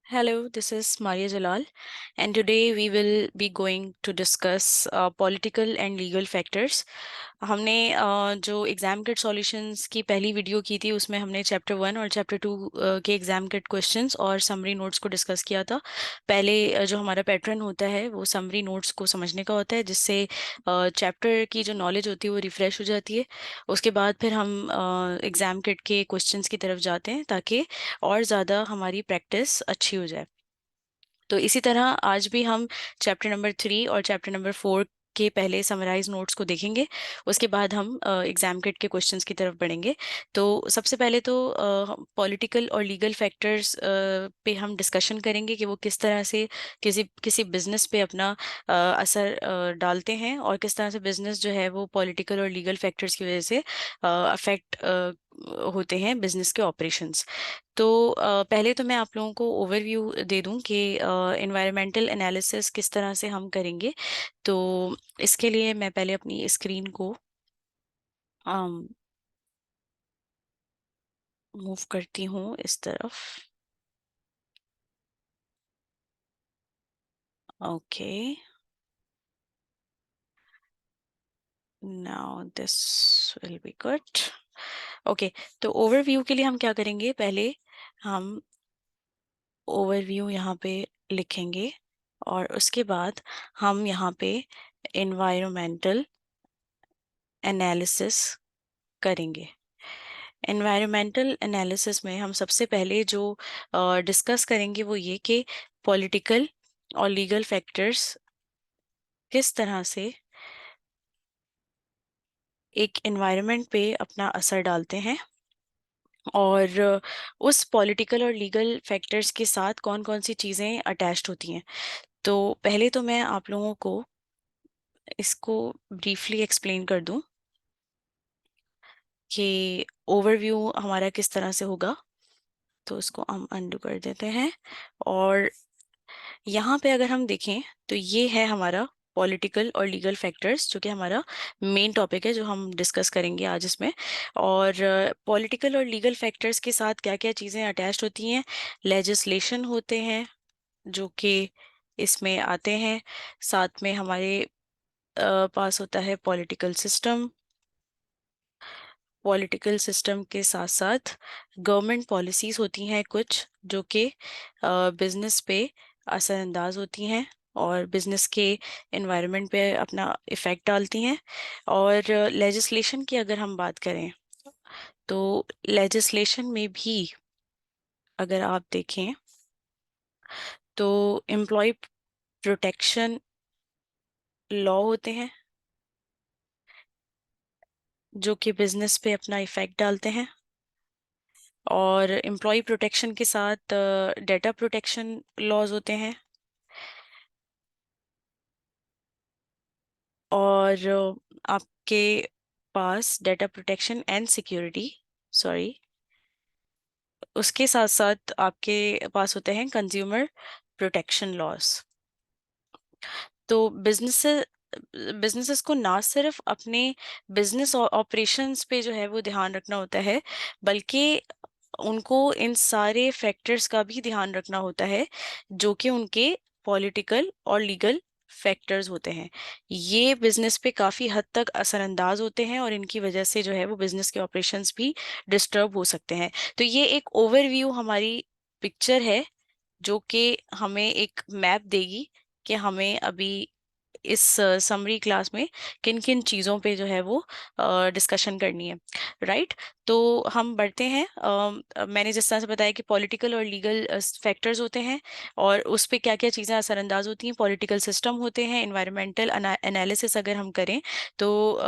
Hello, this is Maria Jalal, and today we will be going to discuss political and legal factors. हमने जो exam kit solutions की पहली video की थी उसमें हमने चैप्टर 1 और चैप्टर 2 के एग्जाम किट क्वेश्चंस और समरी नोट्स को डिस्कस किया था। पहले जो हमारा पैटर्न होता है वो समरी नोट्स को समझने का होता है, जिससे चैप्टर की जो नॉलेज होती है वो रिफ्रेश हो जाती है। उसके बाद फिर हम एग्जाम किट के क्वेश्चंस की तरफ जाते हैं ताकि और ज़्यादा हमारी प्रैक्टिस अच्छी हो जाए। तो इसी तरह आज भी हम चैप्टर नंबर 3 और चैप्टर नंबर 4 के पहले समराइज नोट्स को देखेंगे। उसके बाद हम एग्जाम किट के क्वेश्चंस की तरफ बढ़ेंगे। तो सबसे पहले तो पॉलिटिकल और लीगल फैक्टर्स पे हम डिस्कशन करेंगे कि वो किस तरह से किसी किसी बिजनेस पे अपना असर डालते हैं, और किस तरह से बिजनेस जो है वो पॉलिटिकल और लीगल फैक्टर्स की वजह से अफेक्ट होते हैं बिजनेस के ऑपरेशंस। तो पहले तो मैं आप लोगों को ओवरव्यू दे दूं कि एनवायरमेंटल एनालिसिस किस तरह से हम करेंगे। तो इसके लिए मैं पहले अपनी स्क्रीन को मूव करती हूँ इस तरफ। Okay, now this will be good. Okay, तो ओवरव्यू के लिए हम क्या करेंगे, पहले हम ओवरव्यू यहाँ पे लिखेंगे और उसके बाद हम यहाँ पे एनवायरमेंटल एनालिसिस करेंगे। एनवायरमेंटल एनालिसिस में हम सबसे पहले जो डिस्कस करेंगे वो ये कि पॉलिटिकल और लीगल फैक्टर्स किस तरह से एक एनवायरनमेंट पे अपना असर डालते हैं, और उस पॉलिटिकल और लीगल फैक्टर्स के साथ कौन कौन सी चीज़ें अटैच्ड होती हैं। तो पहले तो मैं आप लोगों को इसको ब्रीफली एक्सप्लेन कर दूं कि ओवरव्यू हमारा किस तरह से होगा। तो इसको हम अनडू कर देते हैं, और यहाँ पे अगर हम देखें तो ये है हमारा पॉलिटिकल और लीगल फैक्टर्स, जो कि हमारा मेन टॉपिक है जो हम डिस्कस करेंगे आज इसमें। और पॉलिटिकल और लीगल फैक्टर्स के साथ क्या क्या चीज़ें अटैच्ड होती हैं, लेजिस्लेशन होते हैं जो कि इसमें आते हैं। साथ में हमारे पास होता है पॉलिटिकल सिस्टम। पॉलिटिकल सिस्टम के साथ साथ गवर्नमेंट पॉलिसीज होती हैं कुछ, जो कि बिजनेस पे असरअंदाज होती हैं और बिजनेस के एनवायरनमेंट पे अपना इफेक्ट डालती हैं। और लेजिस्लेशन की अगर हम बात करें तो लेजिस्लेशन में भी अगर आप देखें तो एम्प्लॉय प्रोटेक्शन लॉ होते हैं जो कि बिजनेस पे अपना इफेक्ट डालते हैं। और एम्प्लॉय प्रोटेक्शन के साथ डेटा प्रोटेक्शन लॉज होते हैं। और आपके पास data protection and security, sorry, उसके साथ साथ आपके पास होते हैं कंज्यूमर प्रोटेक्शन लॉस। तो बिजनेसेस को ना सिर्फ अपने बिजनेस ऑपरेशंस पे जो है वो ध्यान रखना होता है, बल्कि उनको इन सारे फैक्टर्स का भी ध्यान रखना होता है जो कि उनके पॉलिटिकल और लीगल फैक्टर्स होते हैं। ये बिजनेस पे काफी हद तक असरअंदाज होते हैं और इनकी वजह से जो है वो बिजनेस के ऑपरेशंस भी डिस्टर्ब हो सकते हैं। तो ये एक ओवरव्यू हमारी पिक्चर है जो कि हमें एक मैप देगी कि हमें अभी इस समरी क्लास में किन किन चीज़ों पे जो है वो डिस्कशन करनी है। राइट, तो हम बढ़ते हैं। मैंने जिस तरह से बताया कि पॉलिटिकल और लीगल फैक्टर्स होते हैं और उस पे क्या क्या चीज़ें असरअंदाज होती हैं। पॉलिटिकल सिस्टम होते हैं। इन्वायरमेंटल एनालिसिस अगर हम करें तो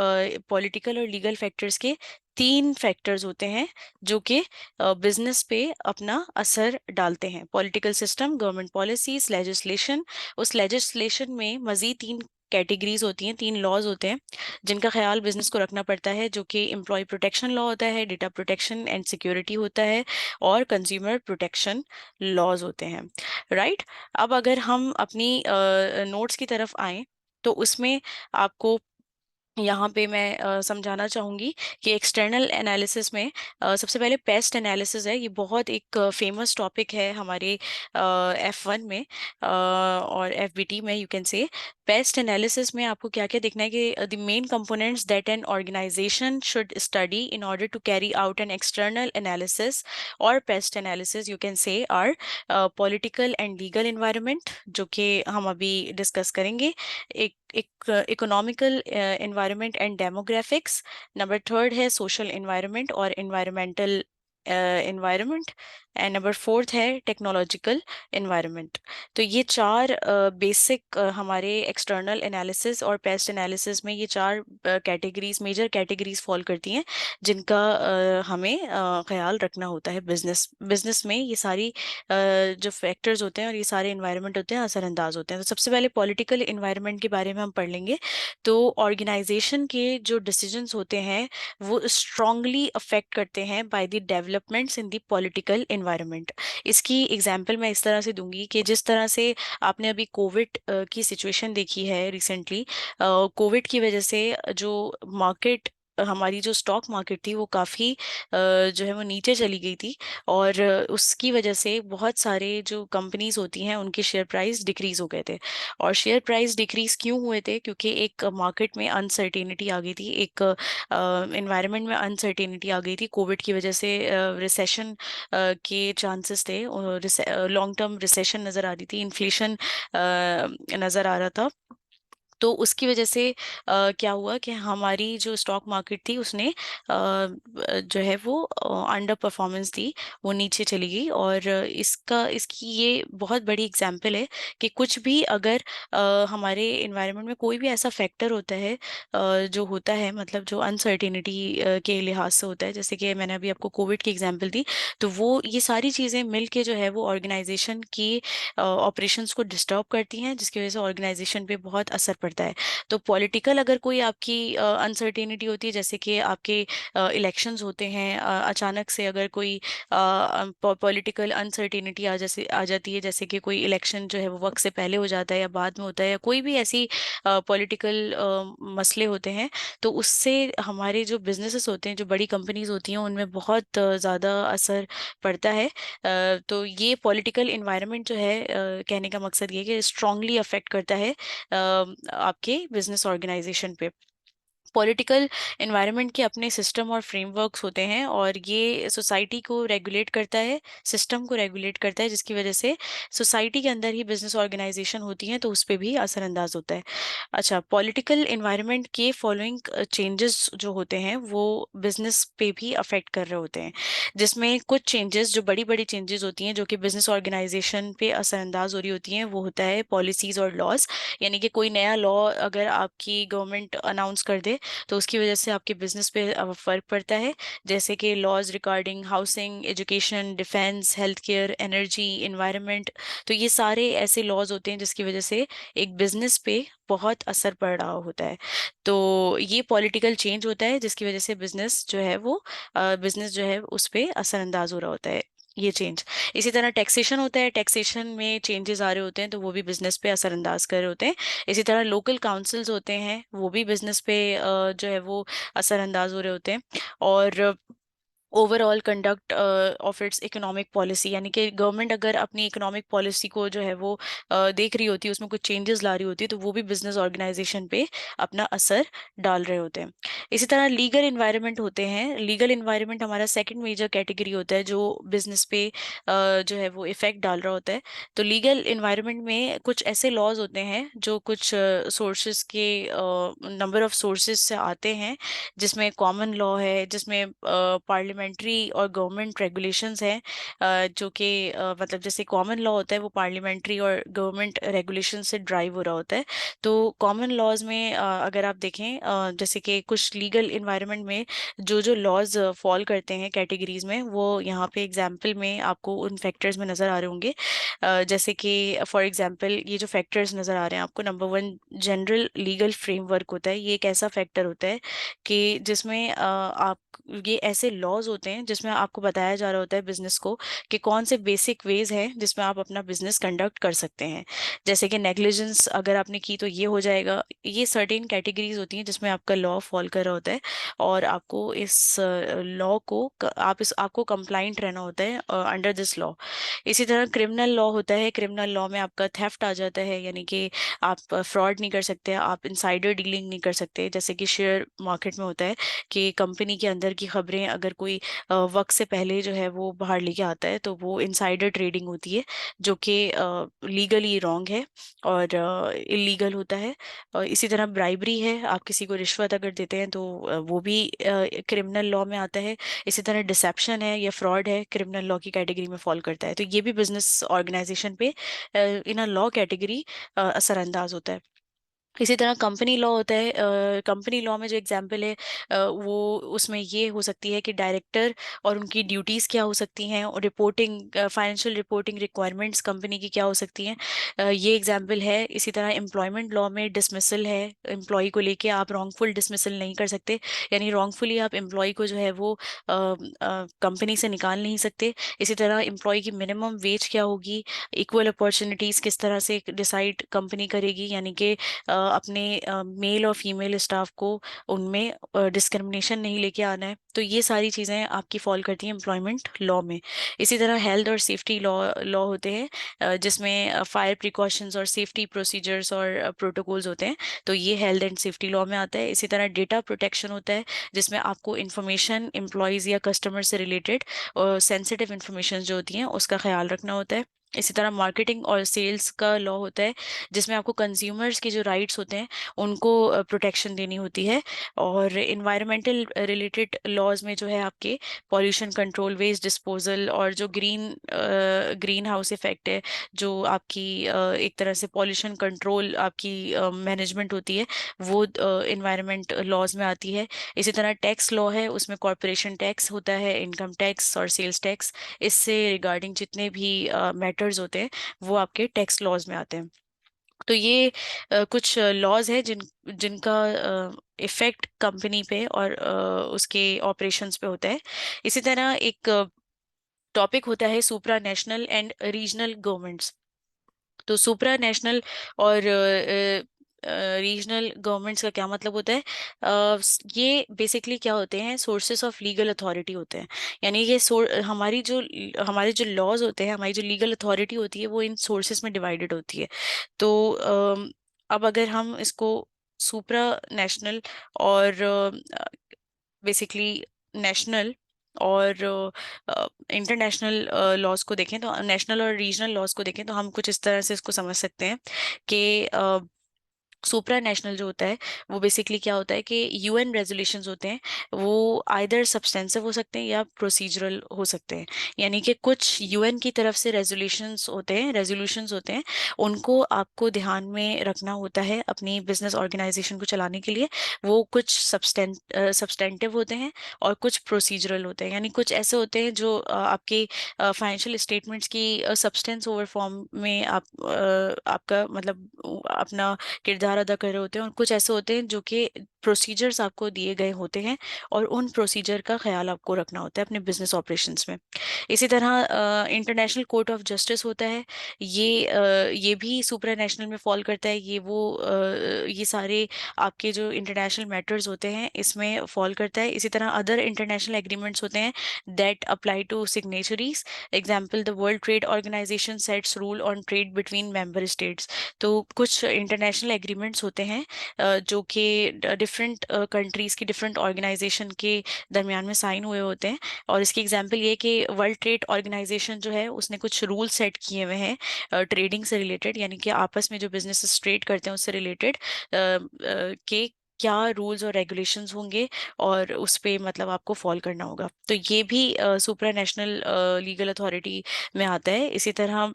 पॉलिटिकल और लीगल फैक्टर्स के 3 फैक्टर्स होते हैं जो कि बिजनेस पे अपना असर डालते हैं। Political system, government policies, legislation. उस लेजिस्लेशन में मजीद 3 कैटेगरीज होती हैं, 3 लॉज होते हैं जिनका ख्याल बिजनेस को रखना पड़ता है, जो कि एम्प्लॉय प्रोटेक्शन लॉ होता है, डेटा प्रोटेक्शन एंड सिक्योरिटी होता है, और कंज्यूमर प्रोटेक्शन लॉज होते हैं। राइट, अब अगर हम अपनी नोट्स की तरफ आए तो उसमें आपको यहाँ पे मैं समझाना चाहूँगी कि एक्सटर्नल एनालिसिस में सबसे पहले पेस्ट एनालिसिस है। ये बहुत एक फेमस टॉपिक है हमारे F1 में और FBT में, you can say. PEST analysis में आपको क्या क्या देखना है कि the main components that an organisation should study in order to carry out an external analysis और PEST analysis, you can say, are political and legal environment, जो कि हम अभी डिस्कस करेंगे। एक economical environment and demographics. Number third है social environment और environmental environment. And number fourth है टेक्नोलॉजिकल एनवायरनमेंट। तो ये चार बेसिक हमारे एक्सटर्नल एनालिसिस और पेस्ट एनालिसिस में ये चार कैटेगरीज, मेजर कैटेगरीज फॉल करती हैं, जिनका हमें ख्याल रखना होता है। बिजनेस में ये सारी जो फैक्टर्स होते हैं और ये सारे इन्वायरमेंट होते हैं असरअंदाज होते हैं। तो सबसे पहले पॉलिटिकल इन्वायरमेंट के बारे में हम पढ़ लेंगे। तो ऑर्गेनाइजेशन के जो डिसीजंस होते हैं वो स्ट्रांगली अफेक्ट करते हैं by the developments in the political environment. इसकी एग्जांपल मैं इस तरह से दूंगी कि जिस तरह से आपने अभी कोविड की सिचुएशन देखी है रिसेंटली, कोविड की वजह से जो मार्केट, हमारी जो स्टॉक मार्केट थी वो काफ़ी जो है वो नीचे चली गई थी। और उसकी वजह से बहुत सारे जो कंपनीज होती हैं उनके शेयर प्राइस डिक्रीज हो गए थे। और शेयर प्राइस डिक्रीज क्यों हुए थे? क्योंकि एक मार्केट में अनसर्टेनिटी आ गई थी, एक एनवायरनमेंट में अनसर्टेनिटी आ गई थी कोविड की वजह से। रिसेशन के चांसेस थे, लॉन्ग टर्म रिसेशन नज़र आ रही थी, इन्फ्लेशन नज़र आ रहा था। तो उसकी वजह से क्या हुआ कि हमारी जो स्टॉक मार्केट थी उसने जो है वो अंडर परफॉर्मेंस दी, वो नीचे चली गई। और इसकी ये बहुत बड़ी एग्जांपल है कि कुछ भी अगर हमारे इन्वायरमेंट में कोई भी ऐसा फैक्टर होता है जो होता है, मतलब जो अनसर्टेनिटी के लिहाज से होता है, जैसे कि मैंने अभी आपको कोविड की एग्जांपल दी, तो वो ये सारी चीज़ें मिल के जो है वो ऑर्गेनाइजेशन की ऑपरेशंस को डिस्टर्ब करती हैं, जिसकी वजह से ऑर्गेनाइजेशन पे बहुत असर पड़ता है। तो पॉलिटिकल अगर कोई आपकी अनसर्टेनिटी होती है, जैसे कि आपके इलेक्शंस होते हैं, अचानक से अगर कोई पॉलिटिकल अनसर्टेनिटी आ जाती है, जैसे कि कोई इलेक्शन जो है वो वक्त से पहले हो जाता है या बाद में होता है, या कोई भी ऐसी पॉलिटिकल मसले होते हैं, तो उससे हमारे जो बिजनेसेस होते हैं, जो बड़ी कंपनीज होती हैं, उनमें बहुत ज़्यादा असर पड़ता है। तो ये पॉलिटिकल इन्वायरमेंट जो है, कहने का मकसद ये है कि स्ट्रांगली अफेक्ट करता है आपके बिजनेस ऑर्गेनाइजेशन पे। पॉलिटिकल एनवायरनमेंट के अपने सिस्टम और फ्रेमवर्क्स होते हैं, और ये सोसाइटी को रेगुलेट करता है, सिस्टम को रेगुलेट करता है, जिसकी वजह से सोसाइटी के अंदर ही बिजनेस ऑर्गेनाइजेशन होती हैं, तो उस पर भी असरअंदाज होता है। अच्छा, पॉलिटिकल एनवायरनमेंट के फॉलोइंग चेंजेस जो होते हैं वो बिजनेस पे भी अफेक्ट कर रहे होते हैं, जिसमें कुछ चेंजेस, जो बड़ी बड़ी चेंजेस होती हैं जो कि बिजनेस ऑर्गेनाइजेशन पे असरअंदाज हो रही होती हैं, वो होता है पॉलिसीज और लॉज। यानी कि कोई नया लॉ अगर आपकी गवर्नमेंट अनाउंस कर दे, तो उसकी वजह से आपके बिजनेस पे फर्क पड़ता है। जैसे कि laws regarding housing, education, defence, health care, energy, environment. तो ये सारे ऐसे लॉज होते हैं जिसकी वजह से एक बिजनेस पे बहुत असर पड़ रहा होता है। तो ये पॉलिटिकल चेंज होता है जिसकी वजह से बिजनेस जो है उस पे असरअंदाज हो रहा होता है, ये चेंज। इसी तरह टैक्सेशन होता है, टैक्सेशन में चेंजेस आ रहे होते हैं, तो वो भी बिजनेस पे असरअंदाज कर रहे होते हैं। इसी तरह लोकल काउंसिल्स होते हैं, वो भी बिजनेस पे जो है वो असरअंदाज हो रहे होते हैं। और overall conduct of its economic policy, यानी कि गवर्नमेंट अगर अपनी इकोनॉमिक पॉलिसी को जो है वो देख रही होती है, उसमें कुछ चेंजेस ला रही होती है, तो वो भी बिजनेस ऑर्गेनाइजेशन पे अपना असर डाल रहे होते हैं। इसी तरह लीगल इन्वायरमेंट होते हैं। लीगल इन्वायरमेंट हमारा सेकंड मेजर कैटेगरी होता है जो बिजनेस पे जो है वो इफेक्ट डाल रहा होता है। तो लीगल इन्वायरमेंट में कुछ ऐसे लॉज होते हैं जो कुछ सोर्सेज के, नंबर ऑफ सोर्सेज से आते हैं, जिसमें कॉमन लॉ है, जिसमें पार्लियामेंट्री और गवर्नमेंट रेगुलेशंस हैं, जो कि मतलब जैसे कॉमन लॉ होता है वो पार्लियामेंट्री और गवर्नमेंट रेगुलेशन से ड्राइव हो रहा होता है। तो कॉमन लॉज में अगर आप देखें, जैसे कि कुछ लीगल इन्वायरमेंट में जो जो लॉज फॉल करते हैं कैटेगरीज में, वो यहाँ पे एग्जाम्पल में आपको उन फैक्टर्स में नज़र आ रहे होंगे। जैसे कि फॉर एग्जाम्पल ये जो फैक्टर्स नज़र आ रहे हैं आपको, number one, general legal framework होता है। ये एक ऐसा फैक्टर होता है कि जिसमें आप, ये ऐसे लॉज होते हैं जिसमें आपको बताया जा रहा होता है बिजनेस को कि कौन से बेसिक वेज हैं जिसमें आप अपना बिजनेस कंडक्ट कर सकते हैं। जैसे कि नेग्लिजेंस अगर आपने की तो ये हो जाएगा। ये सर्टेन कैटेगरीज होती हैं जिसमें आपका लॉ फॉल कर रहा होता है और आपको इस लॉ को आपको कंप्लाइंट रहना होता है अंडर दिस लॉ। इसी तरह क्रिमिनल लॉ होता है। क्रिमिनल लॉ में आपका थेफ्ट आ जाता है, यानी कि आप फ्रॉड नहीं कर सकते, आप इनसाइडर डीलिंग नहीं कर सकते। जैसे कि शेयर मार्केट में होता है कि कंपनी के अंदर की खबरें अगर कोई वक्त से पहले जो है वो बाहर लेके आता है तो वो इनसाइडर ट्रेडिंग होती है, जो कि लीगली रॉन्ग है और इलीगल होता है। इसी तरह ब्राइबरी है, आप किसी को रिश्वत अगर देते हैं तो वो भी क्रिमिनल लॉ में आता है। इसी तरह डिसेप्शन है या फ्रॉड है, क्रिमिनल लॉ की कैटेगरी में फॉल करता है। तो ये भी बिजनेस ऑर्गेनाइजेशन पे इन अ लॉ कैटेगरी असरअंदाज होता है। इसी तरह कंपनी लॉ होता है। कंपनी लॉ में जो एग्जांपल है वो उसमें ये हो सकती है कि डायरेक्टर और उनकी ड्यूटीज क्या हो सकती हैं, और reporting financial reporting requirements company की क्या हो सकती हैं। ये एग्जांपल है। इसी तरह एम्प्लॉयमेंट लॉ में डिसमिसल है। एम्प्लॉय को लेके आप रॉन्गफुल डिसमिसल नहीं कर सकते, यानी रॉन्गफुली आप एम्प्लॉय को जो है वो कंपनी से निकाल नहीं सकते। इसी तरह एम्प्लॉय की मिनिमम वेज क्या होगी, इक्वल अपॉर्चुनिटीज किस तरह से डिसाइड कंपनी करेगी, यानी कि अपने मेल और फीमेल स्टाफ को उनमें डिस्क्रिमिनेशन नहीं लेके आना है। तो ये सारी चीज़ें आपकी फॉल करती हैं एम्प्लॉयमेंट लॉ में। इसी तरह हेल्थ और सेफ्टी लॉ लॉ होते हैं जिसमें फायर प्रिकॉशंस और सेफ्टी प्रोसीजर्स और प्रोटोकॉल्स होते हैं। तो ये हेल्थ एंड सेफ्टी लॉ में आता है। इसी तरह डेटा प्रोटेक्शन होता है जिसमें आपको इंफॉर्मेशन एम्प्लॉयज़ या कस्टमर से रिलेटेड सेंसिटिव इंफॉर्मेशन जो होती हैं उसका ख्याल रखना होता है। इसी तरह मार्केटिंग और सेल्स का लॉ होता है जिसमें आपको कंज्यूमर्स के जो राइट्स होते हैं उनको प्रोटेक्शन देनी होती है। और इन्वायरमेंटल रिलेटेड लॉज में जो है आपके पॉल्यूशन कंट्रोल, वेस्ट डिस्पोजल और जो ग्रीन हाउस इफेक्ट है, जो आपकी एक तरह से पॉल्यूशन कंट्रोल आपकी मैनेजमेंट होती है, वो इन्वायरमेंट लॉज में आती है। इसी तरह टैक्स लॉ है, उसमें कॉरपोरेशन टैक्स होता है, इनकम टैक्स और सेल्स टैक्स। इससे रिगार्डिंग जितने भी मैटर्स होते हैं वो आपके टैक्स लॉज में आते हैं। तो ये कुछ लॉज है जिनका इफेक्ट कंपनी पे और उसके ऑपरेशंस पे होता है। इसी तरह एक टॉपिक होता है सुप्रा नेशनल एंड रीजनल गवर्नमेंट्स। तो सुप्रा नेशनल और रीजनल गवर्नमेंट्स का क्या मतलब होता है? ये बेसिकली क्या होते हैं, सोर्सेस ऑफ लीगल अथॉरिटी होते हैं। यानी ये हमारे जो लॉज होते हैं, हमारी जो लीगल अथॉरिटी होती है वो इन सोर्सेस में डिवाइडेड होती है। तो अब अगर हम इसको सुप्रा नेशनल और बेसिकली नेशनल और इंटरनेशनल लॉज को देखें, तो नेशनल और रीजनल लॉज को देखें तो हम कुछ इस तरह से इसको समझ सकते हैं कि सुप्रा नेशनल जो होता है वो बेसिकली क्या होता है कि यूएन रेजोल्यूशंस होते हैं, वो आइदर सब्सटेंसिव हो सकते हैं या प्रोसीजरल हो सकते हैं। यानी कि कुछ यूएन की तरफ से रेजोल्यूशंस होते हैं, उनको आपको ध्यान में रखना होता है अपनी बिजनेस ऑर्गेनाइजेशन को चलाने के लिए। वो कुछ सब्सटेंटिव होते हैं और कुछ प्रोसीजरल होते हैं। यानी कुछ ऐसे होते हैं जो आपके फाइनेंशियल स्टेटमेंट्स की सब्सटेंस ओवर फॉर्म में आपका मतलब अपना किरदार अदा कर रहे होते हैं, और कुछ ऐसे होते हैं जो कि प्रोसीजर्स आपको दिए गए होते हैं और उन प्रोसीजर का ख्याल आपको रखना होता है अपने बिजनेस ऑपरेशंस में। इसी तरह इंटरनेशनल कोर्ट ऑफ जस्टिस होता है। ये भी सुप्रा नेशनल में फॉल करता है। ये सारे आपके जो इंटरनेशनल मैटर्स होते हैं इसमें फॉल करता है। इसी तरह अदर इंटरनेशनल एग्रीमेंट्स होते हैं that apply to signatories. Example, the world trade organisation sets rule on trade between member states. तो कुछ इंटरनेशनल एग्रीमेंट्स होते हैं जो कि डिफरेंट कंट्रीज की डिफरेंट ऑर्गेनाइजेशन के दरमियान में साइन हुए होते हैं। और इसकी एग्जांपल ये कि वर्ल्ड ट्रेड ऑर्गेनाइजेशन जो है उसने कुछ रूल सेट किए हुए हैं ट्रेडिंग से रिलेटेड, यानी कि आपस में जो बिजनेस ट्रेड करते हैं उससे रिलेटेड के क्या रूल्स और रेगुलेशंस होंगे और उस पे मतलब आपको फॉल करना होगा। तो ये भी सुप्रा नेशनल लीगल अथॉरिटी में आता है। इसी तरह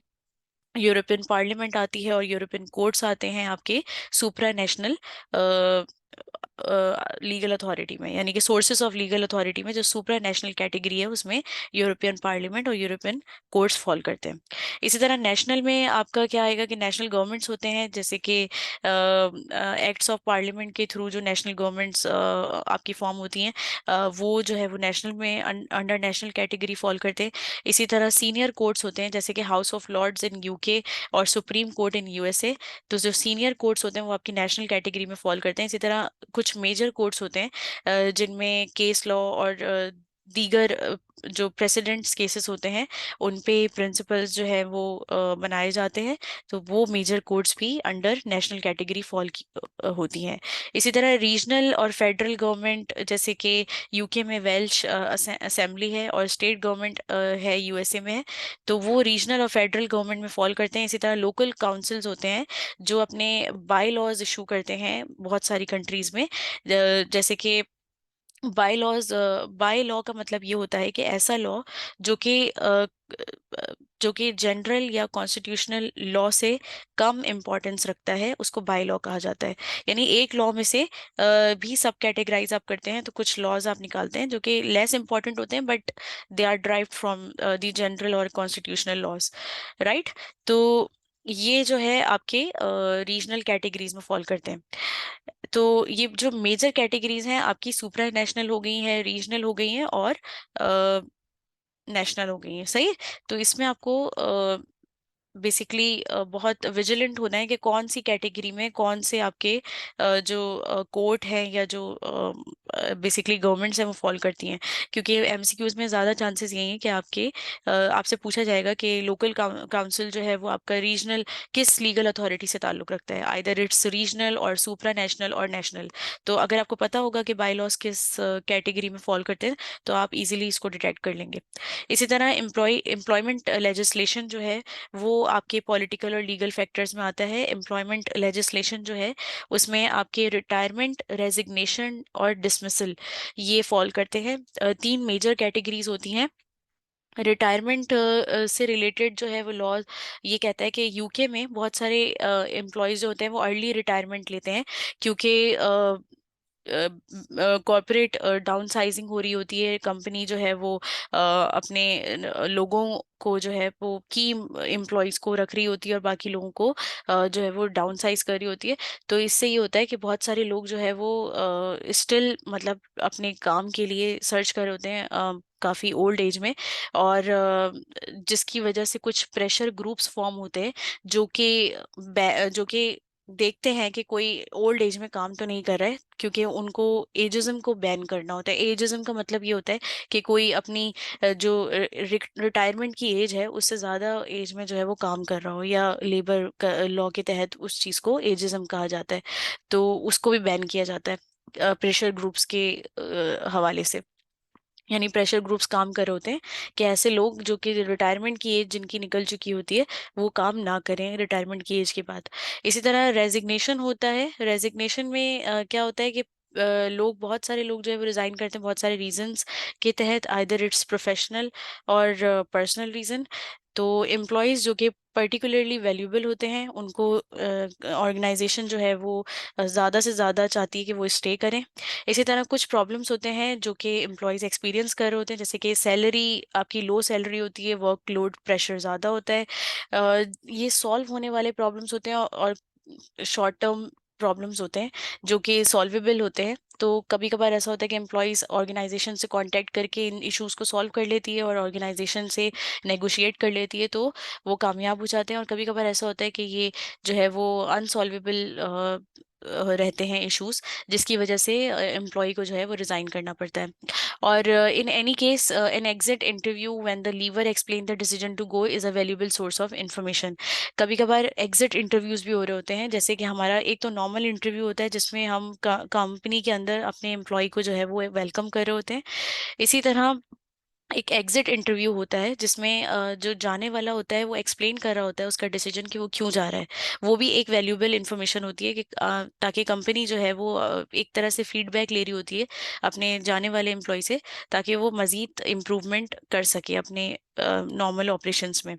यूरोपियन पार्लियामेंट आती है और यूरोपियन कोर्ट्स आते हैं आपके सुप्रा नेशनल लीगल अथॉरिटी में, यानी कि सोर्सेस ऑफ लीगल अथॉरिटी में जो सुप्रा नेशनल कैटेगरी है उसमें यूरोपियन पार्लियामेंट और यूरोपियन कोर्ट्स फॉल करते हैं। इसी तरह नेशनल में आपका क्या आएगा कि नेशनल गवर्नमेंट्स होते हैं, जैसे कि एक्ट्स ऑफ पार्लियामेंट के थ्रू जो नेशनल गवर्नमेंट्स आपकी फॉर्म होती हैं, वो जो है वो नेशनल में अंडर नेशनल कैटेगरी फॉल करते हैं। इसी तरह सीनियर कोर्ट्स होते हैं, जैसे कि House of Lords in UK और सुप्रीम कोर्ट इन यूएसए। तो जो सीनियर कोर्ट्स होते हैं वो आपकी नेशनल कैटेगरी में फॉल करते हैं। इसी तरह कुछ मेजर कोर्ट्स होते हैं जिनमें केस लॉ और दीगर जो प्रेसिडेंट्स केसेस होते हैं उन पे प्रिंसिपल्स जो है वो बनाए जाते हैं। तो वो मेजर कोर्ट्स भी अंडर नेशनल कैटेगरी फॉल होती हैं। इसी तरह रीजनल और फेडरल गवर्नमेंट, जैसे कि यूके में वेल्श असेंबली है और स्टेट गवर्नमेंट है यूएसए में है, तो वो रीजनल और फेडरल गवर्नमेंट में फॉल करते हैं। इसी तरह लोकल काउंसिल्स होते हैं जो अपने बाई लॉज इशू करते हैं बहुत सारी कंट्रीज में, जैसे कि बाय लॉज, बाय लॉ का मतलब ये होता है कि ऐसा लॉ जो कि जो कि जनरल या कॉन्स्टिट्यूशनल लॉ से कम इम्पोर्टेंस रखता है, उसको बाय लॉ कहा जाता है। यानी एक लॉ में से भी सब कैटेगराइज आप करते हैं, तो कुछ लॉज आप निकालते हैं जो कि लेस इंपॉर्टेंट होते हैं but they are derived from the general और कॉन्स्टिट्यूशनल लॉज, राइट। तो ये जो है आपके रीजनल कैटेगरीज में फॉल करते हैं। तो ये जो मेजर कैटेगरीज हैं आपकी सुप्रा नेशनल हो गई हैं, रीजनल हो गई हैं और नेशनल हो गई हैं, सही है? तो इसमें आपको बेसिकली बहुत विजिलेंट होना है कि कौन सी कैटेगरी में कौन से आपके जो कोर्ट है या जो बेसिकली गवर्नमेंट्स हैं वो फॉल करती हैं। क्योंकि एमसीक्यूज में ज़्यादा चांसेस यही है कि आपसे पूछा जाएगा कि लोकल काउंसिल जो है वो आपका रीजनल किस लीगल अथॉरिटी से ताल्लुक रखता है, आइदर इट्स रीजनल और सुप्रा नेशनल और नेशनल। तो अगर आपको पता होगा कि बाई लॉज किस कैटेगरी में फॉल करते हैं तो आप इजीली इसको डिटेक्ट कर लेंगे। इसी तरह एम्प्लॉयमेंट लेजिस्लेशन जो है वो आपके पॉलिटिकल और लीगल फैक्टर्स में आता है। एम्प्लॉयमेंट लेजिस्लेशन जो है उसमें आपके रिटायरमेंट, रेजिग्नेशन और डिसमिसल ये फॉल करते हैं। तीन मेजर कैटेगरीज होती हैं। रिटायरमेंट से रिलेटेड जो है वो लॉ ये कहता है कि यूके में बहुत सारे एम्प्लॉयज जो होते हैं वो अर्ली रिटायरमेंट लेते हैं, क्योंकि कॉरपोरेट डाउन साइजिंग हो रही होती है। कंपनी जो है वो अपने लोगों को जो है वो की एम्प्लॉयज को रख रही होती है और बाकी लोगों को जो है वो डाउन साइज कर रही होती है। तो इससे ये होता है कि बहुत सारे लोग जो है वो स्टिल मतलब अपने काम के लिए सर्च कर रहे होते हैं काफ़ी ओल्ड एज में, और जिसकी वजह से कुछ प्रेशर ग्रुप्स फॉर्म होते हैं जो कि देखते हैं कि कोई ओल्ड एज में काम तो नहीं कर रहा है, क्योंकि उनको एजिज्म को बैन करना होता है। एजिज्म का मतलब ये होता है कि कोई अपनी जो रिटायरमेंट की एज है उससे ज़्यादा एज में जो है वो काम कर रहा हो, या लेबर लॉ के तहत उस चीज़ को एजिज्म कहा जाता है। तो उसको भी बैन किया जाता है प्रेशर ग्रुप्स के हवाले से। यानी प्रेशर ग्रुप्स काम कर रहे होते हैं कि ऐसे लोग जो कि रिटायरमेंट की एज जिनकी निकल चुकी होती है वो काम ना करें रिटायरमेंट की एज के बाद। इसी तरह रेजिग्नेशन होता है। रेजिग्नेशन में क्या होता है कि लोग, बहुत सारे लोग जो है वो रिजाइन करते हैं बहुत सारे रीजंस के तहत, आइदर इट्स प्रोफेशनल और पर्सनल रीजन। तो एम्प्लॉयज़ जो कि पर्टिकुलरली वैल्यूएबल होते हैं उनको ऑर्गेनाइजेशन जो है वो ज़्यादा से ज़्यादा चाहती है कि वो स्टे करें। इसी तरह कुछ प्रॉब्लम्स होते हैं जो कि एम्प्लॉयज़ एक्सपीरियंस कर रहे होते हैं, जैसे कि सैलरी आपकी लो सैलरी होती है, वर्कलोड प्रेशर ज़्यादा होता है। ये सॉल्व होने वाले प्रॉब्लम्स होते हैं और शॉर्ट टर्म प्रॉब्लम्स होते हैं जो कि सॉल्वेबल होते हैं। तो कभी कभार ऐसा होता है कि एम्प्लॉयज़ ऑर्गेनाइजेशन से कांटेक्ट करके इन इश्यूज को सॉल्व कर लेती है और ऑर्गेनाइजेशन से नेगोशिएट कर लेती है, तो वो कामयाब हो जाते हैं। और कभी कभार ऐसा होता है कि ये जो है वो अनसॉल्वेबल रहते हैं इश्यूज, जिसकी वजह से एम्प्लॉय को जो है वो रिजाइन करना पड़ता है। और in any case an exit interview when the leaver explain the decision to go is a valuable source of information. कभी कभार एग्जिट इंटरव्यूज भी हो रहे होते हैं, जैसे कि हमारा एक तो नॉर्मल इंटरव्यू होता है जिसमें हम कंपनी के अंदर अपने एम्प्लॉय को जो है वो वेलकम कर रहे होते हैं। इसी तरह एक एग्जिट इंटरव्यू होता है जिसमें जो जाने वाला होता है वो एक्सप्लेन कर रहा होता है उसका डिसीजन कि वो क्यों जा रहा है। वो भी एक वैल्यूएबल इंफॉर्मेशन होती है कि ताकि कंपनी जो है वो एक तरह से फीडबैक ले रही होती है अपने जाने वाले एम्प्लॉय से, ताकि वो मजीद इम्प्रूवमेंट कर सके अपने नॉर्मल ऑपरेशंस में।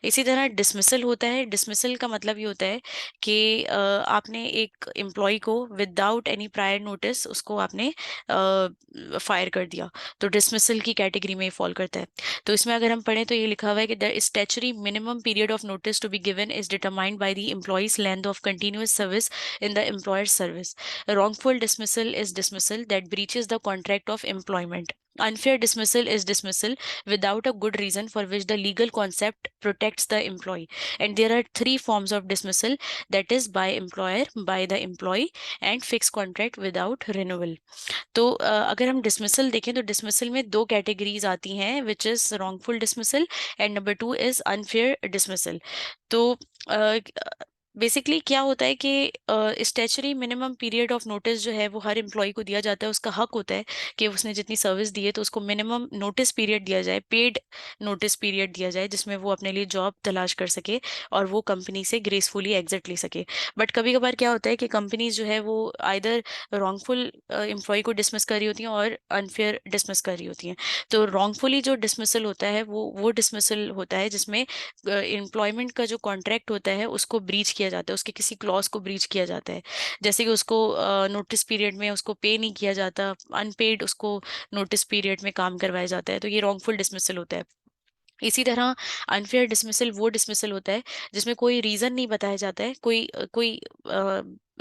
इसी तरह डिसमिसल होता है। डिसमिसल का मतलब ये होता है कि आपने एक एम्प्लॉय को विदाउट एनी प्रायर नोटिस उसको आपने फायर कर दिया, तो डिसमिसल की कैटेगरी में फॉल करता है। तो इसमें अगर हम पढ़ें तो ये लिखा हुआ है कि the statutory minimum period of notice to be given is determined by the employee's length of continuous service in the employer's service. Wrongful dismissal is dismissal that breaches the contract of employment. Unfair dismissal is dismissal without a good reason for which the legal concept protects the employee. And there are three forms of dismissal, that is by employer, by the employee, and fixed contract without renewal. तो अगर हम dismissal देखें तो dismissal में दो categories आती हैं, which is wrongful dismissal and number two is unfair dismissal. तो बेसिकली क्या होता है कि statutory minimum period of notice जो है वो हर एम्प्लॉय को दिया जाता है। उसका हक होता है कि उसने जितनी सर्विस दी है तो उसको मिनिमम नोटिस पीरियड दिया जाए, पेड नोटिस पीरियड दिया जाए, जिसमें वो अपने लिए जॉब तलाश कर सके और वो कंपनी से ग्रेसफुली एग्जिट ले सके। बट कभी कभार क्या होता है कि कंपनीज जो है वो आइदर रॉन्गफुल एम्प्लॉय को डिसमिस कर रही होती हैं और अनफेयर डिसमिस कर रही होती हैं। तो रॉन्गफुली जो डिसमिसल होता है वो डिसमिसल होता है जिसमें एम्प्लॉयमेंट का जो कॉन्ट्रैक्ट होता है उसको ब्रीच किया जाता है, उसके किसी क्लॉज को ब्रीच किया जाता है। जैसे कि उसको नोटिस पीरियड में उसको पे नहीं किया जाता, अनपेड उसको नोटिस पीरियड में काम करवाया जाता है, तो ये रॉन्गफुल डिसमिसल होता है। इसी तरह अनफेयर डिसमिसल वो डिसमिसल होता है जिसमें कोई रीजन नहीं बताया जाता है, कोई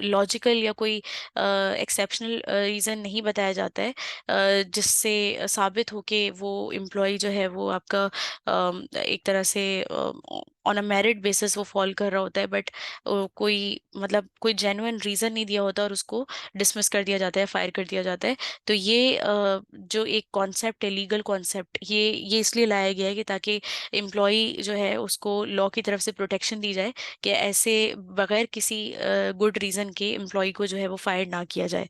लॉजिकल या कोई एक्सेप्शनल रीजन नहीं बताया जाता है जिससे साबित हो के वो एम्प्लॉय जो है वो आपका एक तरह से ऑन अ मेरिट बेसिस वो फॉल कर रहा होता है, बट कोई मतलब कोई जेन्युइन रीजन नहीं दिया होता और उसको डिसमिस कर दिया जाता है, फायर कर दिया जाता है। तो ये जो एक कॉन्सेप्ट है, लीगल कॉन्सेप्ट, ये इसलिए लाया गया है कि ताकि एम्प्लॉय जो है उसको लॉ की तरफ से प्रोटेक्शन दी जाए कि ऐसे बगैर किसी गुड रीजन के एम्प्लॉय को जो है वो फायर ना किया जाए।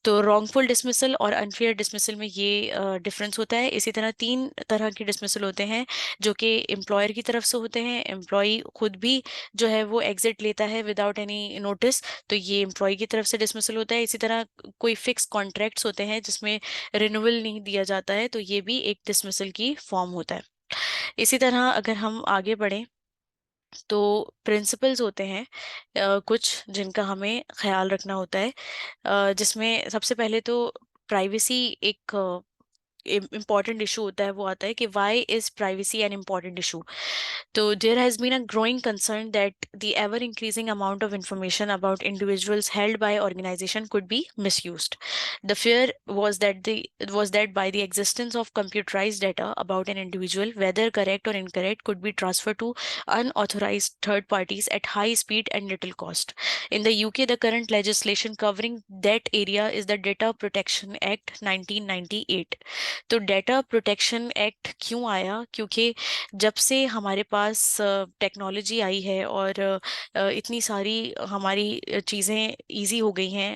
तो रॉन्गफुल डिसमिसल और अनफेयर डिसमिसल में ये डिफरेंस होता है। इसी तरह तीन तरह के डिसमिसल होते हैं जो कि एम्प्लॉयर की तरफ से होते हैं। एम्प्लॉय खुद भी जो है वो एग्जिट लेता है विदाउट एनी नोटिस, तो ये एम्प्लॉय की तरफ से डिसमिसल होता है। इसी तरह कोई फिक्स कॉन्ट्रैक्ट्स होते हैं जिसमें रिन्यूअल नहीं दिया जाता है, तो ये भी एक डिसमिसल की फॉर्म होता है। इसी तरह अगर हम आगे बढ़ें तो प्रिंसिपल्स होते हैं कुछ जिनका हमें ख्याल रखना होता है, जिसमें सबसे पहले तो प्राइवेसी एक इम्पॉर्टेंट इशू होता है। वो आता है कि why is privacy an important issue. तो there has been a growing concern that the ever increasing amount of information about individuals held by organisation could be misused. The fear was that by the existence of computerized data about an individual, whether correct or incorrect, could be transferred to unauthorized third parties at high speed and little cost. In the UK, the current legislation covering that area is the Data Protection Act 1998. तो data protection act क्यों आया? क्योंकि जब से हमारे पास technology आई है और इतनी सारी हमारी चीज़ें इजी हो गई हैं,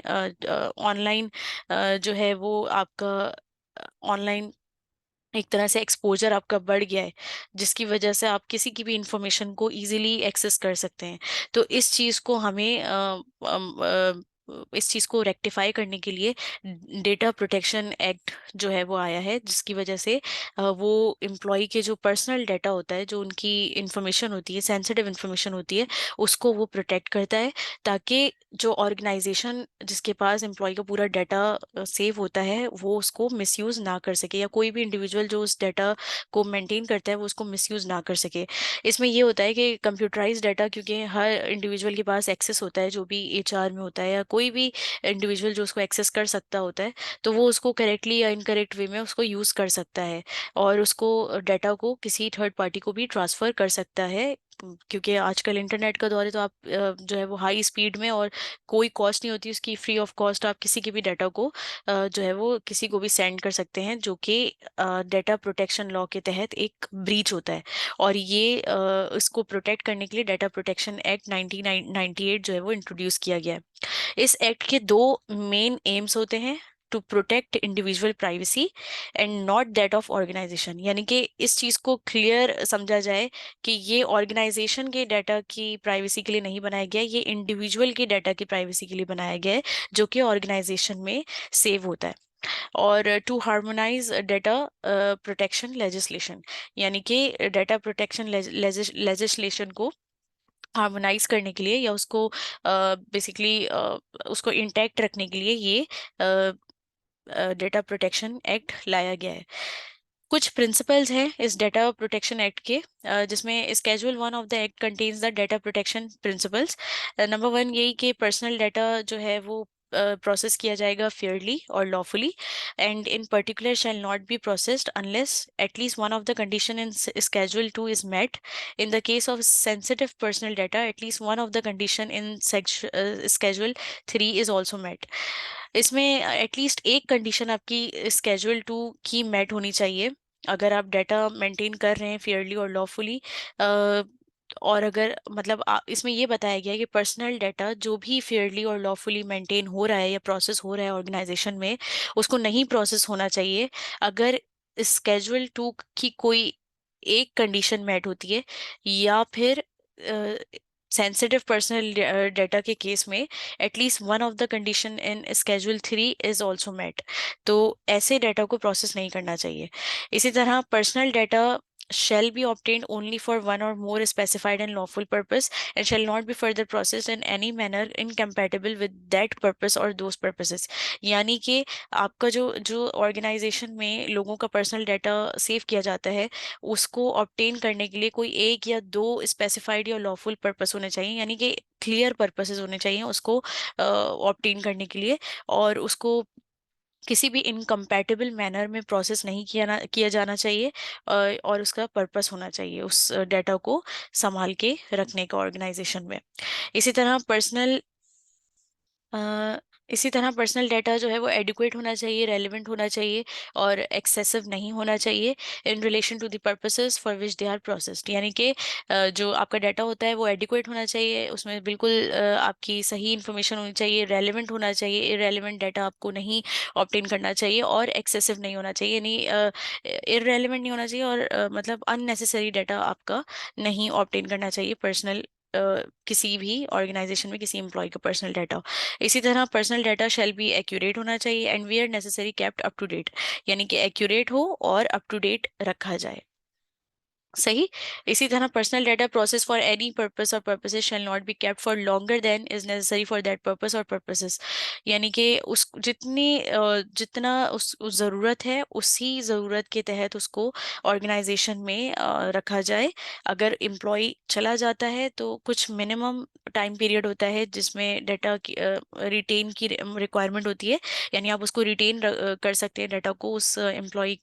ऑनलाइन जो है वो आपका ऑनलाइन एक तरह से एक्सपोजर आपका बढ़ गया है, जिसकी वजह से आप किसी की भी इंफॉर्मेशन को इजीली एक्सेस कर सकते हैं। तो इस चीज़ को हमें इस चीज़ को रेक्टिफाई करने के लिए डेटा प्रोटेक्शन एक्ट जो है वो आया है, जिसकी वजह से वो एम्प्लॉय के जो पर्सनल डाटा होता है, जो उनकी इंफॉर्मेशन होती है, सेंसिटिव इंफॉर्मेशन होती है, उसको वो प्रोटेक्ट करता है, ताकि जो ऑर्गेनाइजेशन जिसके पास एम्प्लॉय का पूरा डाटा सेव होता है वो उसको मिसयूज ना कर सके, या कोई भी इंडिविजुअल जो उस डाटा को मेंटेन करता है वो उसको मिसयूज ना कर सके। इसमें ये होता है कि कंप्यूटराइज डाटा, क्योंकि हर इंडिविजुअल के पास एक्सेस होता है, जो भी एचआर में होता है या कोई भी इंडिविजुअल जो उसको एक्सेस कर सकता होता है, तो वो उसको करेक्टली या इनकरेक्ट वे में उसको यूज कर सकता है और उसको डाटा को किसी थर्ड पार्टी को भी ट्रांसफर कर सकता है। क्योंकि आजकल इंटरनेट का दौर है, तो आप जो है वो हाई स्पीड में और कोई कॉस्ट नहीं होती उसकी, फ्री ऑफ कॉस्ट आप किसी के भी डाटा को जो है वो किसी को भी सेंड कर सकते हैं, जो कि डाटा प्रोटेक्शन लॉ के तहत एक ब्रीच होता है। और ये इसको प्रोटेक्ट करने के लिए डाटा प्रोटेक्शन एक्ट 1998 जो है वो इंट्रोड्यूस किया गया है। इस एक्ट के दो मेन एम्स होते हैं, to protect individual privacy and not that of organisation. यानी कि इस चीज़ को क्लियर समझा जाए कि ये ऑर्गेनाइजेशन के डाटा की प्राइवेसी के लिए नहीं बनाया गया, ये इंडिविजुअल के डाटा की प्राइवेसी के लिए बनाया गया है, जो कि ऑर्गेनाइजेशन में सेव होता है। और to harmonise data protection legislation, यानी कि डेटा प्रोटेक्शन लेजिस्लेशन को हार्मोनाइज करने के लिए या उसको बेसिकली उसको इंटैक्ट रखने के लिए ये डेटा प्रोटेक्शन एक्ट लाया गया है। कुछ प्रिंसिपल्स हैं इस डेटा प्रोटेक्शन एक्ट के, जिसमें schedule 1 of the act contains the data protection principles. Number 1 यही कि पर्सनल डाटा जो है वो प्रोसेस किया जाएगा फेयरली और lawfully, and in particular shall not be processed unless at least one of the condition in schedule 2 is met. In the case of sensitive personal data at least one of the condition in schedule 3 is also met. इसमें at least एक condition आपकी schedule 2 की met होनी चाहिए अगर आप data maintain कर रहे हैं फेयरली और लॉफुली। और अगर मतलब इसमें ये बताया गया है कि पर्सनल डाटा जो भी फेयरली और लॉफुली मेंटेन हो रहा है या प्रोसेस हो रहा है ऑर्गेनाइजेशन में, उसको नहीं प्रोसेस होना चाहिए अगर स्केड्यूल 2 की कोई एक कंडीशन मेट होती है, या फिर सेंसिटिव पर्सनल डाटा के केस में at least one of the condition in schedule 3 is also met. तो ऐसे डाटा को प्रोसेस नहीं करना चाहिए। इसी तरह personal data shall be obtained only for one or more specified and lawful purpose and shall not be further processed in any manner incompatible with that purpose or those purposes। यानी कि आपका जो जो ऑर्गेनाइजेशन में लोगों का personal data save किया जाता है, उसको ऑब्टेन करने के लिए कोई एक या दो स्पेसिफाइड या लॉफुल पर्पस होने चाहिए, यानी कि क्लियर पर्पसेस होने चाहिए उसको ऑब्टेन करने के लिए, और उसको किसी भी इनकम्पैटिबल मैनर में प्रोसेस नहीं किया जाना चाहिए, और उसका पर्पस होना चाहिए उस डाटा को संभाल के रखने का ऑर्गेनाइजेशन में। इसी तरह पर्सनल इसी तरह पर्सनल डाटा जो है वो एडिक्वेट होना चाहिए, रेलिवेंट होना चाहिए और एक्सेसिव नहीं होना चाहिए in relation to the purposes for which they are processed. यानी कि जो आपका डाटा होता है वो एडिक्वेट होना चाहिए, उसमें बिल्कुल आपकी सही इन्फॉर्मेशन होनी चाहिए, रेलिवेंट होना चाहिए, इरेलीवेंट डाटा आपको नहीं ऑब्टेन करना चाहिए, और एक्सेसिव नहीं होना चाहिए, यानी इरेलीवेंट नहीं होना चाहिए, और मतलब अननेसेसरी डाटा आपका नहीं ऑब्टेन करना चाहिए पर्सनल किसी भी ऑर्गेनाइजेशन में किसी एम्प्लॉय का पर्सनल डाटा। इसी तरह personal data shall be accurate होना चाहिए and where necessary kept up to date, यानी कि एक्यूरेट हो और अप टू डेट रखा जाए। सही। इसी तरह personal data process for any purpose और purposes shall not be kept for longer than is necessary for that purpose और पर्पसेस, यानी कि उस जितना उस ज़रूरत है उसी ज़रूरत के तहत उसको ऑर्गेनाइजेशन में रखा जाए। अगर एम्प्लॉय चला जाता है तो कुछ मिनिमम टाइम पीरियड होता है जिसमें डाटा की रिटेन की रिक्वायरमेंट होती है, यानी आप उसको रिटेन कर सकते हैं डाटा को उस एम्प्लॉय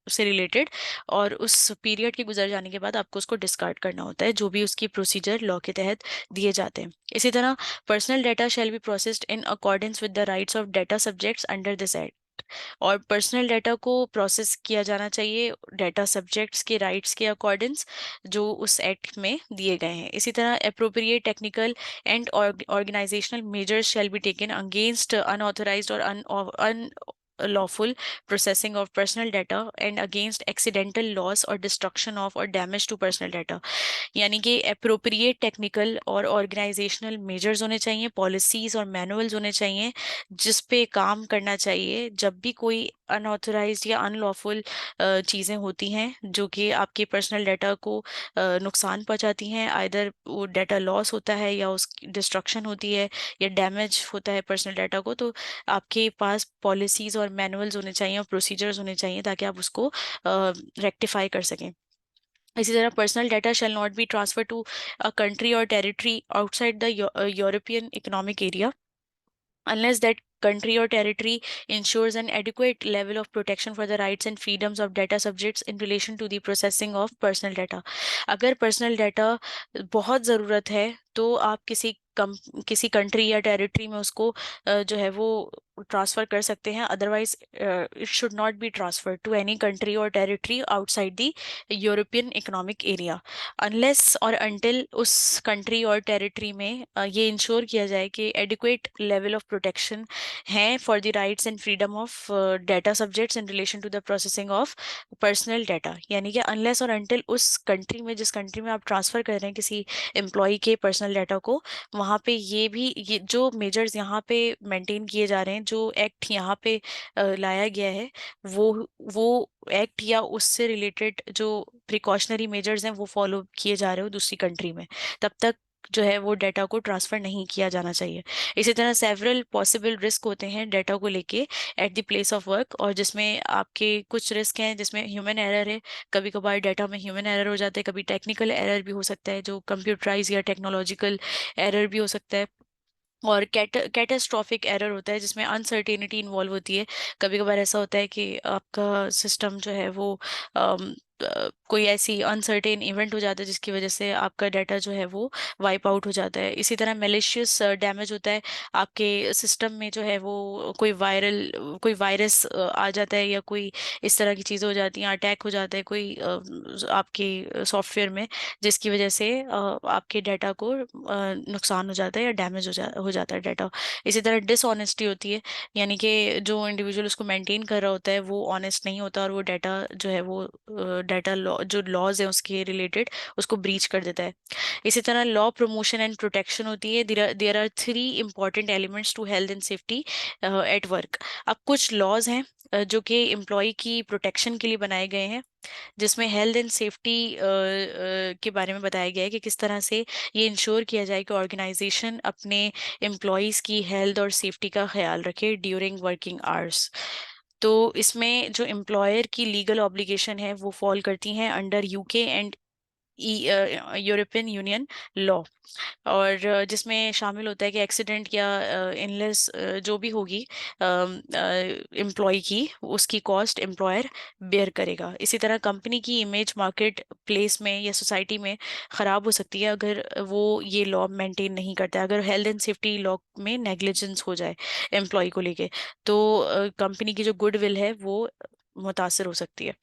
से रिलेटेड, और उस पीरियड के गुजर जाने के बाद आपको उसको डिस्कार्ड करना होता है, जो भी उसकी प्रोसीजर लॉ के तहत दिए जाते हैं। इसी तरह personal data shall be processed in accordance with the rights of data subjects under this act, और पर्सनल डाटा को प्रोसेस किया जाना चाहिए डाटा सब्जेक्ट्स के राइट्स के अकॉर्डेंस जो उस एक्ट में दिए गए हैं। इसी तरह appropriate technical and organisational measures shall be taken against unauthorised और lawful processing of personal data and against accidental loss or destruction of or damage to personal data। यानी कि अप्रोप्रिएट टेक्निकल और ऑर्गेनाइजेशनल मेजर्स होने चाहिए, policies और manuals होने चाहिए जिस पे काम करना चाहिए जब भी कोई अनऑथराइज्ड या अनलॉफुल चीज़ें होती हैं जो कि आपके पर्सनल डाटा को नुकसान पहुंचाती हैं, आइदर वो डाटा लॉस होता है या उसकी डिस्ट्रक्शन होती है या डैमेज होता है पर्सनल डाटा को, तो आपके पास पॉलिसीज और मैनुअल्स होने चाहिए और प्रोसीजर्स होने चाहिए ताकि आप उसको रेक्टिफाई कर सकें। इसी तरह personal data shall not be transfer to a country और territory outside the European Economic Area unless that country or territory ensures an adequate level of protection for the rights and freedoms of data subjects in relation to the processing of personal data। अगर personal data बहुत ज़रूरत है तो आप किसी country या territory में उसको जो है वो ट्रांसफ़र कर सकते हैं, otherwise it should not be transfer to any country और territory outside the European Economic Area unless और अनटिल उस कंट्री और टेरिटरी में ये इंश्योर किया जाए कि एडिक्वेट लेवल ऑफ प्रोटेक्शन है for the rights and freedom of data subjects in relation to the processing of personal data. यानी कि अनलेस और अनटिल उस कंट्री में जिस कंट्री में आप ट्रांसफ़र कर रहे हैं किसी एम्प्लॉय के पर्सनल पर्सनल डाटा को, वहाँ पे ये जो मेजर्स यहाँ पे मेंटेन किए जा रहे हैं, जो एक्ट यहाँ पे लाया गया है, वो वो एक्ट या उससे रिलेटेड जो प्रिकॉशनरी मेजर्स हैं वो फॉलो किए जा रहे हो दूसरी कंट्री में, तब तक जो है वो डाटा को ट्रांसफर नहीं किया जाना चाहिए। इसी तरह सेवरल पॉसिबल रिस्क होते हैं डाटा को लेके at the place of work, और जिसमें आपके कुछ रिस्क हैं जिसमें ह्यूमन एरर है। कभी कभार डाटा में ह्यूमन एरर हो जाता है, कभी टेक्निकल एरर भी हो सकता है, जो कंप्यूटराइज या टेक्नोलॉजिकल एरर भी हो सकता है, और कैटास्ट्रॉफिक एरर होता है जिसमें अनसर्टेनिटी इन्वॉल्व होती है। कभी कभार ऐसा होता है कि आपका सिस्टम जो है वो कोई ऐसी अनसर्टेन इवेंट हो जाता है जिसकी वजह से आपका डाटा जो है वो वाइप आउट हो जाता है। इसी तरह मेलिशियस डैमेज होता है, आपके सिस्टम में जो है वो कोई वायरस आ जाता है, या कोई इस तरह की चीज़ें हो जाती हैं, अटैक हो जाता है कोई आपके सॉफ्टवेयर में, जिसकी वजह से आपके डाटा को नुकसान हो जाता है या डैमेज हो जाता है डाटा। इसी तरह डिसऑनेस्टी होती है, यानी कि जो इंडिविजुअल उसको मेंटेन कर रहा होता है वो ऑनेस्ट नहीं होता, और वो डाटा जो है वो डाटा लॉ जो लॉज है उसके रिलेटेड उसको ब्रीच कर देता है। इसी तरह लॉ प्रमोशन एंड प्रोटेक्शन होती है। There are 3 important elements to health and safety at work. अब कुछ लॉज हैं जो कि एम्प्लॉय की प्रोटेक्शन के लिए बनाए गए हैं, जिसमें हेल्थ एंड सेफ्टी के बारे में बताया गया है कि किस तरह से ये इंश्योर किया जाए कि ऑर्गेनाइजेशन अपने एम्प्लॉयज़ की हेल्थ और सेफ्टी का ख्याल रखे ड्यूरिंग वर्किंग आवर्स। तो इसमें जो एम्प्लॉयर की लीगल ऑब्लिगेशन है वो फॉल करती हैं under UK and European union law, और जिसमें शामिल होता है कि एक्सीडेंट या इलनेस जो भी होगी एम्प्लॉय की, उसकी कॉस्ट एम्प्लॉयर बेयर करेगा। इसी तरह कंपनी की इमेज मार्केट प्लेस में या सोसाइटी में ख़राब हो सकती है अगर वो ये लॉ मेंटेन नहीं करता है। अगर हेल्थ एंड सेफ्टी लॉ में नेग्लिजेंस हो जाए एम्प्लॉय को लेके, तो कंपनी की जो गुडविल है वो मुतासर हो सकती है।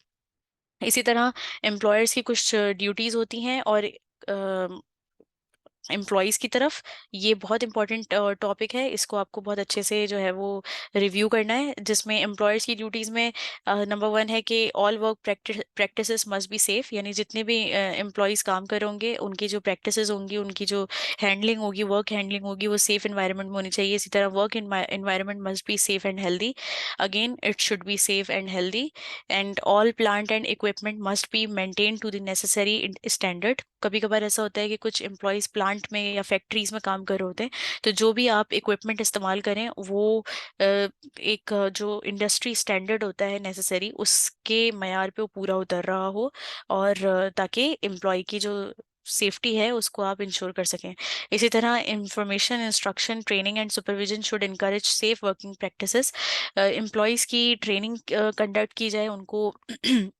इसी तरह एम्प्लॉयर्स की कुछ ड्यूटीज होती हैं और एम्प्लॉयज़ की तरफ, ये बहुत इंपॉर्टेंट टॉपिक है, इसको आपको बहुत अच्छे से जो है वो रिव्यू करना है, जिसमें एम्प्लॉयर्स की ड्यूटीज़ में नंबर 1 है कि all work practices must be safe, यानी जितने भी एम्प्लॉयज़ काम कर रहे होंगे उनकी जो प्रैक्टिसेस होंगी, उनकी जो हैंडलिंग होगी, वर्क हैंडलिंग होगी, वो सेफ एनवायरनमेंट में होनी चाहिए। इसी तरह work environment must be safe and healthy, again it should be safe and healthy, and all plant and equipment must be maintain to the necessary standard. कभी कभार ऐसा होता है कि कुछ एम्प्लॉयज़ प्लांट में या फैक्ट्रीज में काम कर रहे होते हैं, तो जो भी आप इक्विपमेंट इस्तेमाल करें वो एक जो इंडस्ट्री स्टैंडर्ड होता है नेसेसरी, उसके मयार पे वो पूरा उतर रहा हो, और ताकि एम्प्लॉय की जो सेफ्टी है उसको आप इंश्योर कर सकें। इसी तरह information, instruction, training and supervision should encourage safe working practices. Employees की ट्रेनिंग कंडक्ट की जाए, उनको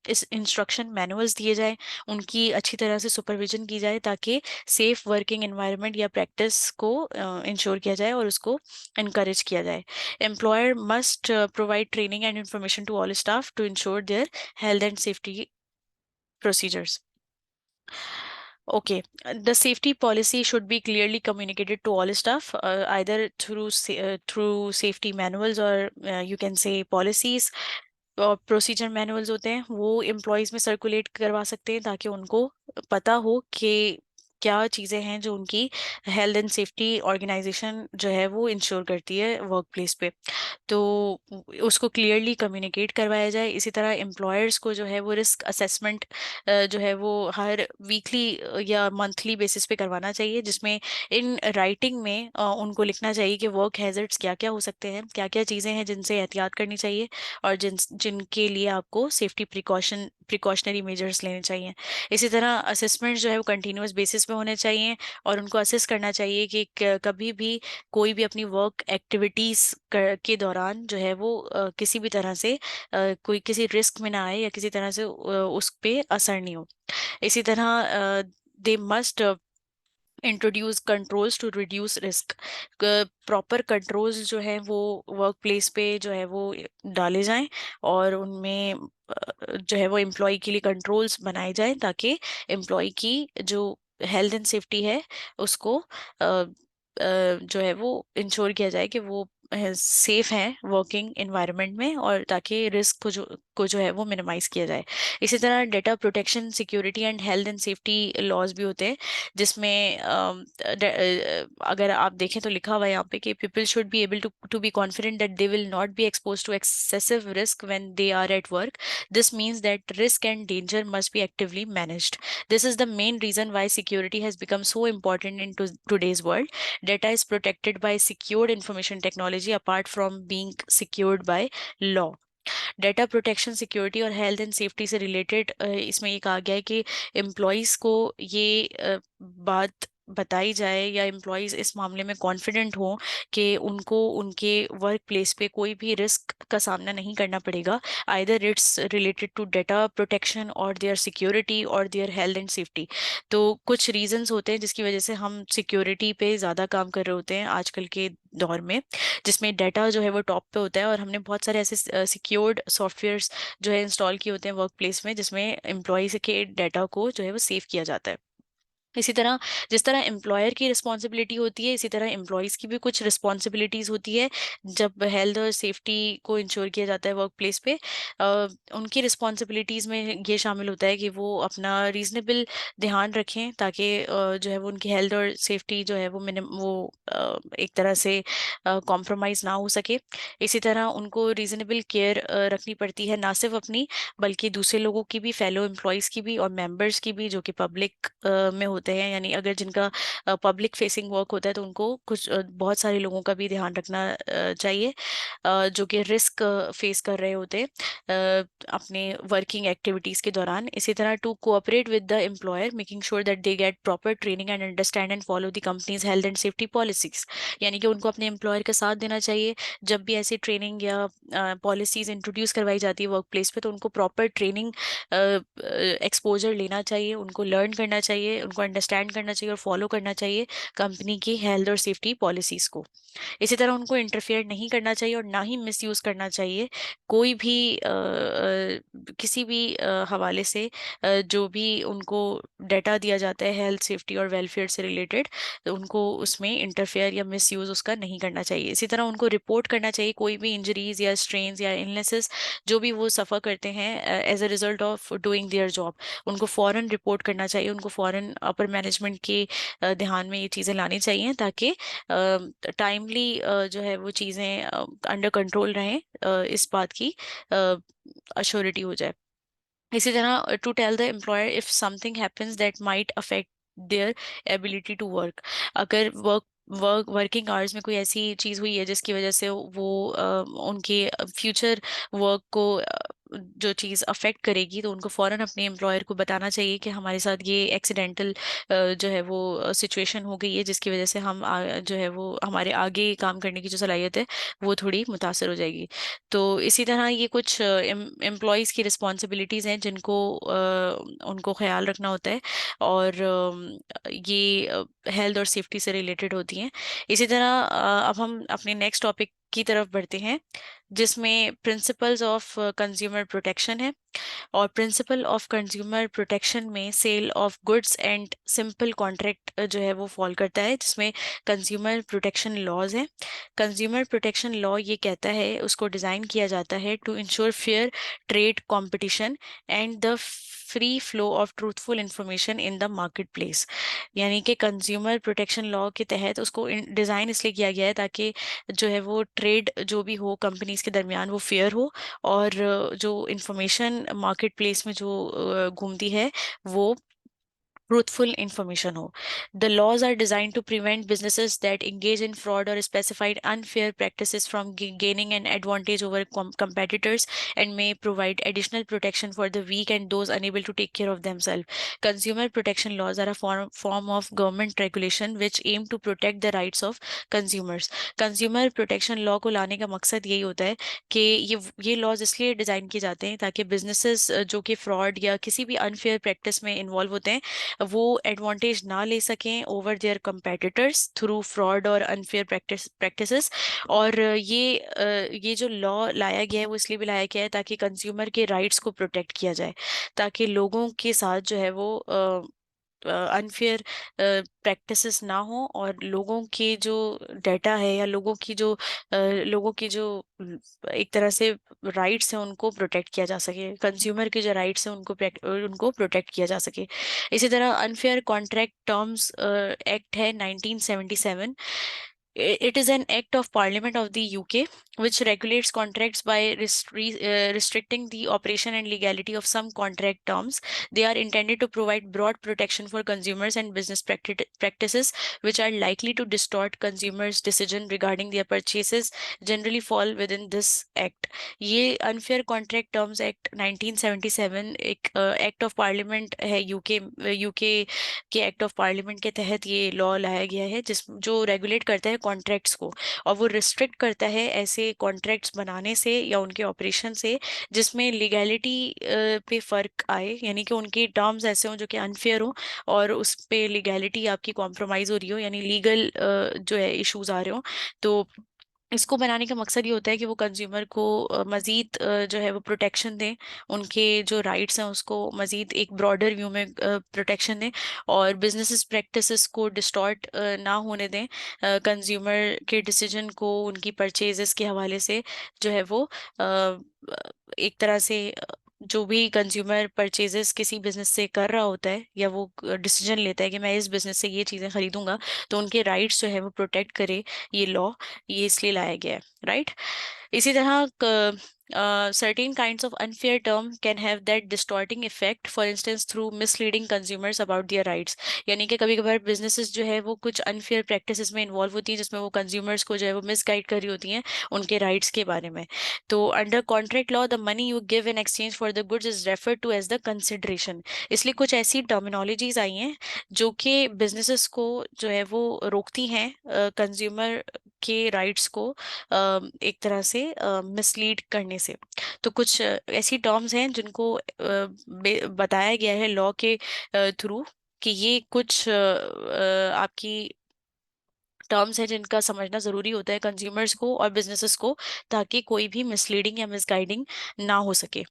इस इंस्ट्रक्शन मैनुअल्स दिए जाए, उनकी अच्छी तरह से सुपरविजन की जाए, ताकि सेफ वर्किंग एनवायरनमेंट या प्रैक्टिस को इंश्योर किया जाए और उसको इनकरेज किया जाए। Employer must provide training and information to all staff to ensure their health and safety procedures. Okay, the safety policy should be clearly communicated to all staff, either through safety manuals, or you can say policies। और procedure manuals होते हैं वो employees में circulate करवा सकते हैं, ताकि उनको पता हो कि क्या चीज़ें हैं जो उनकी हेल्थ एंड सेफ्टी ऑर्गेनाइजेशन जो है वो इंश्योर करती है वर्क प्लेस पे, तो उसको क्लियरली कम्युनिकेट करवाया जाए। इसी तरह एम्प्लॉयर्स को जो है वो रिस्क असेसमेंट जो है वो हर वीकली या मंथली बेसिस पे करवाना चाहिए, जिसमें इन राइटिंग में उनको लिखना चाहिए कि वर्क हैजर्ड्स क्या क्या हो सकते हैं, क्या क्या चीज़ें हैं जिनसे एहतियात करनी चाहिए, और जिनके लिए आपको सेफ्टी प्रिकॉशनरी मेजर्स लेने चाहिए। इसी तरह असेसमेंट जो है वो कंटिन्यूस बेसिस पे होने चाहिए, और उनको असेस करना चाहिए कि कभी भी कोई भी अपनी वर्क एक्टिविटीज़ के दौरान जो है वो किसी भी तरह से कोई किसी रिस्क में ना आए, या किसी तरह से उस पे असर नहीं हो। इसी तरह they must introduce controls to reduce risk. Proper controls जो है वो वर्क प्लेस पे जो है वो डाले जाएं, और उनमें जो है वो एम्प्लॉय के लिए कंट्रोल्स बनाए जाएं, ताकि एम्प्लॉय की जो हेल्थ एंड सेफ्टी है उसको जो है वो इंश्योर किया जाए कि वो सेफ है वर्किंग एनवायरनमेंट में, और ताकि रिस्क को जो को जो है वो मिनिमाइज किया जाए। इसी तरह data protection, security and health and safety laws भी होते हैं, जिसमें अगर आप देखें तो लिखा हुआ है यहाँ पे कि people should be able to be confident that they will not be expose to excessive risk when they are at work. This means that risk and danger must be actively managed. This is the main reason why security has become so important in today's world. Data is protected by secured information technology apart from being secured by law. Data protection, security और health and safety से related इसमें ये कहा गया है कि employees को ये बात बताई जाए या एम्प्लॉयज़ इस मामले में कॉन्फिडेंट हो कि उनको उनके वर्क प्लेस पे कोई भी रिस्क का सामना नहीं करना पड़ेगा, either it's related to data protection और देयर सिक्योरिटी और देयर हेल्थ एंड सेफ्टी. तो कुछ रीजंस होते हैं जिसकी वजह से हम सिक्योरिटी पे ज़्यादा काम कर रहे होते हैं आजकल के दौर में, जिसमें डाटा जो है वो टॉप पे होता है और हमने बहुत सारे ऐसे सिक्योर्ड सॉफ्टवेयर्स जो है इंस्टॉल किए होते हैं वर्क प्लेस में, जिसमें एम्प्लॉयज के डाटा को जो है वो सेव किया जाता है. इसी तरह जिस तरह एम्प्लॉयर की रिस्पॉन्सिबिलिटी होती है, इसी तरह एम्प्लॉयज़ की भी कुछ रिस्पॉन्सिबिलिटीज़ होती है जब हेल्थ और सेफ्टी को इंश्योर किया जाता है वर्क प्लेस पे. उनकी रिस्पॉन्सिबिलिटीज़ में ये शामिल होता है कि वो अपना रीजनेबल ध्यान रखें ताकि जो है वो उनकी हेल्थ और सेफ्टी जो है वो एक तरह से कॉम्प्रोमाइज़ ना हो सके. इसी तरह उनको रीजनेबल केयर रखनी पड़ती है, ना सिर्फ अपनी बल्कि दूसरे लोगों की भी, फेलो एम्प्लॉयज़ की भी और मेंबर्स की भी जो कि पब्लिक में होते हैं. यानी अगर जिनका पब्लिक फेसिंग वर्क होता है तो उनको कुछ बहुत सारे लोगों का भी ध्यान रखना चाहिए जो कि रिस्क फेस कर रहे होते हैं अपने वर्किंग एक्टिविटीज़ के दौरान. इसी तरह to cooperate with the employer, making sure that they get proper training and understand and follow the company's health and safety policies. यानी कि उनको अपने एम्प्लॉयर का साथ देना चाहिए जब भी ऐसी ट्रेनिंग या पॉलिसीज इंट्रोड्यूस करवाई जाती है वर्क प्लेस पे, तो उनको प्रॉपर ट्रेनिंग एक्सपोजर लेना चाहिए, उनको लर्न करना चाहिए, उनको अंडरस्टैंड करना चाहिए और फॉलो करना चाहिए कंपनी की हेल्थ और सेफ्टी पॉलिसीज़ को. इसी तरह उनको इंटरफेयर नहीं करना चाहिए और ना ही मिसयूज़ करना चाहिए कोई भी किसी भी हवाले से जो भी उनको डाटा दिया जाता है हेल्थ, सेफ्टी और वेलफेयर से रिलेटेड, तो उनको उसमें इंटरफेयर या मिसयूज़ उसका नहीं करना चाहिए. इसी तरह उनको रिपोर्ट करना चाहिए कोई भी इंजरीज या स्ट्रेन्स या इलनेसेस जो भी वो सफ़र करते हैं as a result of doing their job. उनको फ़ौरन रिपोर्ट करना चाहिए, उनको फ़ौरन अपर मैनेजमेंट के ध्यान में ये चीज़ें लानी चाहिए ताकि टाइमली जो है वो चीज़ें अंडर कंट्रोल रहें, इस बात की अश्योरिटी हो जाए. इसी तरह to tell the employer if something happens that might affect their ability to work. अगर वर्किंग आवर्स में कोई ऐसी चीज़ हुई है जिसकी वजह से वो उनके फ्यूचर वर्क को जो चीज़ अफेक्ट करेगी, तो उनको फ़ौरन अपने एम्प्लॉयर को बताना चाहिए कि हमारे साथ ये एक्सीडेंटल जो है वो सिचुएशन हो गई है जिसकी वजह से हम जो है वो हमारे आगे काम करने की जो सलाहियत है वो थोड़ी मुतासर हो जाएगी. तो इसी तरह ये कुछ एम्प्लॉयज़ की रिस्पॉन्सिबिलिटीज़ हैं जिनको उनको ख्याल रखना होता है और ये हेल्थ और सेफ्टी से रिलेटेड होती हैं. इसी तरह अब हम अपने नेक्स्ट टॉपिक की तरफ बढ़ते हैं जिसमें प्रिंसिपल्स ऑफ कंज्यूमर प्रोटेक्शन है. और प्रिंसिपल ऑफ कंज्यूमर प्रोटेक्शन में sale of goods and simple contract जो है वो फॉल करता है, जिसमें कंज्यूमर प्रोटेक्शन लॉज है. कंज्यूमर प्रोटेक्शन लॉ ये कहता है, उसको डिज़ाइन किया जाता है to ensure fair trade competition and the free flow of truthful information in the market place. यानी कि कंज्यूमर प्रोटेक्शन लॉ के तहत उसको डिज़ाइन इसलिए किया गया है ताकि जो है वो ट्रेड जो भी हो कंपनीज के दरमियान वो फेयर हो और जो इंफॉर्मेशन मार्केट प्लेस में जो घूमती है वो truthful information हो. The laws are designed to prevent businesses that engage in fraud or specified unfair practices from gaining an advantage over competitors and may provide additional protection for the weak and those unable to take care of themselves. Consumer protection laws are a form of government regulation which aim to protect the rights of consumers. Consumer protection law को लाने का मकसद यही होता है कि ये laws इसलिए डिज़ाइन किए जाते हैं ताकि बिजनेसेस जो कि फ्रॉड या किसी भी अनफेयर प्रैक्टिस में इन्वॉल्व होते हैं वो एडवांटेज ना ले सकें over their competitors through fraud और अनफेयर प्रैक्टिसेस. और ये जो लॉ लाया गया है वो इसलिए भी लाया गया है ताकि कंज्यूमर के राइट्स को प्रोटेक्ट किया जाए, ताकि लोगों के साथ जो है वो अनफेयर प्रैक्टिसेस ना हो, और लोगों के जो डाटा है या लोगों की जो एक तरह से राइट्स हैं उनको प्रोटेक्ट किया जा सके, कंज्यूमर के जो राइट्स हैं उनको प्रोटेक्ट किया जा सके। इसी तरह अनफेयर कॉन्ट्रैक्ट टर्म्स एक्ट है 1977। It is an act of Parliament of the UK which regulates contracts by restricting the operation and legality of some contract terms. They are intended to provide broad protection for consumers and business practices which are likely to distort consumers' decision regarding their purchases generally fall within this act. ये Unfair Contract Terms Act 1977 एक act of parliament है, UK के act of parliament के तहत ये law लाया गया है, जिस जो रेगुलेट करता है कॉन्ट्रैक्ट्स को, और वो रिस्ट्रिक्ट करता है ऐसे कॉन्ट्रैक्ट्स बनाने से या उनके ऑपरेशन से जिसमें लीगैलिटी पे फर्क आए, यानी कि उनके टर्म्स ऐसे हों जो कि अनफेयर हो और उस पे लीगैलिटी आपकी कॉम्प्रोमाइज हो रही हो, यानी लीगल जो है इश्यूज आ रहे हो। तो इसको बनाने का मकसद ये होता है कि वो कंज्यूमर को मजीद जो है वो प्रोटेक्शन दें, उनके जो राइट्स हैं उसको मजीद एक ब्रॉडर व्यू में प्रोटेक्शन दें, और बिजनेस प्रैक्टिसेस को डिस्टॉर्ट ना होने दें कंज्यूमर के डिसीजन को उनकी परचेजेस के हवाले से, जो है वो एक तरह से जो भी कंज्यूमर परचेजेस किसी बिजनेस से कर रहा होता है या वो डिसीजन लेता है कि मैं इस बिजनेस से ये चीज़ें खरीदूंगा, तो उनके राइट्स जो है वो प्रोटेक्ट करे ये लॉ, ये इसलिए लाया गया है, राइट। इसी तरह certain kinds of unfair term can have that distorting effect, for instance through misleading consumers about their rights। यानी कि कभी कभार बिजनेसेस जो है वो कुछ अनफेयर प्रैक्टिसेस में इन्वॉल्व होती हैं जिसमें वो कंज्यूमर्स को जो है वो मिसगाइड कर रही होती हैं उनके राइट्स के बारे में। तो under contract law the money you give in exchange for the goods is referred to as the consideration. इसलिए कुछ ऐसी टर्मिनोलॉजीज आई हैं जो कि बिजनेसेस को जो है वो रोकती हैं कंज्यूमर के राइट्स को एक तरह से मिसलीड करने से। तो कुछ ऐसी टर्म्स हैं जिनको बताया गया है लॉ के थ्रू कि ये कुछ आपकी टर्म्स हैं जिनका समझना जरूरी होता है कंज्यूमर्स को और बिजनेसेस को, ताकि कोई भी मिसलीडिंग या मिसगाइडिंग ना हो सके।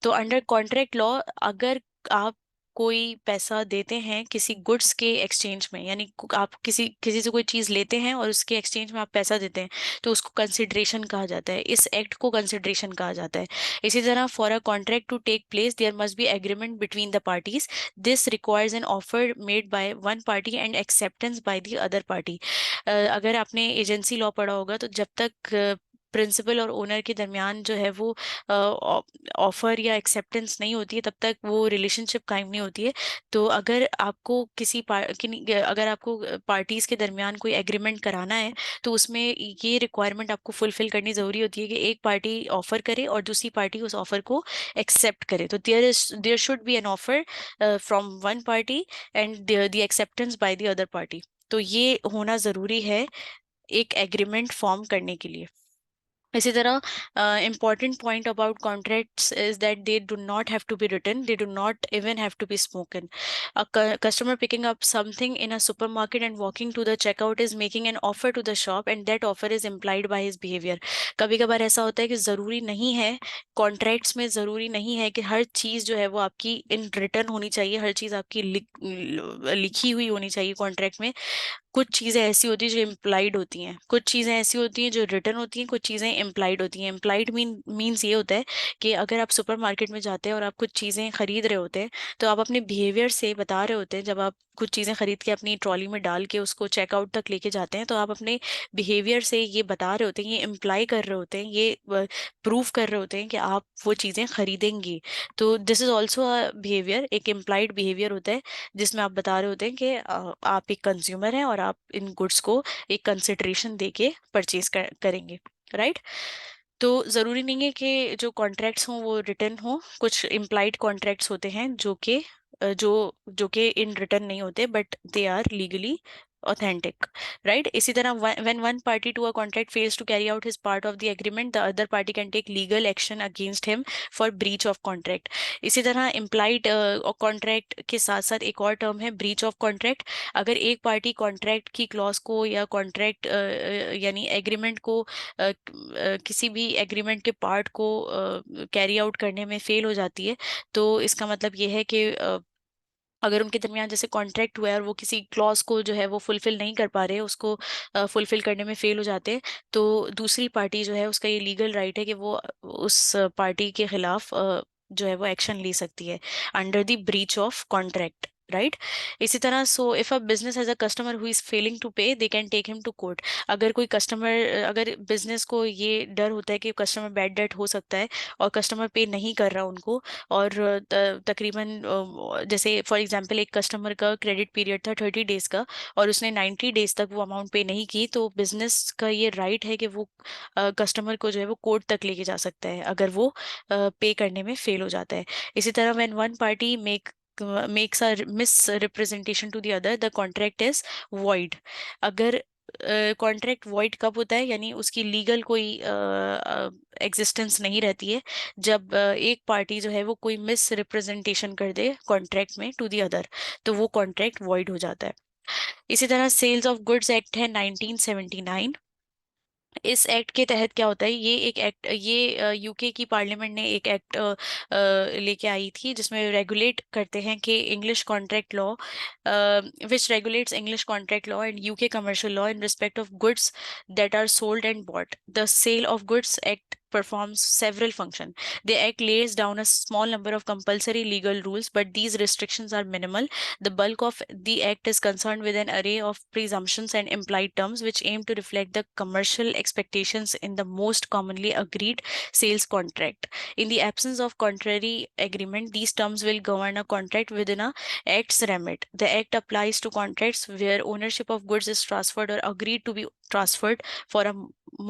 तो अंडर कॉन्ट्रैक्ट लॉ अगर आप कोई पैसा देते हैं किसी गुड्स के एक्सचेंज में, यानी आप किसी किसी से कोई चीज लेते हैं और उसके एक्सचेंज में आप पैसा देते हैं, तो उसको कंसिडरेशन कहा जाता है, इस एक्ट को कंसिडरेशन कहा जाता है। इसी तरह for a contract to take place there must be agreement between the parties. This requires an offer made by one party and acceptance by the other party. अगर आपने एजेंसी लॉ पढ़ा होगा तो जब तक प्रिंसिपल और ओनर के दरमियान जो है वो ऑफर या एक्सेप्टेंस नहीं होती है तब तक वो रिलेशनशिप कायम नहीं होती है। तो अगर आपको अगर आपको पार्टीज के दरमियान कोई एग्रीमेंट कराना है तो उसमें ये रिक्वायरमेंट आपको फुलफिल करनी जरूरी होती है कि एक पार्टी ऑफर करे और दूसरी पार्टी उस ऑफर को एक्सेप्ट करे। तो there should be an offer from one party and the acceptance by the other party. तो ये होना जरूरी है एक एग्रीमेंट फॉर्म करने के लिए। इसी तरह important point about contracts is that they do not have to be written, they do not even have to be spoken. A customer picking up something in a supermarket and walking to the checkout is making an offer to the shop and that offer is implied by his behavior। कभी कभार ऐसा होता है कि ज़रूरी नहीं है, contracts में ज़रूरी नहीं है कि हर चीज़ जो है वो आपकी इन रिटर्न होनी चाहिए, हर चीज़ आपकी लिखी हुई होनी चाहिए कॉन्ट्रैक्ट में। कुछ चीजें ऐसी होती हैं जो इम्प्लाइड होती हैं, कुछ चीजें ऐसी होती हैं जो रिटर्न होती हैं, कुछ चीजें इम्प्लाइड होती हैं। इम्प्लाइड मीन्स ये होता है कि अगर आप सुपरमार्केट में जाते हैं और आप कुछ चीजें खरीद रहे होते हैं तो आप अपने बिहेवियर से बता रहे होते हैं, जब आप कुछ चीजें खरीद के अपनी ट्रॉली में डाल के उसको चेकआउट तक लेके जाते हैं तो आप अपने बिहेवियर से ये बता रहे होते हैं, ये इम्प्लाई कर रहे होते हैं, ये प्रूव कर रहे होते हैं कि आप वो चीजें खरीदेंगी। तो this is also a behaviour, एक इम्प्लाइड बिहेवियर होता है जिसमें आप बता रहे होते हैं कि आप एक कंज्यूमर हैं और आप इन गुड्स को एक कंसिडरेशन देके परचेज करेंगे, राइट। तो ज़रूरी नहीं है कि जो कॉन्ट्रैक्ट्स हों वो रिटर्न हो, कुछ इम्प्लाइड कॉन्ट्रैक्ट्स होते हैं जो कि इन रिटर्न नहीं होते but they are legally authentic, right। इसी तरह when one party to a contract fails to carry out his part of the agreement the other party can take legal action against him for breach of contract। इसी तरह implied contract के साथ साथ एक और term है breach of contract. अगर एक पार्टी कॉन्ट्रैक्ट की क्लॉज को या कॉन्ट्रैक्ट यानी एग्रीमेंट को किसी भी एग्रीमेंट के पार्ट को कैरी आउट करने में फेल हो जाती है, तो इसका मतलब ये है कि अगर उनके दरमियान जैसे कॉन्ट्रैक्ट हुआ है और वो किसी क्लॉज को जो है वो फुलफिल नहीं कर पा रहे, उसको फुलफिल करने में फेल हो जाते हैं, तो दूसरी पार्टी जो है उसका ये लीगल राइट है कि वो उस पार्टी के खिलाफ जो है वो एक्शन ले सकती है under the breach of contract, right. इसी तरह, so if a business has a customer who is failing to pay, they can take him to court. अगर कोई कस्टमर, अगर बिजनेस को ये डर होता है कि कस्टमर बैड डेट हो सकता है और कस्टमर पे नहीं कर रहा उनको, और तकरीबन जैसे फॉर एग्जांपल एक कस्टमर का क्रेडिट पीरियड था 30 डेज का और उसने 90 डेज तक वो अमाउंट पे नहीं की, तो बिजनेस का ये राइट है कि वो कस्टमर को जो है वो कोर्ट तक लेके जा सकता है अगर वो पे करने में फेल हो जाता है। इसी तरह when one party makes a misrepresentation to the other, the contract is void। अगर कॉन्ट्रैक्ट वॉइड कब होता है, यानी उसकी लीगल कोई एग्जिस्टेंस नहीं रहती है, जब एक पार्टी जो है वो कोई मिस रिप्रेजेंटेशन कर दे कॉन्ट्रैक्ट में टू द अदर, तो वो कॉन्ट्रैक्ट वॉइड हो जाता है। इसी तरह सेल्स ऑफ गुड्स एक्ट है 1979। इस एक्ट के तहत क्या होता है, ये एक एक्ट, ये यूके की पार्लियामेंट ने एक एक्ट लेके आई थी जिसमें रेगुलेट करते हैं कि English contract law, which regulates English contract law and UK commercial law in respect of goods that are sold and bought. The sale of goods act performs several functions. The act lays down a small number of compulsory legal rules, but these restrictions are minimal. The bulk of the act is concerned with an array of presumptions and implied terms which aim to reflect the commercial expectations in the most commonly agreed sales contract. In the absence of contrary agreement, these terms will govern a contract within a act's remit. The act applies to contracts where ownership of goods is transferred or agreed to be transferred for a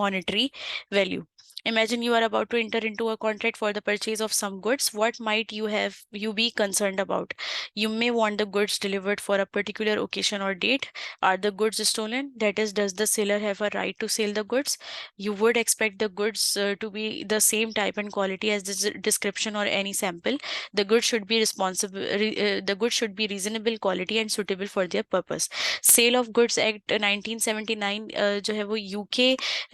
monetary value. Imagine you are about to enter into a contract for the purchase of some goods. What might you be concerned about? You may want the goods delivered for a particular occasion or date. Are the goods stolen? That is, does the seller have a right to sell the goods? You would expect the goods to be the same type and quality as the description or any sample. The goods should be the goods should be reasonable quality and suitable for their purpose. Sale of Goods Act 1979 जो है वो UK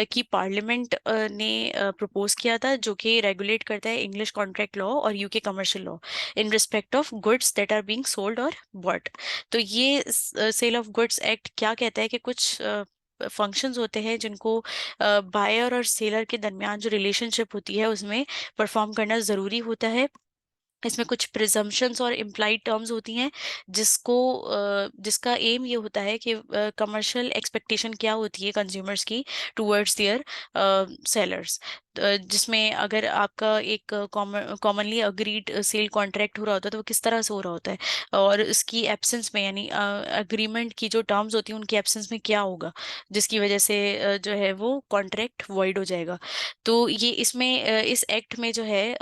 की parliament ने propose किया था, जो कि regulate करता है इंग्लिश कॉन्ट्रैक्ट लॉ और UK commercial law in respect of goods that are being sold और बॉट। तो ये सेल ऑफ गुड्स एक्ट क्या कहता है कि कुछ फंक्शंस होते हैं जिनको बायर और सेलर के दरमियान जो रिलेशनशिप होती है उसमें परफॉर्म करना ज़रूरी होता है। इसमें कुछ प्रिजम्पशंस और इम्प्लाइड टर्म्स होती हैं जिसका एम ये होता है कि कमर्शियल एक्सपेक्टेशन क्या होती है कंज्यूमर्स की टुवर्ड्स देयर सेलर्स। जिसमें अगर आपका एक कॉमनली अग्रीड सेल कॉन्ट्रैक्ट हो रहा होता है तो वो किस तरह से हो रहा होता है, और इसकी एब्सेंस में, यानी अग्रीमेंट की जो टर्म्स होती हैं उनकी एब्सेंस में क्या होगा जिसकी वजह से जो है वो कॉन्ट्रैक्ट वॉइड हो जाएगा। तो ये इसमें इस एक्ट में जो है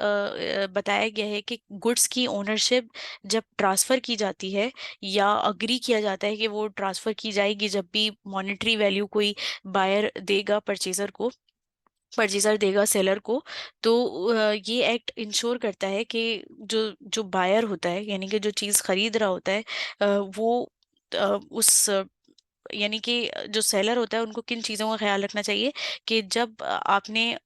बताया गया है कि गुड्स की ओनरशिप जब ट्रांसफ़र की जाती है या अग्री किया जाता है कि वो ट्रांसफ़र की जाएगी, जब भी मॉनेटरी वैल्यू कोई बायर देगा परचेजर देगा सेलर को, तो ये एक्ट इंश्योर करता है कि जो जो बायर होता है, यानी कि जो चीज़ खरीद रहा होता है, वो उस यानी कि जो सेलर होता है उनको किन चीज़ों का ख्याल रखना चाहिए कि जब आपने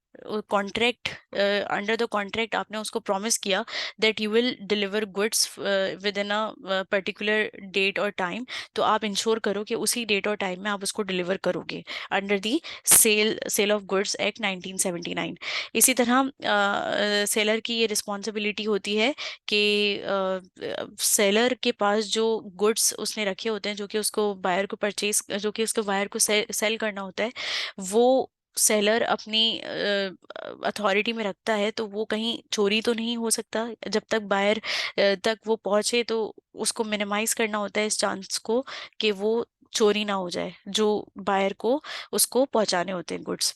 कॉन्ट्रैक्ट अंडर द कॉन्ट्रैक्ट आपने उसको प्रॉमिस किया that you will deliver goods within a particular date और टाइम, तो आप इंश्योर करो कि उसी डेट और टाइम में आप उसको डिलीवर करोगे under the sale of goods act 1979। इसी तरह सेलर की ये रिस्पॉन्सिबिलिटी होती है कि सेलर के पास जो गुड्स उसने रखे होते हैं, जो कि उसको बायर को सेल करना होता है, वो सेलर अपनी अथॉरिटी में रखता है, तो वो कहीं चोरी तो नहीं हो सकता। जब तक बायर तक वो पहुंचे तो उसको मिनिमाइज करना होता है इस चांस को कि वो चोरी ना हो जाए जो बायर को उसको पहुंचाने होते हैं गुड्स,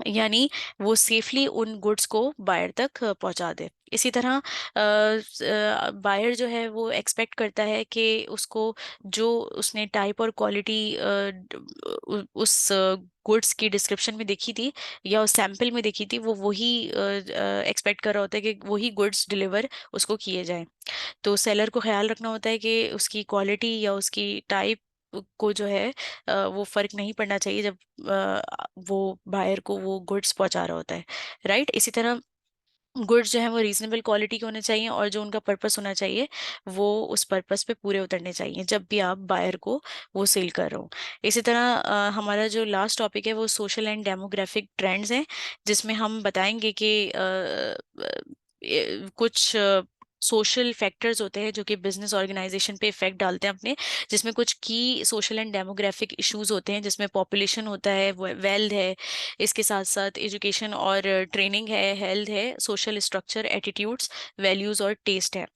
यानी वो सेफली उन गुड्स को बायर तक पहुंचा दे। इसी तरह बायर जो है वो एक्सपेक्ट करता है कि उसको जो उसने टाइप और क्वालिटी उस गुड्स की डिस्क्रिप्शन में देखी थी या उस सैंपल में देखी थी, वो वही एक्सपेक्ट कर रहा होता है कि वही गुड्स डिलीवर उसको किए जाएं। तो सेलर को ख्याल रखना होता है कि उसकी क्वालिटी या उसकी टाइप को जो है वो फर्क नहीं पड़ना चाहिए जब वो बायर को वो गुड्स पहुंचा रहा होता है, राइट। इसी तरह गुड्स जो है वो रीजनेबल क्वालिटी के होने चाहिए, और जो उनका पर्पस होना चाहिए वो उस पर्पस पे पूरे उतरने चाहिए जब भी आप बायर को वो सेल कर रहे हो। इसी तरह हमारा जो लास्ट टॉपिक है वो सोशल एंड डेमोग्राफिक ट्रेंड्स हैं, जिसमें हम बताएंगे कि कुछ सोशल फैक्टर्स होते हैं जो कि बिजनेस ऑर्गेनाइजेशन पे इफेक्ट डालते हैं अपने, जिसमें कुछ की सोशल एंड डेमोग्राफिक इश्यूज होते हैं, जिसमें पॉपुलेशन होता है, वेल्थ है, इसके साथ साथ एजुकेशन और ट्रेनिंग है, हेल्थ है, सोशल स्ट्रक्चर, एटीट्यूड्स, वैल्यूज और टेस्ट है।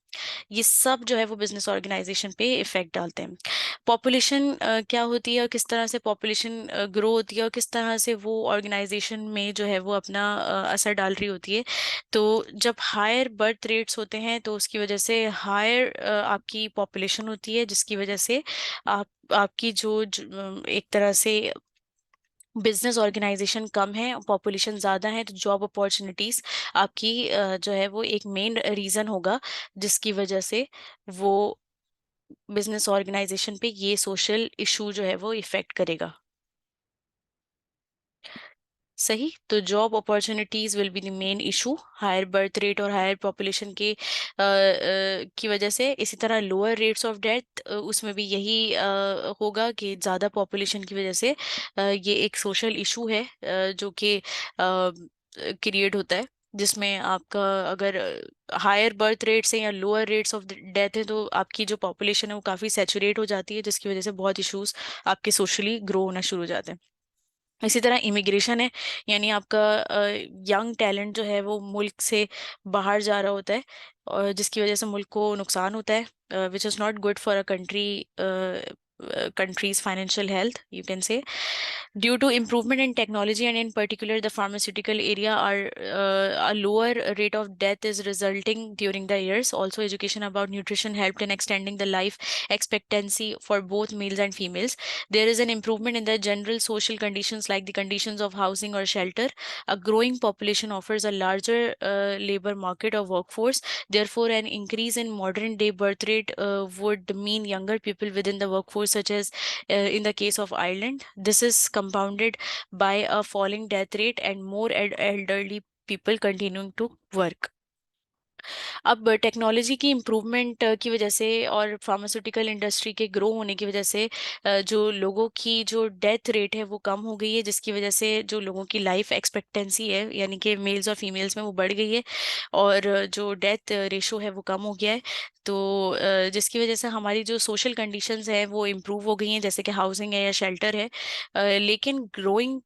ये सब जो है वो बिजनेस ऑर्गेनाइजेशन पे इफेक्ट डालते हैं। पॉपुलेशन क्या होती है और किस तरह से पॉपुलेशन ग्रो होती है और किस तरह से वो ऑर्गेनाइजेशन में जो है वो अपना असर डाल रही होती है। तो जब हायर बर्थ रेट्स होते हैं तो उसकी वजह से हायर आपकी पॉपुलेशन होती है, जिसकी वजह से आप आपकी एक तरह से बिजनेस ऑर्गेनाइजेशन कम है, पॉपुलेशन ज़्यादा है, तो जॉब अपॉर्चुनिटीज़ आपकी जो है वो एक मेन रीज़न होगा जिसकी वजह से वो बिजनेस ऑर्गेनाइजेशन पे ये सोशल इशू जो है वो इफेक्ट करेगा। सही, तो job opportunities will be the main issue, higher birth rate और हायर पॉपुलेशन के की वजह से। इसी तरह लोअर रेट्स ऑफ डेथ, उसमें भी यही होगा कि ज़्यादा पॉपुलेशन की वजह से ये एक सोशल इशू है जो कि क्रिएट होता है, जिसमें आपका अगर हायर बर्थ रेट्स है या लोअर रेट्स ऑफ डेथ है तो आपकी जो पॉपुलेशन है वो काफ़ी सेचुरेट हो जाती है, जिसकी वजह से बहुत इश्यूज आपके सोशली ग्रो होना शुरू हो जाते हैं। इसी तरह इमिग्रेशन है, यानी आपका यंग टैलेंट जो है वो मुल्क से बाहर जा रहा होता है, और जिसकी वजह से मुल्क को नुकसान होता है, which is not good for a country's financial health, you can say. Due to improvement in technology and in particular the pharmaceutical area, are a lower rate of death is resulting during the years. Also, education about nutrition helped in extending the life expectancy for both males and females. There is an improvement in the general social conditions like the conditions of housing or shelter. A growing population offers a larger labor market or workforce. Therefore, an increase in modern day birth rate would mean younger people within the workforce, such as in the case of Ireland. This is compounded by a falling death rate and more elderly people continuing to work. अब technology की improvement की वजह से और pharmaceutical industry के grow होने की वजह से जो लोगों की जो डेथ रेट है वो कम हो गई है, जिसकी वजह से जो लोगों की लाइफ एक्सपेक्टेंसी है यानी कि मेल्स और फीमेल्स में वो बढ़ गई है, और जो डेथ रेशो है वो कम हो गया है। तो जिसकी वजह से हमारी जो सोशल कंडीशंस है वो इम्प्रूव हो गई हैं, जैसे कि हाउसिंग है या शेल्टर है। लेकिन ग्रोइंग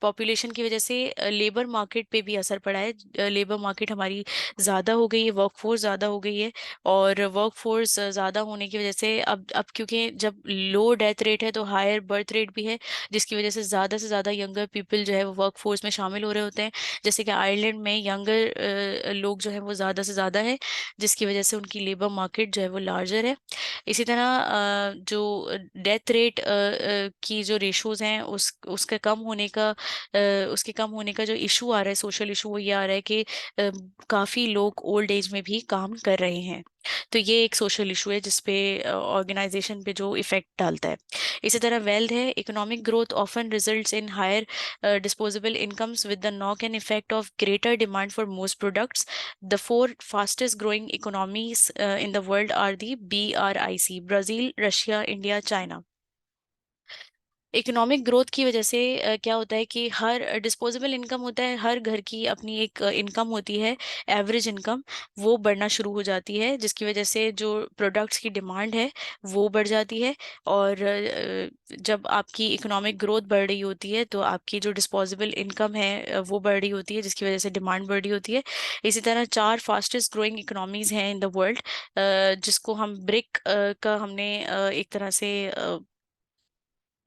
पॉपुलेशन की वजह से लेबर मार्केट पे भी असर पड़ा है। लेबर मार्केट हमारी ज़्यादा हो गई है, वर्कफोर्स ज़्यादा हो गई है, और वर्कफोर्स ज़्यादा होने की वजह से अब क्योंकि जब लो डेथ रेट है तो हायर बर्थ रेट भी है, जिसकी वजह से ज़्यादा यंगर पीपल जो है वो वर्कफोर्स में शामिल हो रहे होते हैं। जैसे कि आयरलैंड में यंगर लोग जो है वो ज़्यादा से ज़्यादा है, जिसकी वजह से उनकी लेबर मार्केट जो है वो लार्जर है। इसी तरह जो डेथ रेट की जो रेशोज हैं उसके कम होने का उसके कम होने का जो इशू आ रहा है, सोशल इशू, वो ये आ रहा है कि काफ़ी लोग ओल्ड एज में भी काम कर रहे हैं। तो ये एक सोशल इशू है जिसपे ऑर्गेनाइजेशन पे जो इफेक्ट डालता है। इसी तरह वेल्थ है, economic growth often results in higher disposable incomes with the knock-on effect of greater demand for most products. The four fastest growing economies in the world are the BRIC: Brazil, Russia, India, China. Economic growth की वजह से क्या होता है कि हर disposable income होता है, हर घर की अपनी एक इनकम होती है, एवरेज इनकम, वो बढ़ना शुरू हो जाती है, जिसकी वजह से जो प्रोडक्ट्स की डिमांड है वो बढ़ जाती है। और जब आपकी इकोनॉमिक ग्रोथ बढ़ रही होती है तो आपकी जो डिस्पोजेबल इनकम है वो बढ़ रही होती है, जिसकी वजह से डिमांड बढ़ रही होती है। इसी तरह चार फास्टेस्ट ग्रोइंग इकोनॉमीज हैं इन द वर्ल्ड, जिसको हम ब्रिक का हमने एक तरह से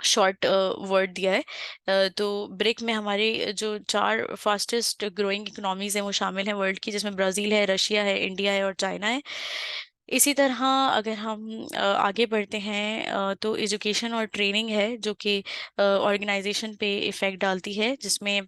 शॉर्ट वर्ड दिया है। तो ब्रिक में हमारे जो चार फास्टेस्ट ग्रोइंग इकोनॉमीज हैं वो शामिल हैं वर्ल्ड की, जिसमें ब्राज़ील है, रशिया है, इंडिया है और चाइना है। इसी तरह अगर हम आगे बढ़ते हैं तो एजुकेशन और ट्रेनिंग है जो कि ऑर्गेनाइजेशन पे इफेक्ट डालती है, जिसमें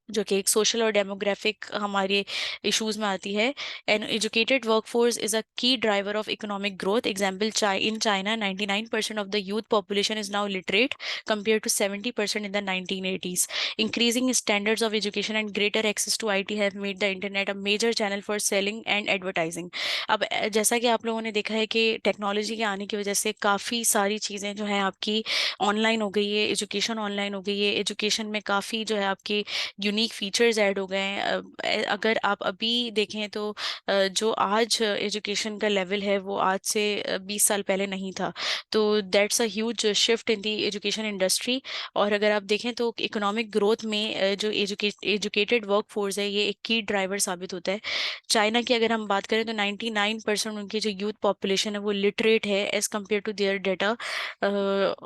जो कि एक सोशल और डेमोग्राफिक हमारे इश्यूज में आती है। An educated workforce is a key driver of economic growth. Example, in China 99% of the youth population is now literate compared to 70% in the 1980s. Increasing standards of education and greater access to IT have made the internet a major channel for selling and advertising. अब जैसा कि आप लोगों ने देखा है कि technology के आने की वजह से काफ़ी सारी चीज़ें जो है आपकी ऑनलाइन हो गई है, एजुकेशन ऑनलाइन हो गई है, एजुकेशन में काफ़ी जो है आपके यूनिक फीचर्स ऐड हो गए हैं। अगर आप अभी देखें तो जो आज एजुकेशन का लेवल है वो आज से 20 साल पहले नहीं था। तो that's a huge shift in the education industry. और अगर आप देखें तो इकोनॉमिक ग्रोथ में जो एजुकेटेड वर्कफोर्स है ये एक की ड्राइवर साबित होता है। चाइना की अगर हम बात करें तो 99% उनकी जो यूथ पॉपुलेशन है वो लिटरेट है as compare to their data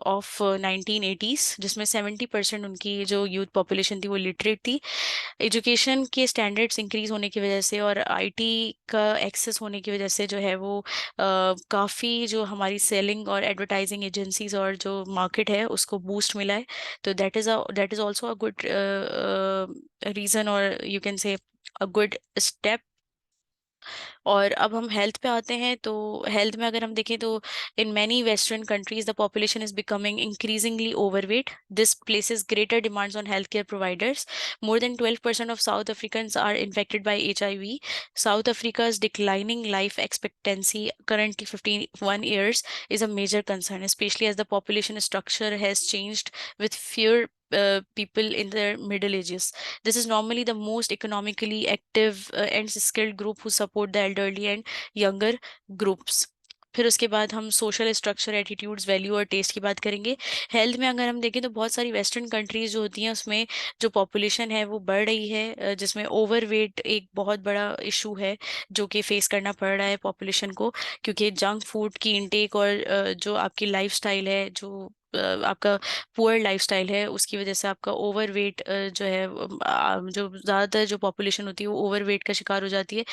of 1980s, जिसमें 70% उनकी जो यूथ पॉपुलेशन थी वो लिटरेट थी। एजुकेशन के स्टैंडर्ड्स इंक्रीज होने की वजह से और आईटी का एक्सेस होने की वजह से जो है वो काफ़ी जो हमारी सेलिंग और एडवर्टाइजिंग एजेंसीज और जो मार्केट है उसको बूस्ट मिला है। तो that is also a good reason, और you can say a good step. और अब हम हेल्थ पे आते हैं तो हेल्थ में अगर हम देखें तो in many western countries the population is becoming increasingly overweight. This places greater demands on health care providers. More than 12% of South Africans are infected by HIV. South Africa's declining life expectancy, currently 51 years, is a major concern, especially as the population structure has changed with fewer people in their middle ages. This is normally the most economically active and skilled group who support the elderly and younger groups. फिर उसके बाद हम social structure, attitudes, value और test की बात करेंगे। Health में अगर हम देखें तो बहुत सारी वेस्टर्न कंट्रीज जो होती हैं उसमें जो पॉपुलेशन है वो बढ़ रही है, जिसमें ओवरवेट एक बहुत बड़ा इशू है जो कि फेस करना पड़ रहा है पॉपुलेशन को, क्योंकि जंक फूड की इनटेक और जो आपकी लाइफस्टाइल है, जो आपका पुअर लाइफस्टाइल है, उसकी वजह से आपका ओवरवेट जो है जो ज़्यादातर जो पॉपुलेशन होती है वो ओवरवेट का शिकार हो जाती है।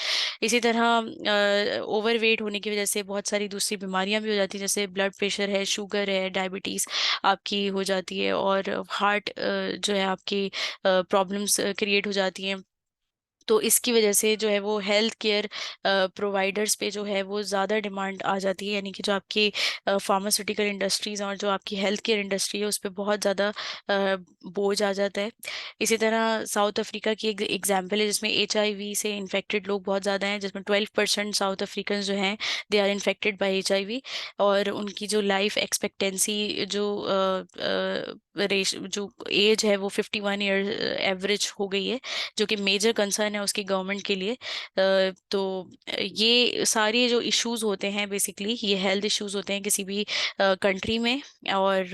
इसी तरह ओवरवेट होने की वजह से बहुत सारी दूसरी बीमारियां भी हो जाती हैं, जैसे ब्लड प्रेशर है, शुगर है, डायबिटीज़ आपकी हो जाती है, और हार्ट जो है आपकी प्रॉब्लम्स क्रिएट हो जाती हैं। तो इसकी वजह से जो है वो हेल्थ केयर प्रोवाइडर्स पे जो है वो ज़्यादा डिमांड आ जाती है, यानी कि जो आपकी फार्मास्यूटिकल इंडस्ट्रीज़ और जो आपकी हेल्थ केयर इंडस्ट्री है उस पर बहुत ज़्यादा बोझ आ जाता है। इसी तरह साउथ अफ्रीका की एक एग्जाम्पल है जिसमें HIV से इन्फेक्टेड लोग बहुत ज़्यादा हैं, जिसमें 12% साउथ अफ्रीकन जो हैं they are infected by HIV। और उनकी जो लाइफ एक्सपेक्टेंसी जो जो एज है वो 51 ईयर एवरेज हो गई है, जो कि मेजर कंसर्न है उसकी गवर्नमेंट के लिए। तो ये सारे जो इश्यूज होते हैं बेसिकली ये हेल्थ इश्यूज होते हैं किसी भी कंट्री में, और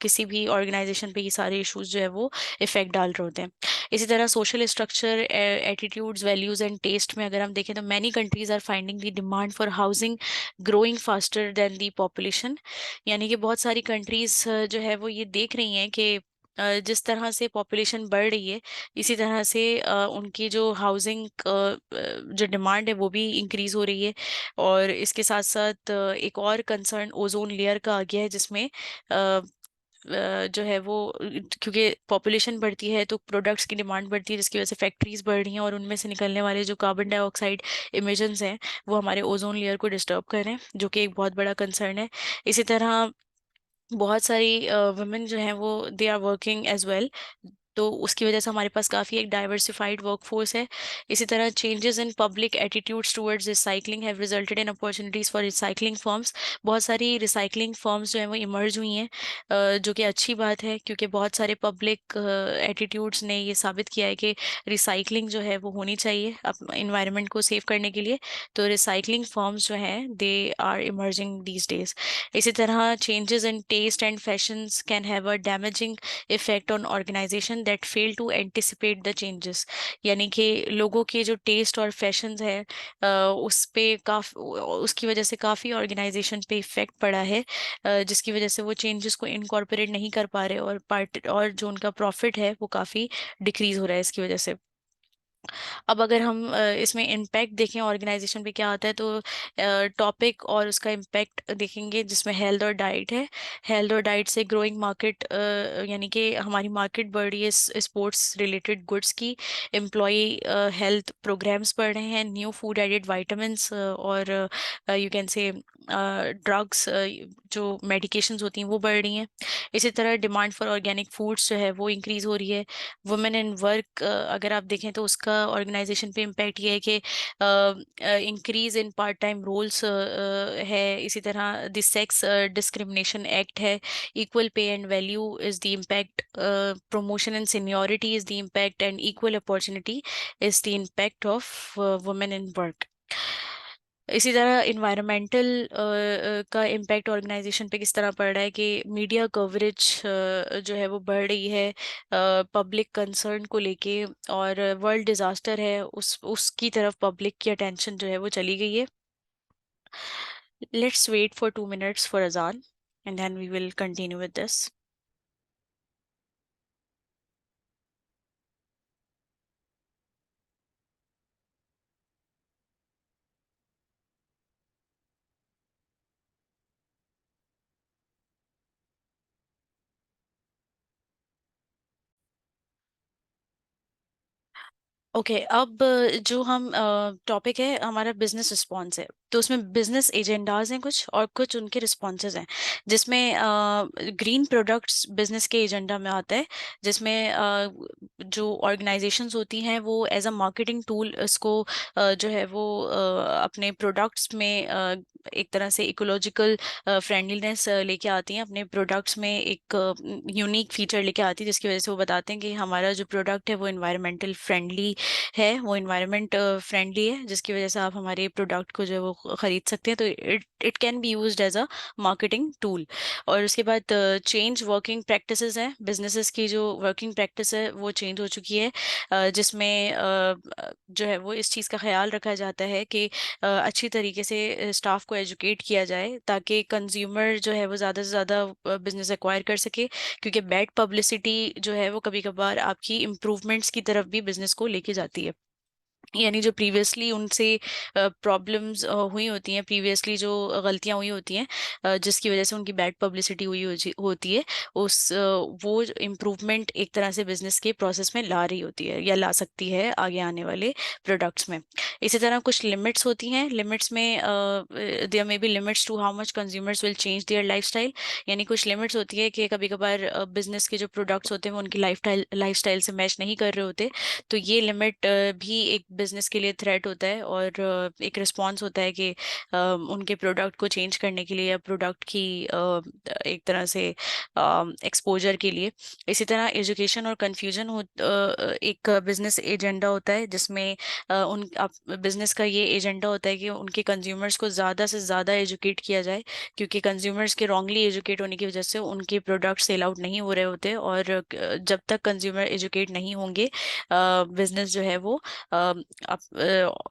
किसी भी ऑर्गेनाइजेशन पे ये सारे इश्यूज जो है वो इफेक्ट डाल रहे होते हैं। इसी तरह social structure, attitudes, values and taste में अगर हम देखें तो many countries are finding the demand for housing growing faster than the population. यानी कि बहुत सारी कंट्रीज जो है वो ये देख रही हैं कि जिस तरह से पॉपुलेशन बढ़ रही है इसी तरह से उनकी जो हाउसिंग जो डिमांड है वो भी इंक्रीज हो रही है। और इसके साथ साथ एक और कंसर्न ओजोन लेयर का आ गया है, जिसमें जो है वो क्योंकि पॉपुलेशन बढ़ती है तो प्रोडक्ट्स की डिमांड बढ़ती है, जिसकी वजह से फैक्ट्रीज बढ़ रही हैं और उनमें से निकलने वाले जो कार्बन डाइऑक्साइड इमिशंस हैं वो हमारे ओजोन लेयर को डिस्टर्ब कर रहे हैं, जो कि एक बहुत बड़ा कंसर्न है। इसी तरह बहुत सारी वुमेन जो हैं वो they are working as well, तो उसकी वजह से हमारे पास काफ़ी एक डाइवर्सिफाइड वर्कफोर्स है। इसी तरह changes in public attitudes towards recycling have resulted in opportunities for recycling firms. बहुत सारी रिसाइकलिंग फर्म्स जो हैं वो इमर्ज हुई हैं, जो कि अच्छी बात है, क्योंकि बहुत सारे पब्लिक एटीट्यूड्स ने ये साबित किया है कि रिसाइकलिंग जो है वो होनी चाहिए इन्वायरमेंट को सेव करने के लिए। तो रिसाइकलिंग फर्म्स जो हैं they are emerging these days. इसी तरह changes in taste and fashions can have a damaging effect on organisation that fail to anticipate the changes. यानी कि लोगों के जो टेस्ट और फैशंस है उस पे उसकी वजह से काफ़ी ऑर्गेनाइजेशन पे इफेक्ट पड़ा है, जिसकी वजह से वो चेंजेस को इनकॉर्पोरेट नहीं कर पा रहे, और पार्ट और जो उनका प्रॉफिट है वो काफ़ी डिक्रीज हो रहा है इसकी वजह से। अब अगर हम इसमें इम्पैक्ट देखें ऑर्गेनाइजेशन पे क्या आता है, तो टॉपिक और उसका इम्पैक्ट देखेंगे, जिसमें हेल्थ और डाइट है। हेल्थ और डाइट से ग्रोइंग मार्केट, यानी कि हमारी मार्केट बढ़ रही है स्पोर्ट्स रिलेटेड गुड्स की। एम्प्लॉय हेल्थ प्रोग्राम्स बढ़ रहे हैं, न्यू फूड एडेड वाइटामिन्स और यू कैन से ड्रग्स, जो मेडिकेशंस होती हैं वो बढ़ रही हैं। इसी तरह डिमांड फॉर ऑर्गेनिक फूड्स जो है वो इंक्रीज हो रही है। वुमेन इन वर्क अगर आप देखें तो उसका ऑर्गेनाइजेशन पे इम्पैक्ट ये है कि increase in part time roles है। इसी तरह द सेक्स डिस्क्रिमिनेशन एक्ट है। Equal pay and value is the impact. Promotion and seniority is the impact and equal opportunity is the impact of women in work. इसी तरह environmental का impact organisation पे किस तरह पड़ रहा है कि मीडिया कवरेज जो है वो बढ़ रही है पब्लिक कंसर्न को लेके, और वर्ल्ड डिजास्टर है उसकी तरफ पब्लिक की अटेंशन जो है वो चली गई है। Let's wait for 2 minutes for अजान and then we will continue with this. Okay, अब जो हम टॉपिक है हमारा बिजनेस रिस्पॉन्स है, तो उसमें बिजनेस एजेंडाज हैं कुछ और कुछ उनके रिस्पॉन्सेज हैं, जिसमें ग्रीन प्रोडक्ट्स बिजनेस के एजेंडा में आता है, जिसमें जो ऑर्गेनाइजेशंस होती हैं वो एज अ मार्केटिंग टूल इसको जो है वो अपने प्रोडक्ट्स में एक तरह से इकोलॉजिकल फ्रेंडलीनेस लेके आती हैं अपने प्रोडक्ट्स में, एक यूनिक फीचर लेके आती है, जिसकी वजह से वो बताते हैं कि हमारा जो प्रोडक्ट है वो इन्वायरमेंटल फ्रेंडली है, वो इन्वायरमेंट फ्रेंडली है, जिसकी वजह से आप हमारे प्रोडक्ट को जो है वो खरीद सकते हैं। तो it it can be used as a marketing tool. और उसके बाद चेंज वर्किंग प्रैक्टिसेस हैं, बिजनेसेस की जो वर्किंग प्रैक्टिस है वो चेंज हो चुकी है, जिसमें जो है वो इस चीज़ का ख्याल रखा जाता है कि अच्छी तरीके से स्टाफ को एजुकेट किया जाए, ताकि कंज्यूमर जो है वो ज़्यादा से ज़्यादा बिजनेस एक्वायर कर सके, क्योंकि बैड पब्लिसिटी जो है वो कभी कभार आपकी इम्प्रूवमेंट्स की तरफ भी बिजनेस को लेके जाती है। यानी जो प्रीवियसली उनसे प्रॉब्लम्स हुई होती हैं, प्रीवियसली जो गलतियां हुई होती हैं, जिसकी वजह से उनकी बैड पब्लिसिटी होती है, उस वो इम्प्रूवमेंट एक तरह से बिजनेस के प्रोसेस में ला रही होती है या ला सकती है आगे आने वाले प्रोडक्ट्स में। इसी तरह कुछ लिमिट्स होती हैं, लिमिट्स में there may be limits to how much consumers will change their lifestyle. यानी कुछ लिमिट्स होती है कि कभी कभार बिजनेस के जो प्रोडक्ट्स होते हैं वो उनकी लाइफस्टाइल से मैच नहीं कर रहे होते, तो ये लिमिट भी एक बिजनेस के लिए थ्रेट होता है, और एक रिस्पॉन्स होता है कि उनके प्रोडक्ट को चेंज करने के लिए या प्रोडक्ट की एक तरह से एक्सपोजर के लिए। इसी तरह एजुकेशन और कन्फ्यूजन एक बिजनेस एजेंडा होता है, जिसमें उन बिजनेस का ये एजेंडा होता है कि उनके कंज्यूमर्स को ज़्यादा से ज़्यादा एजुकेट किया जाए, क्योंकि कंज्यूमर्स के रॉन्गली एजुकेट होने की वजह से उनके प्रोडक्ट सेल आउट नहीं हो रहे होते, और जब तक कंज्यूमर एजुकेट नहीं होंगे बिजनेस जो है वो आप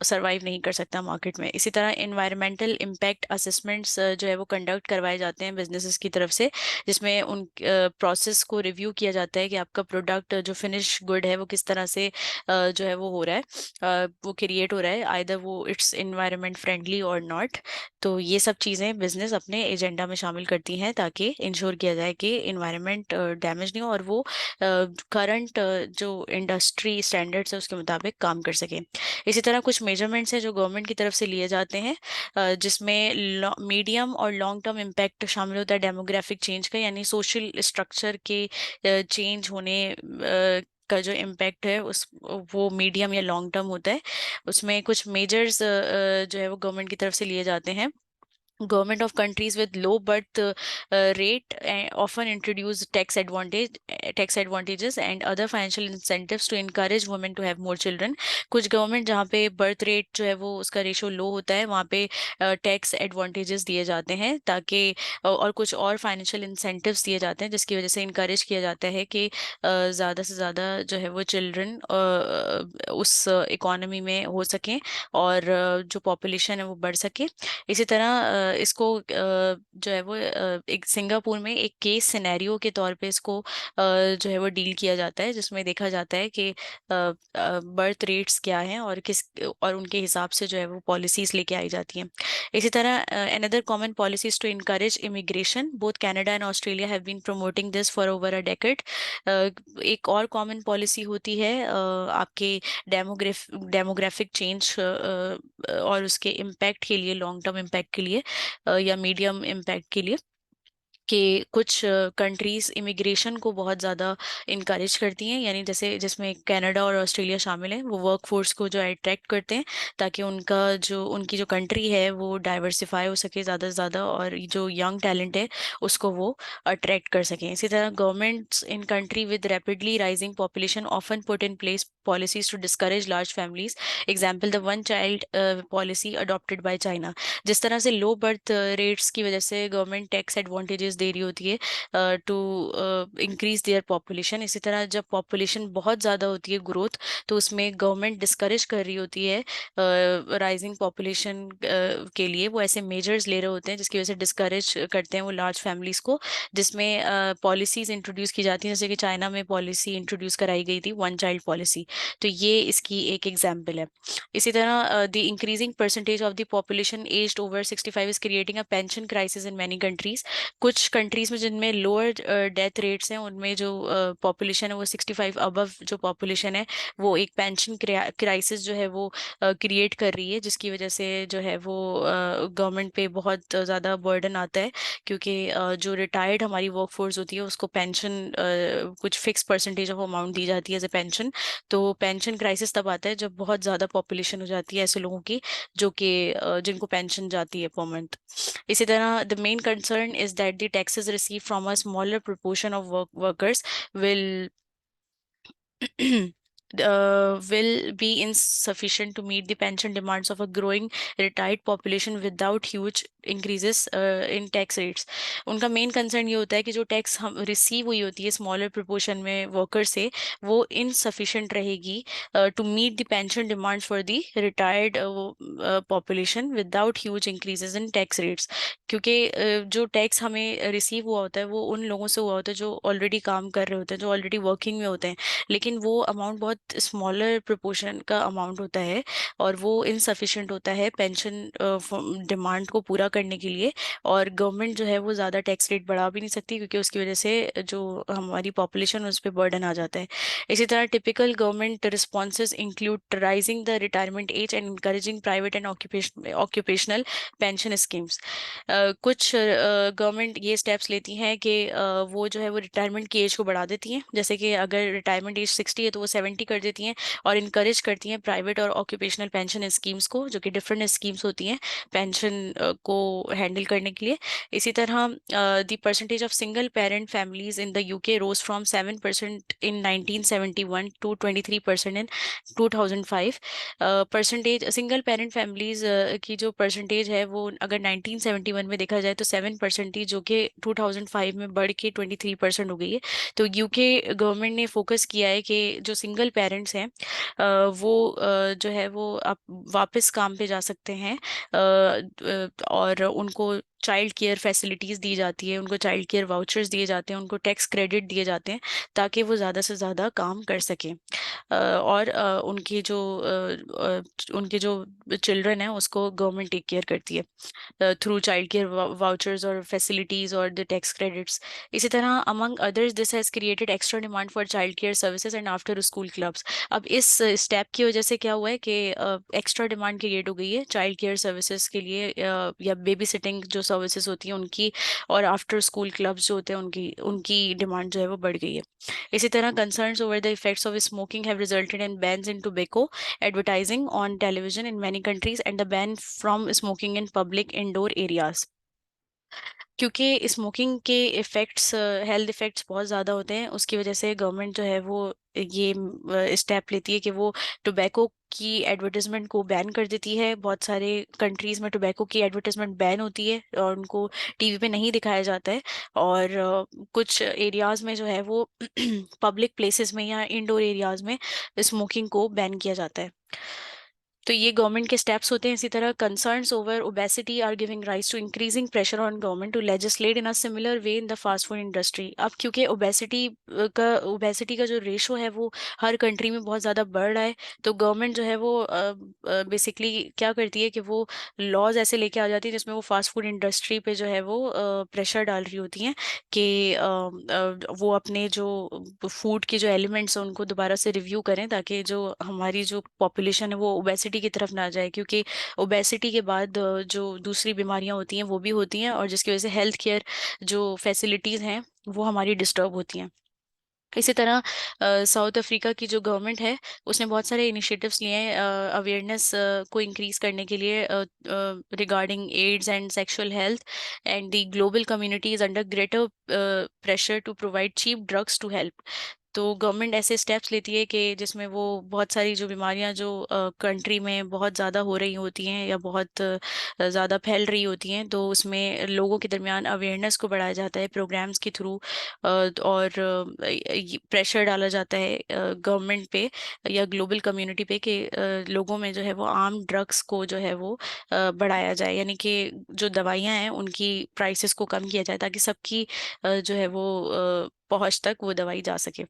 सरवाइव नहीं कर सकता मार्केट में। इसी तरह इन्वायरमेंटल इम्पैक्ट असेसमेंट्स जो है वो कंडक्ट करवाए जाते हैं बिजनेसेस की तरफ से, जिसमें उन प्रोसेस को रिव्यू किया जाता है कि आपका प्रोडक्ट जो फिनिश गुड है वो किस तरह से जो है वो हो रहा है, वो क्रिएट हो रहा है, आइदर वो इट्स इन्वायरमेंट फ्रेंडली और नॉट। तो ये सब चीज़ें बिजनेस अपने एजेंडा में शामिल करती हैं, ताकि इंश्योर किया जाए कि इन्वायरमेंट डैमेज नहीं हो, और वो करंट जो इंडस्ट्री स्टैंडर्ड्स है उसके मुताबिक काम कर सके। इसी तरह कुछ मेजरमेंट्स हैं जो गवर्नमेंट की तरफ से लिए जाते हैं, जिसमें मीडियम और लॉन्ग टर्म इम्पैक्ट शामिल होता है डेमोग्राफिक चेंज का, यानी सोशल स्ट्रक्चर के चेंज होने का जो इम्पैक्ट है उस वो मीडियम या लॉन्ग टर्म होता है। उसमें कुछ मेजर्स जो है वो गवर्नमेंट की तरफ से लिए जाते हैं। Government of countries with low birth rate often introduce tax advantages and other financial incentives to encourage women to have more children. कुछ गवर्नमेंट जहाँ पे बर्थ रेट जो है वो उसका रेशो लो होता है, वहाँ पे टैक्स एडवांटेजेस दिए जाते हैं, ताकि और कुछ और फाइनेंशियल इंसेंटिव्स दिए जाते हैं, जिसकी वजह से इनकरेज किया जाता है कि ज़्यादा से ज़्यादा जो है वो चिल्ड्रन उस इकोनॉमी में हो सकें, और जो पॉपुलेशन है वो बढ़ सके। इसी तरह इसको जो है वो एक सिंगापुर में एक केस सिनेरियो के तौर पे इसको जो है वो डील किया जाता है, जिसमें देखा जाता है कि बर्थ रेट्स क्या हैं और किस और उनके हिसाब से जो है वो पॉलिसीज लेके आई जाती हैं। इसी तरह another common policies to encourage immigration, both Canada and Australia have been promoting this for over a decade. एक और कॉमन पॉलिसी होती है आपके डेमोग्राफिक चेंज और उसके इम्पैक्ट के लिए, लॉन्ग टर्म इम्पैक्ट के लिए या मीडियम इम्पैक्ट के लिए, कि कुछ कंट्रीज इमिग्रेशन को बहुत ज़्यादा इनकरेज करती हैं, यानी जैसे जिसमें कनाडा और ऑस्ट्रेलिया शामिल हैं, वो वर्क फोर्स को जो अट्रैक्ट करते हैं ताकि उनकी जो कंट्री है वो डाइवर्सिफाई हो सके ज़्यादा से ज़्यादा, और जो यंग टैलेंट है उसको वो अट्रैक्ट कर सकें। इसी तरह governments in country with rapidly rising population often put in place policies to discourage large families. Example the one child policy adopted by China. जिस तरह से लो बर्थ रेट्स की वजह से गवर्नमेंट टैक्स एडवांटेजेस दे रही होती है टू इंक्रीज देयर पॉपुलेशन, इसी तरह जब पॉपुलेशन बहुत ज़्यादा होती है, ग्रोथ, तो उसमें गवर्नमेंट डिस्करेज कर रही होती है राइजिंग पॉपुलेशन के लिए। वो ऐसे मेजर्स ले रहे होते हैं जिसकी वजह से डिस्करेज करते हैं वो लार्ज फैमिलीज को, जिसमें पॉलिसीज इंट्रोड्यूस की जाती हैं, जैसे कि चाइना में पॉलिसी इंट्रोड्यूस कराई गई थी, वन चाइल्ड पॉलिसी। तो ये इसकी एक एग्जाम्पल है। इसी तरह the increasing percentage of the population aged over 65 is creating a pension crisis in many countries. कुछ कंट्रीज में जिनमें लोअर डेथ रेट्स हैं, उनमें जो पॉपुलेशन है वो 65 अबव जो पॉपुलेशन है, वो एक पेंशन क्राइसिस जो है वो क्रिएट कर रही है, जिसकी वजह से जो है वो गवर्नमेंट पे बहुत ज़्यादा बर्डन आता है, क्योंकि जो रिटायर्ड हमारी वर्कफोर्स होती है उसको पेंशन कुछ फिक्स परसेंटेज ऑफ अमाउंट दी जाती है एज ए पेंशन। तो पेंशन क्राइसिस तब आता है जब बहुत ज़्यादा पॉपुलेशन हो जाती है ऐसे लोगों की जो कि जिनको पेंशन जाती है पर मंथ। इसी तरह the main concern is that the taxes receive from a smaller proportion of workers will will be insufficient to meet the pension demands of a growing retired population without huge increases in tax rates। उनका main concern ये होता है कि जो tax हम receive हुई होती है स्मॉलर प्रोपोर्शन में वर्कर से, वो इनसफिशिएंट रहेगी to meet the pension demands for the retired population without huge increases in tax rates. क्योंकि जो टैक्स हमें रिसीव हुआ होता है वो उन लोगों से हुआ होता है जो ऑलरेडी काम कर रहे होते हैं, जो ऑलरेडी वर्किंग में होते हैं, लेकिन वो अमाउंट बहुत स्मॉलर प्रोपोर्शन का अमाउंट होता है और वो इनसफिशिएंट होता है पेंशन डिमांड को पूरा करने के लिए। और गवर्नमेंट जो है वो ज़्यादा टैक्स रेट बढ़ा भी नहीं सकती, क्योंकि उसकी वजह से जो हमारी पॉपुलेशन उस पर बर्डन आ जाता है। इसी तरह typical government responses include rising the retirement age and encouraging private and occupational pension schemes. कुछ गवर्नमेंट ये स्टेप्स लेती हैं कि वो जो है वो रिटायरमेंट की एज को बढ़ा देती हैं, जैसे कि अगर रिटायरमेंट एज 60 है तो वो 70 कर देती हैं, और इनकरेज करती हैं प्राइवेट और ऑक्यूपेशनल पेंशन स्कीम्स को, जो कि डिफरेंट स्कीम्स होती हैं पेंशन को हैंडल करने के लिए। इसी तरह the percentage of single parent families in the UK rose from 7% in 1971 to 23% in 2005। Percentage single parent families की जो परसेंटेज है वो अगर 1971 में देखा जाए तो 7% थी, जो कि 2005 में बढ़ के 23% हो गई है। तो यूके गवर्नमेंट ने फोकस किया है कि जो सिंगल पेरेंट्स हैं वो जो है वो आप वापस काम पे जा सकते हैं, और उनको चाइल्ड केयर फैसिलिटीज़ दी जाती है, उनको चाइल्ड केयर वाउचर्स दिए जाते हैं, उनको टैक्स क्रेडिट दिए जाते हैं, ताकि वो ज़्यादा से ज़्यादा काम कर सकें। और उनके जो चिल्ड्रन हैं उसको गवर्नमेंट टेक केयर करती है थ्रू चाइल्ड केयर वाउचर्स और फैसिलिटीज और द टैक्स क्रेडिट्स। इसी तरह among others this has created extra demand for child care services and after school clubs. अब इस स्टेप की वजह से क्या हुआ है कि एक्स्ट्रा डिमांड क्रिएट हो गई है चाइल्ड केयर सर्विसेज के लिए, या बेबी सिटिंग जो सर्विसेज होती हैं उनकी, और आफ्टर स्कूल क्लब्स जो होते हैं उनकी उनकी डिमांड जो है वो बढ़ गई है। इसी तरह concerns over the effects of smoking have resulted in bans in tobacco advertising on television in many countries and the ban from smoking in public indoor areas। क्योंकि स्मोकिंग के इफ़ेक्ट्स, हेल्थ इफ़ेक्ट्स बहुत ज़्यादा होते हैं, उसकी वजह से government जो है वो ये स्टेप लेती है कि वो टोबैको की एडवर्टाइजमेंट को बैन कर देती है। बहुत सारे कंट्रीज़ में टोबैको की एडवर्टाइजमेंट बैन होती है और उनको टीवी पे नहीं दिखाया जाता है, और कुछ एरियाज़ में जो है वो पब्लिक प्लेसेस में या इंडोर एरियाज़ में स्मोकिंग को बैन किया जाता है। तो ये गवर्नमेंट के स्टेप्स होते हैं। इसी तरह concerns over obesity are giving rise to increasing pressure on government to legislate in a similar way in the fast food industry. अब क्योंकि ओबेसिटी का जो रेशो है वो हर कंट्री में बहुत ज़्यादा बढ़ रहा है, तो गवर्नमेंट जो है वो बेसिकली क्या करती है कि वो लॉज ऐसे लेके आ जाती है जिसमें वो फास्ट फूड इंडस्ट्री पे जो है वो प्रेशर डाल रही होती हैं कि वो अपने जो फूड के जो एलिमेंट्स हैं उनको दोबारा से रिव्यू करें, ताकि जो हमारी जो पॉपुलेशन है वो ओबेसिटी की तरफ ना जाए, क्योंकि ओबेसिटी के बाद जो दूसरी बीमारियां होती हैं वो भी होती हैं, और जिसकी वजह से हेल्थ केयर जो फैसिलिटीज़ हैं वो हमारी डिस्टर्ब होती हैं। इसी तरह साउथ अफ्रीका की जो गवर्नमेंट है उसने बहुत सारे इनिशिएटिव्स लिए हैं अवेयरनेस को इंक्रीज करने के लिए regarding AIDS and sexual health, and the global community is under greater pressure to provide cheap drugs to help. तो गवर्नमेंट ऐसे स्टेप्स लेती है कि जिसमें वो बहुत सारी जो बीमारियां जो कंट्री में बहुत ज़्यादा हो रही होती हैं या बहुत ज़्यादा फैल रही होती हैं, तो उसमें लोगों के दरमियान अवेयरनेस को बढ़ाया जाता है प्रोग्राम्स के थ्रू, और प्रेशर डाला जाता है गवर्नमेंट पे या ग्लोबल कम्युनिटी पे कि लोगों में जो है वो आम ड्रग्स को जो है वो बढ़ाया जाए, यानी कि जो दवाइयाँ हैं उनकी प्राइसेस को कम किया जाए, ताकि सबकी जो है वो पहुंच तक वो दवाई जा सके।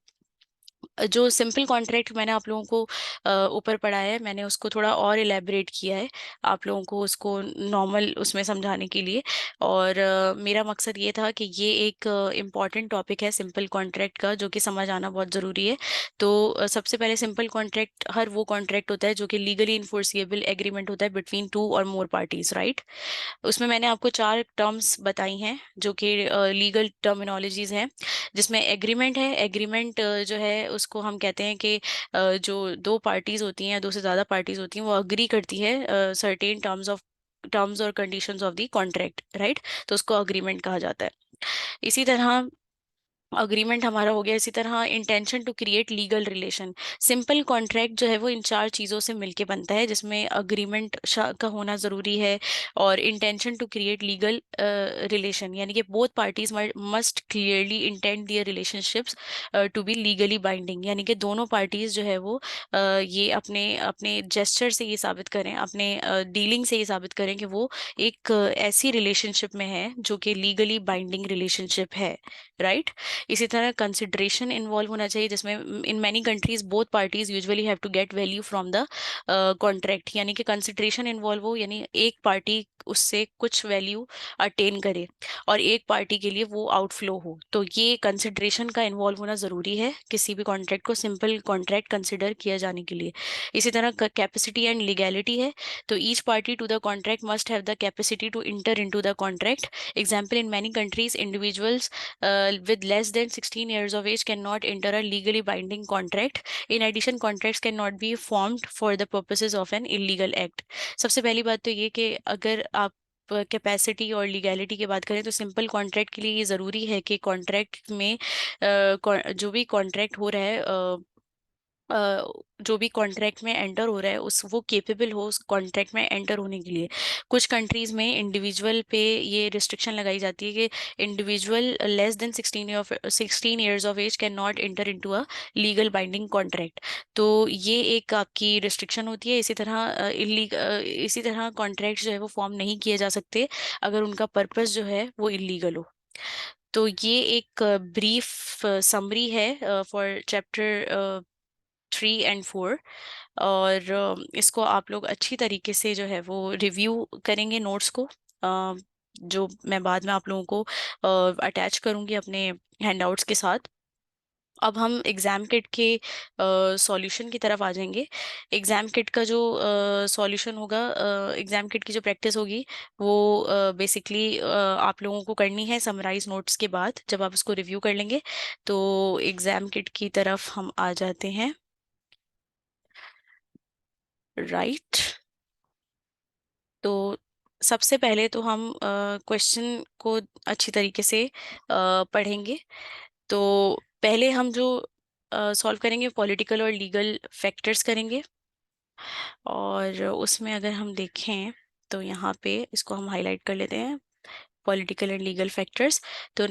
जो सिंपल कॉन्ट्रैक्ट मैंने आप लोगों को ऊपर पढ़ाया है, मैंने उसको थोड़ा और इलेबरेट किया है आप लोगों को उसको नॉर्मल उसमें समझाने के लिए। और मेरा मकसद ये था कि ये एक इम्पॉर्टेंट टॉपिक है सिंपल कॉन्ट्रैक्ट का, जो कि समझ आना बहुत ज़रूरी है। तो सबसे पहले सिंपल कॉन्ट्रैक्ट हर वो कॉन्ट्रैक्ट होता है जो कि लीगली इन्फोर्सिएबल एग्रीमेंट होता है बिटवीन टू और मोर पार्टीज, राइट। उसमें मैंने आपको चार टर्म्स बताई हैं जो कि लीगल टर्मिनोलॉजीज हैं, जिसमें एग्रीमेंट है। एग्रीमेंट जो है उसको हम कहते हैं कि जो दो पार्टीज होती हैं या दो से ज़्यादा पार्टीज होती हैं वो अग्री करती है सर्टेन टर्म्स और conditions of the contract, right. तो उसको अग्रीमेंट कहा जाता है। इसी तरह अग्रीमेंट हमारा हो गया। इसी तरह intention to create legal relation. Simple contract जो है वो इन चार चीज़ों से मिलके बनता है, जिसमें अग्रीमेंट का होना ज़रूरी है, और intention to create legal relation, यानी कि both parties must clearly intend their relationships to be legally binding, यानी कि दोनों पार्टीज जो है वो ये अपने अपने जेस्चर से ये साबित करें, अपने डीलिंग से ये साबित करें कि वो एक ऐसी रिलेशनशिप में है जो कि लीगली बाइंडिंग रिलेशनशिप है, राइट। इसी तरह कंसिडरेशन इन्वॉल्व होना चाहिए, जिसमें in many countries both parties usually have to get value from the contract, यानी कि कंसिडरेशन इन्वॉल्व हो, यानी एक पार्टी उससे कुछ वैल्यू अटेन करे और एक पार्टी के लिए वो आउटफ्लो हो। तो ये कंसिडरेशन का इन्वॉल्व होना ज़रूरी है किसी भी कॉन्ट्रैक्ट को सिंपल कॉन्ट्रैक्ट कंसिडर किया जाने के लिए। इसी तरह कैपेसिटी एंड लीगैलिटी है। तो each party to the contract must have the capacity to enter into the contract. Example, in many countries individuals with less than 16 years of age cannot enter a legally binding contract. In addition, contracts cannot be formed for the purposes of an illegal act. सबसे पहली बात तो ये कि अगर आप capacity और legality की बात करें तो सिंपल कॉन्ट्रैक्ट के लिए ये ज़रूरी है कि कॉन्ट्रैक्ट में जो भी कॉन्ट्रैक्ट हो रहा है जो भी कॉन्ट्रैक्ट में एंटर हो रहा है उस वो केपेबल हो उस कॉन्ट्रैक्ट में एंटर होने के लिए। कुछ कंट्रीज में इंडिविजुअल पे ये रिस्ट्रिक्शन लगाई जाती है कि individual less than 16 years of age can not enter into a legal binding contract. तो ये एक आपकी रिस्ट्रिक्शन होती है। इसी तरह कॉन्ट्रैक्ट जो है वो फॉर्म नहीं किए जा सकते अगर उनका पर्पस जो है वो इलीगल हो। तो ये एक ब्रीफ समरी है फॉर चैप्टर 3 और 4। और इसको आप लोग अच्छी तरीके से जो है वो रिव्यू करेंगे नोट्स को, जो मैं बाद में आप लोगों को अटैच करूंगी अपने हैंडआउट्स के साथ। अब हम एग्ज़ाम किट के सॉल्यूशन की तरफ आ जाएंगे। एग्ज़ाम किट का जो सॉल्यूशन होगा, एग्ज़ाम किट की जो प्रैक्टिस होगी वो बेसिकली आप लोगों को करनी है समराइज नोट्स के बाद, जब आप उसको रिव्यू कर लेंगे। तो एग्ज़ाम किट की तरफ हम आ जाते हैं, राइट। तो सबसे पहले तो हम क्वेश्चन को अच्छी तरीके से पढ़ेंगे। तो पहले हम जो सॉल्व करेंगे पॉलिटिकल और लीगल फैक्टर्स करेंगे, और उसमें अगर हम देखें तो यहाँ पे इसको हम हाईलाइट कर लेते हैं, पॉलिटिकल एंड लीगल फैक्टर्स। तो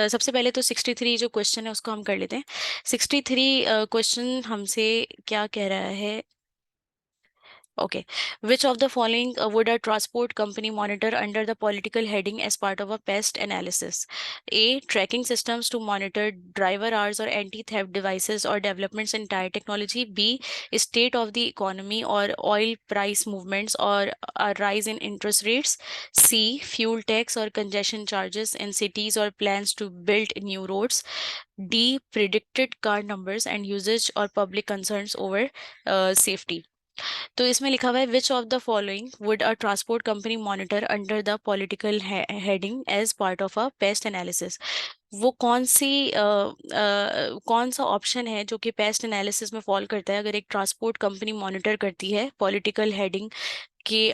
सबसे पहले तो 63 जो क्वेश्चन है उसको हम कर लेते हैं। 63 क्वेश्चन हमसे क्या कह रहा है, Okay. Which of the following would a transport company monitor under the political heading as part of a pest analysis? A. Tracking systems to monitor driver hours or anti-theft devices or developments in tire technology. B. State of the economy or oil price movements or a rise in interest rates. C. Fuel tax or congestion charges in cities or plans to build new roads. D. Predicted car numbers and usage or public concerns over safety. तो इसमें लिखा हुआ है which of the following would a transport company monitor under the political heading as part of a pest analysis. वो कौन सा option है जो कि पेस्ट एनालिसिस में फॉल करता है अगर एक ट्रांसपोर्ट कंपनी मॉनिटर करती है पॉलिटिकल हेडिंग के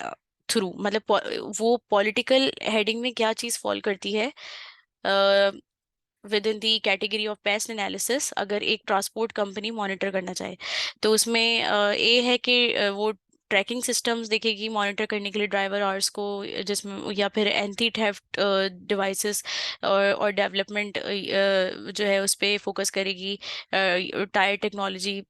थ्रू, मतलब वो पॉलिटिकल हेडिंग में क्या चीज फॉल करती है with in the category of paste analysis अगर एक ट्रांसपोर्ट कंपनी मॉनिटर करना चाहे। तो उसमें ए है कि वो ट्रैकिंग सिस्टम्स देखेगी मॉनिटर करने के लिए ड्राइवर आवर्स को, जिसमें या फिर एंटी थेफ्ट डिवाइसेस और डेवलपमेंट जो है उस पर फोकस करेगी, टायर टेक्नोलॉजी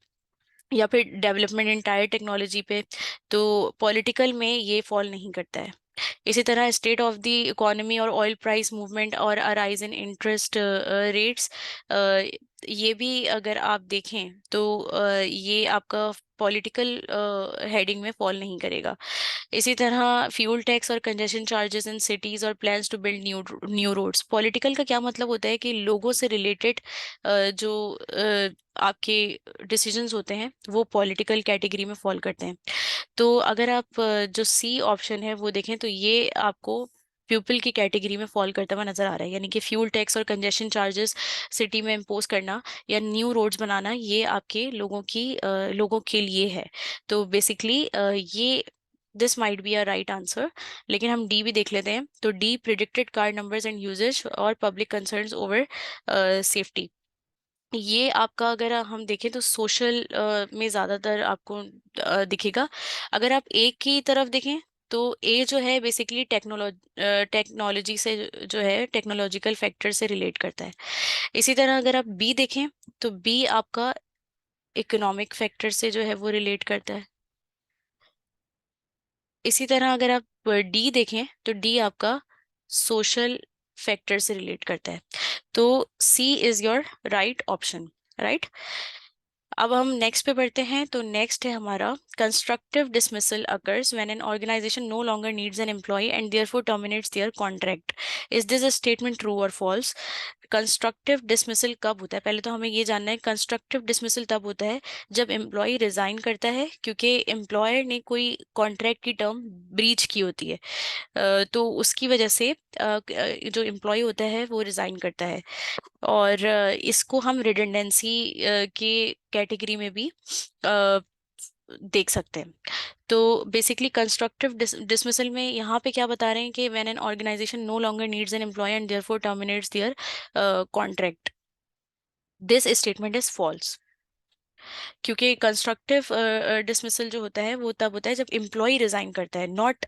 या फिर डेवलपमेंट इन टायर टेक्नोलॉजी पे। तो पॉलिटिकल में ये फॉल नहीं करता है। इसी तरह स्टेट ऑफ द इकोनॉमी और ऑयल प्राइस मूवमेंट और अराइज इन इंटरेस्ट रेट्स, ये भी अगर आप देखें तो ये आपका पॉलिटिकल हेडिंग में फॉल नहीं करेगा। इसी तरह फ्यूल टैक्स और कंजेशन चार्जेस इन सिटीज और plans to build new roads, political का क्या मतलब होता है कि लोगों से रिलेटेड जो आपके डिसीजंस होते हैं वो पॉलिटिकल कैटेगरी में फॉल करते हैं। तो अगर आप जो सी ऑप्शन है वो देखें तो ये आपको प्यूपिल की कैटेगरी में फॉल करता हुआ नजर आ रहा है, यानी कि फ्यूल टैक्स और कंजेशन चार्जेस सिटी में इम्पोज करना या न्यू रोड्स बनाना ये आपके लोगों के लिए है। तो बेसिकली ये this might be a right answer. लेकिन हम डी भी देख लेते हैं। तो D predicted car numbers and usages और पब्लिक कंसर्न्स ओवर सेफ्टी, ये आपका अगर हम देखें तो सोशल में ज्यादातर आपको दिखेगा। अगर आप ए की तरफ देखें तो ए जो है बेसिकली टेक्नोलॉजी से जो है टेक्नोलॉजिकल फैक्टर से रिलेट करता है। इसी तरह अगर आप बी देखें तो बी आपका इकोनॉमिक फैक्टर से जो है वो रिलेट करता है। इसी तरह अगर आप डी देखें तो डी आपका सोशल फैक्टर से रिलेट करता है। तो C is your right option, right. अब हम नेक्स्ट पे बढ़ते हैं। तो नेक्स्ट है हमारा constructive dismissal occurs when an organization no longer needs an employee and therefore terminates their contract. Is this a statement true और फॉल्स? कंस्ट्रक्टिव डिसमिसल कब होता है? पहले तो हमें ये जानना है कंस्ट्रक्टिव डिसमिसल तब होता है जब एम्प्लॉय रिजाइन करता है क्योंकि एम्प्लॉयर ने कोई कॉन्ट्रैक्ट की टर्म ब्रीच की होती है। तो उसकी वजह से जो एम्प्लॉय होता है वो रिजाइन करता है। और इसको हम रिडंडेंसी के कैटेगरी में भी देख सकते हैं। तो बेसिकली कंस्ट्रक्टिव डिसमिसल में यहाँ पे क्या बता रहे हैं कि when an organization no longer needs an employee and therefore terminates their contract, this statement is false. क्योंकि कंस्ट्रक्टिव डिसमिसल जो होता है वो तब होता है जब एम्प्लॉय रिजाइन करता है, नॉट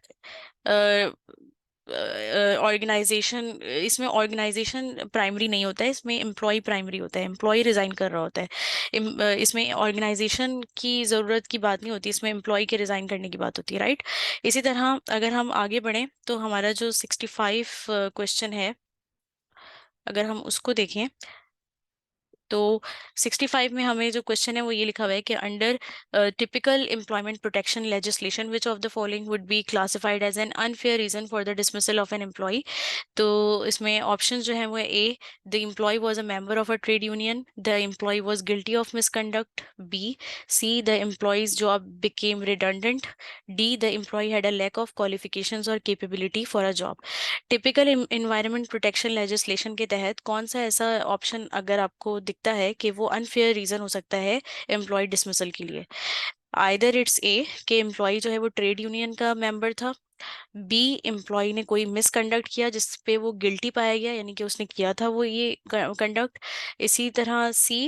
ऑर्गेनाइजेशन। इसमें ऑर्गेनाइजेशन प्राइमरी नहीं होता है, इसमें एम्प्लॉय प्राइमरी होता है, एम्प्लॉय रिजाइन कर रहा होता है। इसमें ऑर्गेनाइजेशन की ज़रूरत की बात नहीं होती, इसमें एम्प्लॉय के रिजाइन करने की बात होती है, राइट। इसी तरह अगर हम आगे बढ़ें तो हमारा जो 65 क्वेश्चन है अगर हम उसको देखें तो 65 में हमें जो क्वेश्चन है वो ये लिखा हुआ है कि under typical employment protection legislation which of the following would be classified as an unfair reason for the dismissal of an employee. तो इसमें ऑप्शंस जो हैं वो A, the employee was a member of a trade union, the employee was guilty of misconduct, B, C, the employee's job became redundant, D, the employee had a lack of qualifications और capability for a job. Typical environment protection legislation के तहत कौन सा ऐसा option अगर आपको दिखता है कि वो अनफेयर रीजन हो सकता है एम्प्लॉय डिसमिसल के लिए? आइदर इट्स ए कि एम्प्लॉय जो है वो ट्रेड यूनियन का मेंबर था, बी एम्प्लॉय ने कोई मिसकंडक्ट किया जिस पे वो गिल्टी पाया गया यानी कि उसने किया था वो ये कंडक्ट, इसी तरह सी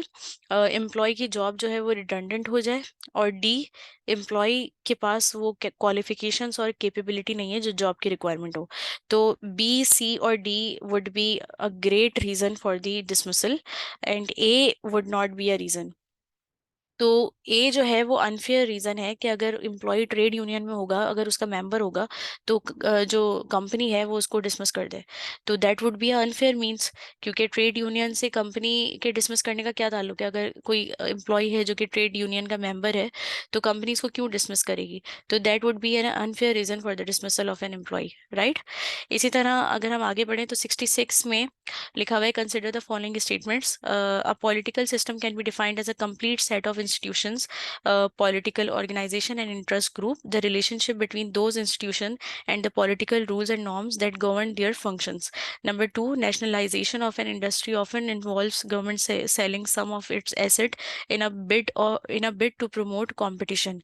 एम्प्लॉय की जॉब जो है वो रिडंडेंट हो जाए, और डी एम्प्लॉय के पास वो क्वालिफिकेशंस और कैपेबिलिटी नहीं है जो जॉब की रिक्वायरमेंट हो। तो बी, सी और D would be a great reason for the dismissal and A would not be a reason. तो ए जो है वो अनफेयर रीजन है कि अगर एम्प्लॉय ट्रेड यूनियन में होगा, अगर उसका मेंबर होगा, तो जो कंपनी है वो उसको डिसमिस कर दे, तो that would B unfair means, क्योंकि ट्रेड यूनियन से कंपनी के डिसमिस करने का क्या ताल्लुक है? अगर कोई एम्प्लॉय है जो कि ट्रेड यूनियन का मेंबर है, तो कंपनी इसको क्यों डिसमिस करेगी? तो that would be an unfair reason for the dismissal of an employee, right. इसी तरह अगर हम आगे बढ़ें तो 66 में लिखा हुआ है, consider the following statements, a political system can be defined as a complete set of institutions, political organization and interest group, the relationship between those institutions and the political rules and norms that govern their functions. Number two, nationalization of an industry often involves government selling some of its asset in a bid to promote competition.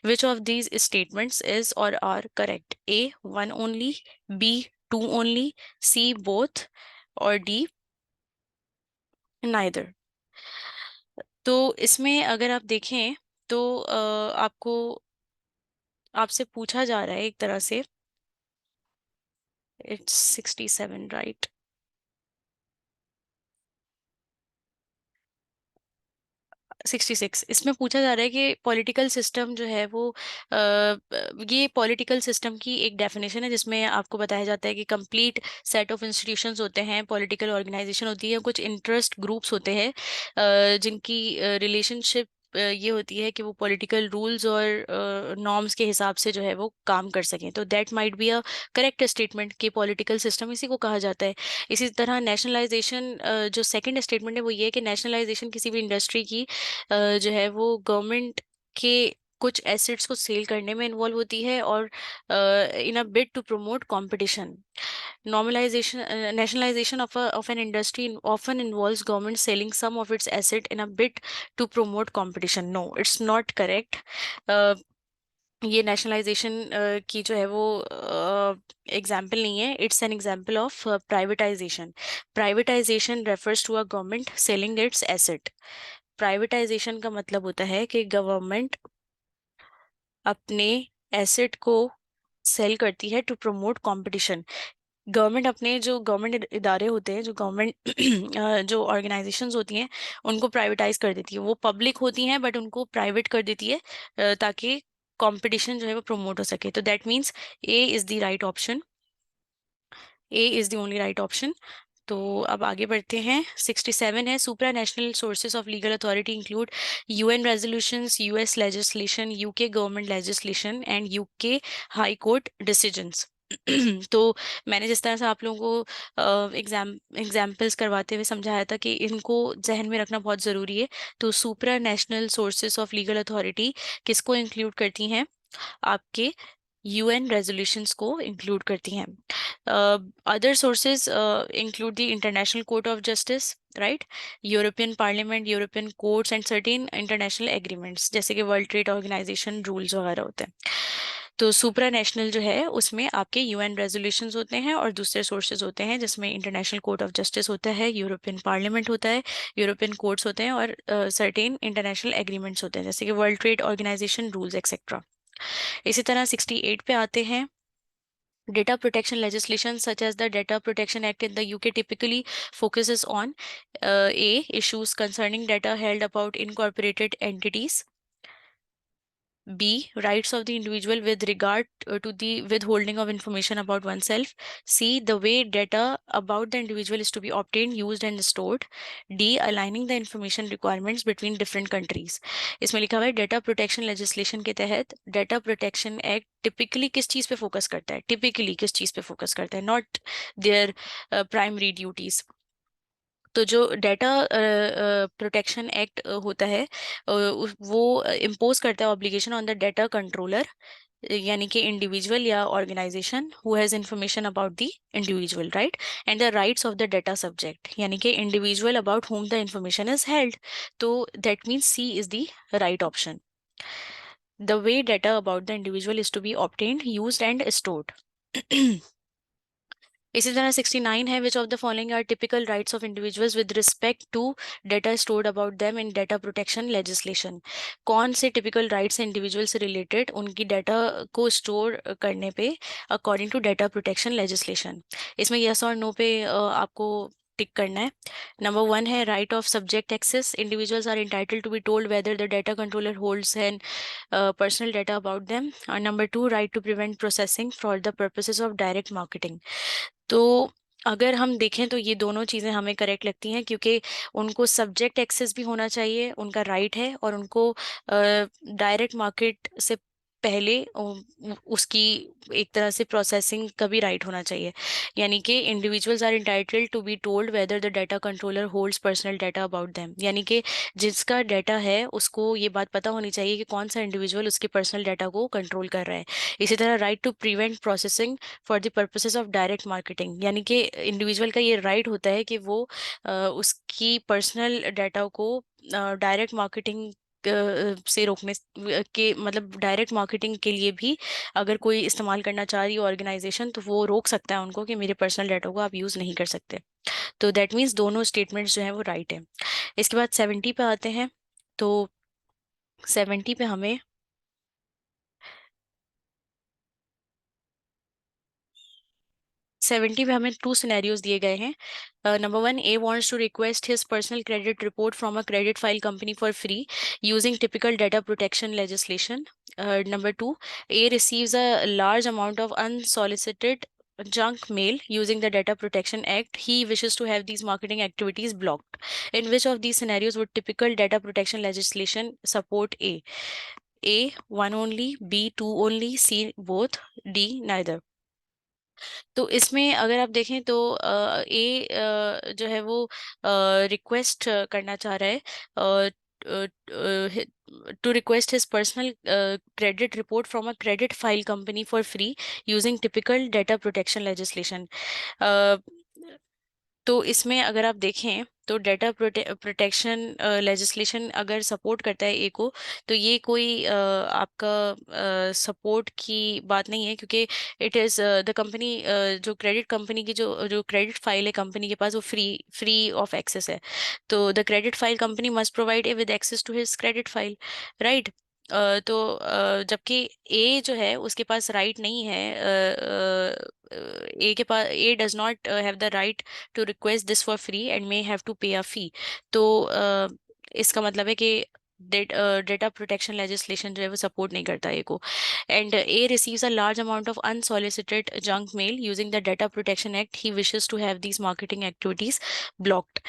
Which of these statements is or are correct? A, one only, B, two only, C, both, or D, neither. तो इसमें अगर आप देखें तो आपको आपसे पूछा जा रहा है एक तरह से, इट्स 67 राइट, 66, इसमें पूछा जा रहा है कि पॉलिटिकल सिस्टम जो है वो ये पॉलिटिकल सिस्टम की एक डेफिनेशन है जिसमें आपको बताया जाता है कि कंप्लीट सेट ऑफ इंस्टीट्यूशंस होते हैं, पॉलिटिकल ऑर्गेनाइजेशन होती है, कुछ इंटरेस्ट ग्रुप्स होते हैं जिनकी रिलेशनशिप ये होती है कि वो पॉलिटिकल रूल्स और नॉर्म्स के हिसाब से जो है वो काम कर सकें, तो that might be a correct statement कि पॉलिटिकल सिस्टम इसी को कहा जाता है। इसी तरह नेशनलाइजेशन, जो सेकंड स्टेटमेंट है वो ये है कि नेशनलाइजेशन किसी भी इंडस्ट्री की जो है वो गवर्नमेंट के कुछ एसेट्स को सेल करने में इन्वॉल्व होती है और in a bid to promote competition. Normalization, nationalization of an industry often involves government selling some of its asset in a bid to promote competition. No, it's not correct. Uh, ये nationalization की जो है वो example नहीं है, it's an example of privatization. Privatization refers to a government selling its asset. Privatization का मतलब होता है कि गवर्नमेंट अपने एसेट को सेल करती है टू प्रमोट कंपटीशन। गवर्नमेंट अपने जो गवर्नमेंट इदारे होते हैं, जो गवर्नमेंट जो ऑर्गेनाइजेशंस होती हैं, उनको प्राइवेटाइज कर देती है। वो पब्लिक होती हैं बट उनको प्राइवेट कर देती है ताकि कंपटीशन जो है वो प्रमोट हो सके। तो that means A is the right option, A is the only right option. तो अब आगे बढ़ते हैं। 67 है, supranational sources of legal authority include UN resolutions, US legislation, UK government legislation and UK high court decisions. तो मैंने जिस तरह से आप लोगों को एग्जाम्पल्स करवाते हुए समझाया था कि इनको जहन में रखना बहुत ज़रूरी है। तो supranational sources of legal authority किसको इंक्लूड करती हैं? आपके यूएन रेजोल्यूशंस को इंक्लूड करती हैं। Other sources include the international court of justice, right, European parliament, European courts and certain international agreements, जैसे कि वर्ल्ड ट्रेड ऑर्गेनाइजेशन रूल्स वगैरह होते हैं। तो सुप्रा नेशनल जो है उसमें आपके यूएन रेजोल्यूशंस होते हैं और दूसरे सोर्सेज होते हैं जिसमें इंटरनेशनल कोर्ट ऑफ जस्टिस होता है, यूरोपियन पार्लियामेंट होता है, यूरोपियन कोर्ट्स होते हैं और सर्टेन इंटरनेशनल एग्रीमेंट्स होते हैं जैसे कि world trade organization rules etcetera. इसी तरह 68 पे आते हैं। Data protection legislation such as the Data Protection Act in the UK typically focuses on A. Issues concerning data held about incorporated entities. B. Rights of the individual with regard to the withholding of information about oneself. C. The way data about the individual is to be obtained, used and stored. D. Aligning the information requirements between different countries. इसमें लिखा हुआ है data protection legislation के तहत data protection act typically किस चीज़ पे focus करता है? टिपिकली किस चीज़ पे फोकस करता है? Not there primary duties. तो जो डेटा प्रोटेक्शन एक्ट होता है वो इम्पोज करता है obligation on the data controller, यानी कि इंडिविजुअल या organisation who has information about the individual, right, and the rights of the data subject, यानी कि individual about whom the information is held. तो that means C is the right option. The way data about the individual is to be obtained, used and stored. इसी तरह 69 है, which of the following are typical rights of individuals with respect to data stored about them in data protection legislation. कौन से typical rights individual से related उनकी data को store करने पे according to data protection legislation? इसमें yes और no पे आपको टिक करना है। नंबर 1 है right of subject access, individuals are entitled to be told whether the data controller holds an personal data about them. और number 2 right to prevent processing for the purposes of direct marketing. तो अगर हम देखें तो ये दोनों चीज़ें हमें करेक्ट लगती हैं, क्योंकि उनको सब्जेक्ट एक्सेस भी होना चाहिए, उनका राइट है, और उनको डायरेक्ट मार्केट से पहले उसकी एक तरह से प्रोसेसिंग का भी राइट होना चाहिए। यानी कि individuals are entitled to be told whether the data controller holds personal data about them, यानी कि जिसका डाटा है उसको ये बात पता होनी चाहिए कि कौन सा इंडिविजुअल उसके पर्सनल डाटा को कंट्रोल कर रहा है। इसी तरह right to prevent processing for the purposes of direct marketing, यानी कि इंडिविजुअल का ये राइट होता है कि वो उसकी पर्सनल डाटा को डायरेक्ट मार्केटिंग से रोकने के, मतलब डायरेक्ट मार्केटिंग के लिए भी अगर कोई इस्तेमाल करना चाह रही है ऑर्गेनाइजेशन, तो वो रोक सकता है उनको कि मेरे पर्सनल डाटा को आप यूज़ नहीं कर सकते। तो दैट मीन्स दोनों स्टेटमेंट्स जो हैं वो राइट है। इसके बाद 70 पे आते हैं। तो 70 पे हमें 70 में हमें 2 सिनेरियोज दिए गए हैं। Number 1, A wants to request his personal credit report from a credit file company for free using typical data protection legislation. Number 2, A receives a large amount of unsolicited junk mail using the Data Protection Act. He wishes to have these marketing activities blocked. In which of these scenarios would typical data protection legislation support A? A, one only, B, two only, C, both, D, neither. तो इसमें अगर आप देखें तो जो है वो request करना चाह रहा है to request his personal credit report from a credit file company for free using typical data protection legislation. तो इसमें अगर आप देखें तो डेटा प्रोटेक्शन लेजिस्लेशन अगर सपोर्ट करता है ए को, तो ये कोई आपका सपोर्ट की बात नहीं है, क्योंकि इट इज़ द कंपनी, जो क्रेडिट कंपनी की जो जो क्रेडिट फाइल है कंपनी के पास, वो फ्री ऑफ एक्सेस है। तो the credit file company must provide A with access to his credit file, right. तो जबकि ए जो है उसके पास राइट नहीं है, ए के पास, A does not have the right to request this for free and may have to pay a फी। तो इसका मतलब है कि डेटा प्रोटेक्शन लेजिस्लेशन जो है वो सपोर्ट नहीं करता ए को। And A receives a large amount of unsolicited junk mail using the data protection act, he wishes to have these marketing activities blocked.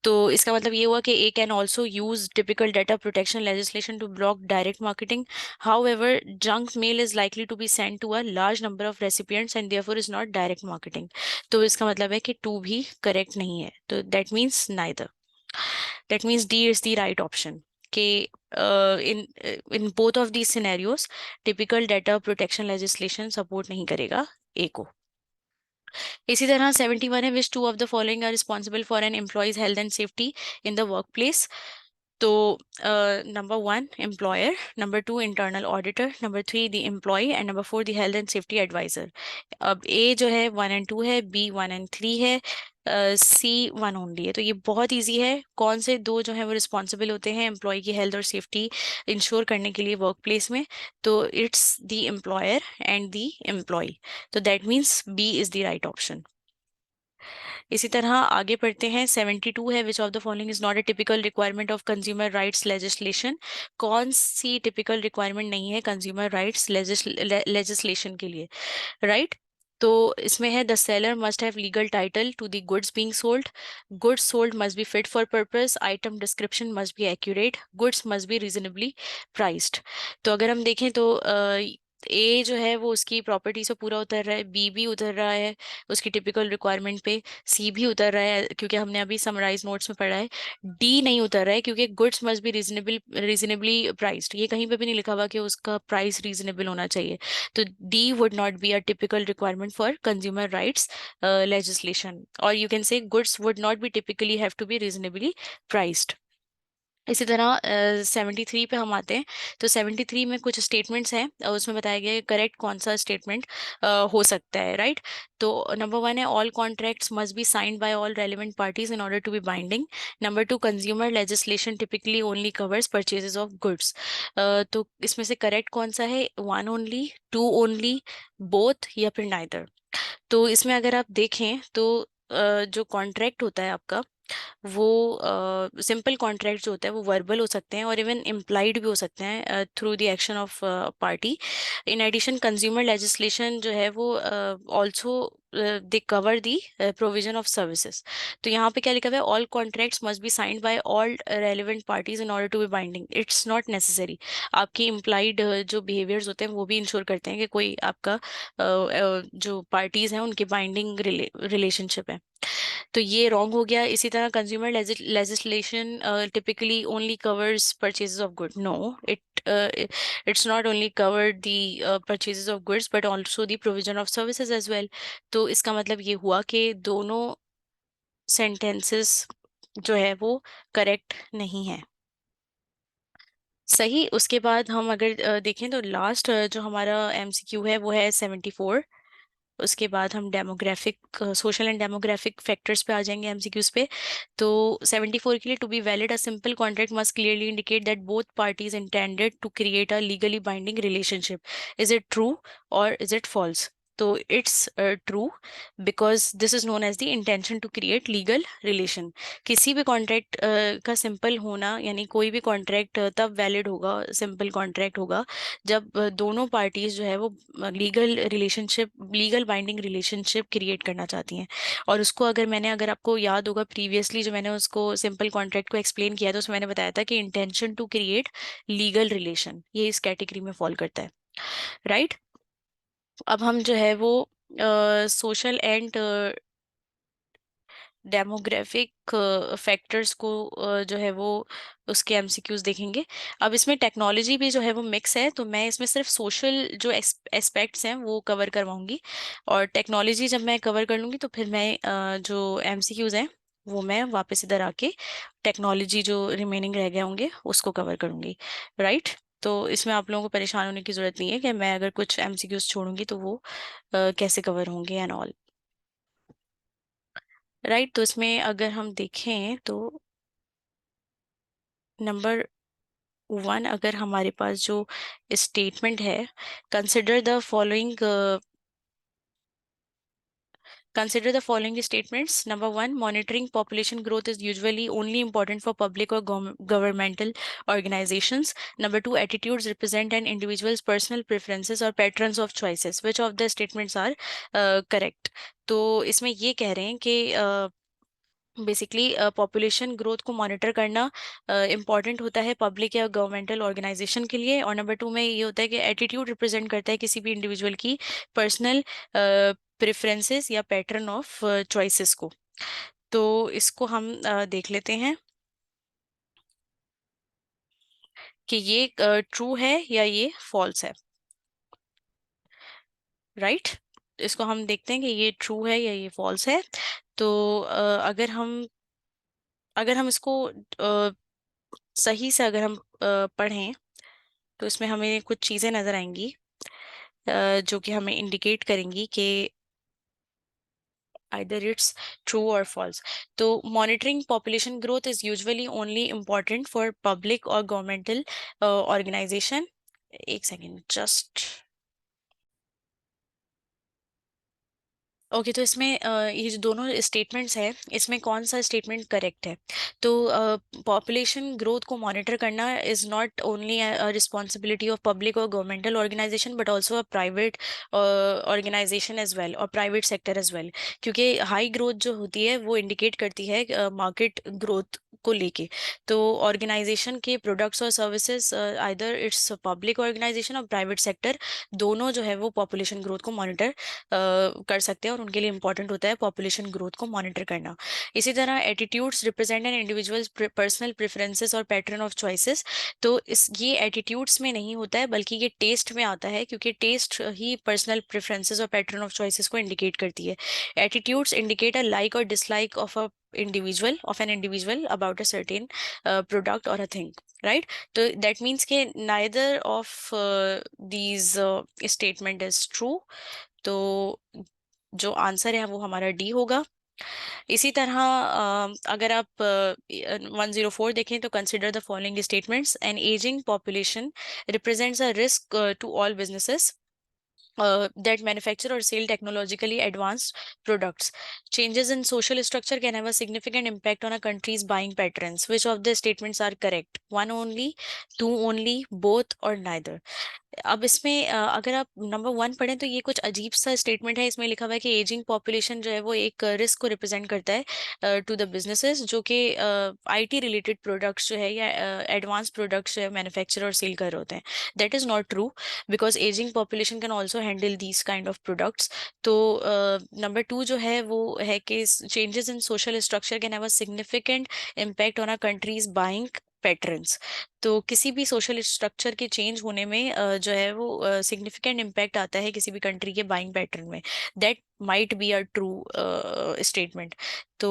तो इसका मतलब ये हुआ कि A can also use typical data protection legislation to block direct marketing. However, junk mail is likely to be sent to a large number of recipients and therefore is not direct marketing. तो इसका मतलब है कि to भी correct नहीं है, तो that means neither. That means D is the right option. कि in both of these scenarios, typical data protection legislation support नहीं करेगा A को। इसी तरह 71 है, which two of the following are responsible for an employee's health and safety in the work place. तो number 1 employer, number 2 internal auditor, number 3 the employee and number 4 the health and safety adviser. अब A जो है 1 and 2 है, B 1 and 3 है, सी 1 only है। तो ये बहुत इजी है, कौन से दो जो है वो रिस्पॉन्सिबल होते हैं एम्प्लॉय की हेल्थ और सेफ्टी इंश्योर करने के लिए वर्क प्लेस में। तो it's the employer and the employee. तो that means B is the right option. इसी तरह आगे पढ़ते हैं। 72 है, which of the following is not a typical requirement of consumer rights legislation. कौन सी टिपिकल रिक्वायरमेंट नहीं है कंज्यूमर राइट्स लेजिस्लेशन के लिए, राइट। तो इसमें है the seller must have legal title to the goods being sold, goods sold must be fit for purpose, item description must be accurate, goods must be reasonably priced. तो अगर हम देखें तो ए जो है वो उसकी प्रॉपर्टी से पूरा उतर रहा है, बी भी उतर रहा है उसकी टिपिकल रिक्वायरमेंट पे, सी भी उतर रहा है क्योंकि हमने अभी समराइज नोट्स में पढ़ा है, डी नहीं उतर रहा है क्योंकि goods must be reasonably priced, ये कहीं पे भी नहीं लिखा हुआ कि उसका प्राइस रीजनेबल होना चाहिए। तो D would not be a typical requirement for consumer rights legislation, और you can say goods would not be typically have to be reasonably priced. इसी तरह 73 पे हम आते हैं। तो 73 में कुछ स्टेटमेंट्स हैं और उसमें बताया गया है करेक्ट कौन सा स्टेटमेंट हो सकता है, राइट। तो नंबर 1 है all contracts must be signed by all relevant parties in order to be binding. Number 2, consumer legislation typically only covers purchases of goods. तो इसमें से करेक्ट कौन सा है, 1 ओनली, 2 ओनली, बोथ, या फिर नाइदर। तो इसमें अगर आप देखें तो जो कॉन्ट्रैक्ट होता है आपका, वो सिंपल कॉन्ट्रैक्ट जो होता है वो वर्बल हो सकते हैं और इवन इम्प्लाइड भी हो सकते हैं through the action of party. In addition consumer legislation जो है वो also they cover the provision of services. तो यहाँ पे क्या लिखा हुआ है, all contracts must be signed by all relevant parties in order to be binding. It's not necessary. आपकी इम्प्लाइड जो बिहेवियर्स होते हैं वो भी इंश्योर करते हैं कि कोई आपका जो पार्टीज हैं उनकी बाइंडिंग रिलेशनशिप है। तो ये रॉन्ग हो गया। इसी तरह consumer legislation typically only covers purchases of good. No, it's not only covered the purchases of goods but also the provision of services as well. तो इसका मतलब ये हुआ कि दोनों सेंटेंसेस जो है वो करेक्ट नहीं है। सही। उसके बाद हम अगर देखें तो लास्ट जो हमारा एमसीक्यू है वो है 74। उसके बाद हम demographic social and demographic factors पे आ जाएंगे एमसीक्यूज पे। तो 74 के लिए, to be valid a simple contract must clearly indicate that both parties intended to create a legally binding relationship. Is it true और इज इट फॉल्स? तो it's true because this is known as the intention to create legal relation. किसी भी contract का simple होना, यानी कोई भी contract तब वैलिड होगा, सिंपल कॉन्ट्रैक्ट होगा, जब दोनों पार्टीज जो है वो लीगल बाइंडिंग रिलेशनशिप क्रिएट करना चाहती हैं। और उसको अगर आपको याद होगा प्रीवियसली जो मैंने उसको सिंपल कॉन्ट्रैक्ट को एक्सप्लेन किया था, उसमें मैंने बताया था कि intention to create legal relation, ये इस कैटेगरी में फॉल करता है। राइट। अब हम जो है वो सोशल एंड डेमोग्राफिक फैक्टर्स को जो है वो उसके एमसीक्यूज देखेंगे। अब इसमें टेक्नोलॉजी भी जो है वो मिक्स है, तो मैं इसमें सिर्फ सोशल जो एस्पेक्ट्स हैं वो कवर करवाऊंगी। और टेक्नोलॉजी जब मैं कवर कर लूंगी तो फिर मैं जो एमसीक्यूज हैं वो मैं वापस इधर आके टेक्नोलॉजी जो रिमेनिंग रह गए होंगे उसको कवर करूंगी। राइट। तो इसमें आप लोगों को परेशान होने की जरूरत नहीं है कि मैं अगर कुछ एमसीक्यूज छोड़ूंगी तो वो कैसे कवर होंगे एंड ऑल। राइट। तो इसमें अगर हम देखें तो नंबर 1, अगर हमारे पास जो स्टेटमेंट है, consider the following consider the following statements. Number 1, monitoring population growth is usually only important for public or governmental organizations. Number 2, attitudes represent an individual's personal preferences or patterns of choices. Which of the statements are correct? तो इसमें ये कह रहे हैं कि basically population growth को monitor करना important होता है पब्लिक या गवर्नमेंटल ऑर्गेनाइजेशन के लिए। और नंबर 2 में ये होता है कि एटीट्यूड रिप्रेजेंट करता है किसी भी इंडिविजुअल की पर्सनल प्रेफरेंसेस या पैटर्न ऑफ चॉइसेस को। तो इसको हम देख लेते हैं कि ये ट्रू है या ये फॉल्स है। राइट। इसको हम देखते हैं कि ये ट्रू है या ये फॉल्स है। तो अगर हम इसको सही से अगर हम पढ़ें तो इसमें हमें कुछ चीज़ें नज़र आएंगी जो कि हमें इंडिकेट करेंगी कि either it's true or false. तो monitoring population growth is usually only important for public or governmental organization. एक सेकेंड जस्ट। ओके। तो इसमें ये जो दोनों स्टेटमेंट्स हैं इसमें कौन सा स्टेटमेंट करेक्ट है? तो पॉपुलेशन ग्रोथ को मॉनिटर करना is not only responsibility of public और governmental organisation but also a private organisation as well और प्राइवेट सेक्टर एज वेल। क्योंकि हाई ग्रोथ जो होती है वो इंडिकेट करती है मार्केट ग्रोथ को लेके। तो ऑर्गेनाइजेशन के प्रोडक्ट्स और services either its public organization और प्राइवेट सेक्टर, दोनों जो है वो पॉपुलेशन ग्रोथ को मॉनिटर कर सकते हैं और उनके लिए इंपॉर्टेंट होता है पॉपुलेशन ग्रोथ को मॉनिटर करना। इसी तरह attitudes represent N individuals personal preferences और पैटर्न ऑफ चॉइसेस। तो ये एटीट्यूड्स में नहीं होता है बल्कि ये टेस्ट में आता है, क्योंकि टेस्ट ही पर्सनल प्रेफरेंसेस और पैटर्न ऑफ चॉइसेस को इंडिकेट करती है। एटीट्यूड्स इंडिकेट अ लाइक और dislike of an individual about a certain product और अ थिंग। राइट। तो दैट मीन्स के neither of these statement is true. तो जो आंसर है वो हमारा डी होगा। इसी तरह अगर आप 104 देखें तो consider the following statements. An aging population represents a risk to all businesses. that manufacture or sell technologically advanced products. Changes in social structure can have a significant impact on a country's buying patterns. Which of the statements are correct? One only, two only, both, or neither? अब इसमें अगर आप number one पढ़ें तो ये कुछ अजीब सा स्टेटमेंट है। इसमें लिखा हुआ है कि एजिंग पॉपुलेशन जो है वो एक रिस्क को रिप्रेजेंट करता है टू द बिजनेसेस जो कि आईटी रिलेटेड प्रोडक्ट्स जो है या एडवांस प्रोडक्ट्स जो है मैन्युफैक्चर और सेल कर रहे होते हैं। That is not true, because ageing population can also handle these kind of products. तो नंबर टू जो है वो है कि changes in social structure can have a significant impact on a countries buying patterns. तो किसी भी सोशल स्ट्रक्चर के चेंज होने में जो है वो सिग्निफिकेंट इम्पैक्ट आता है किसी भी कंट्री के बाइंग पैटर्न में। That might be a true statement. तो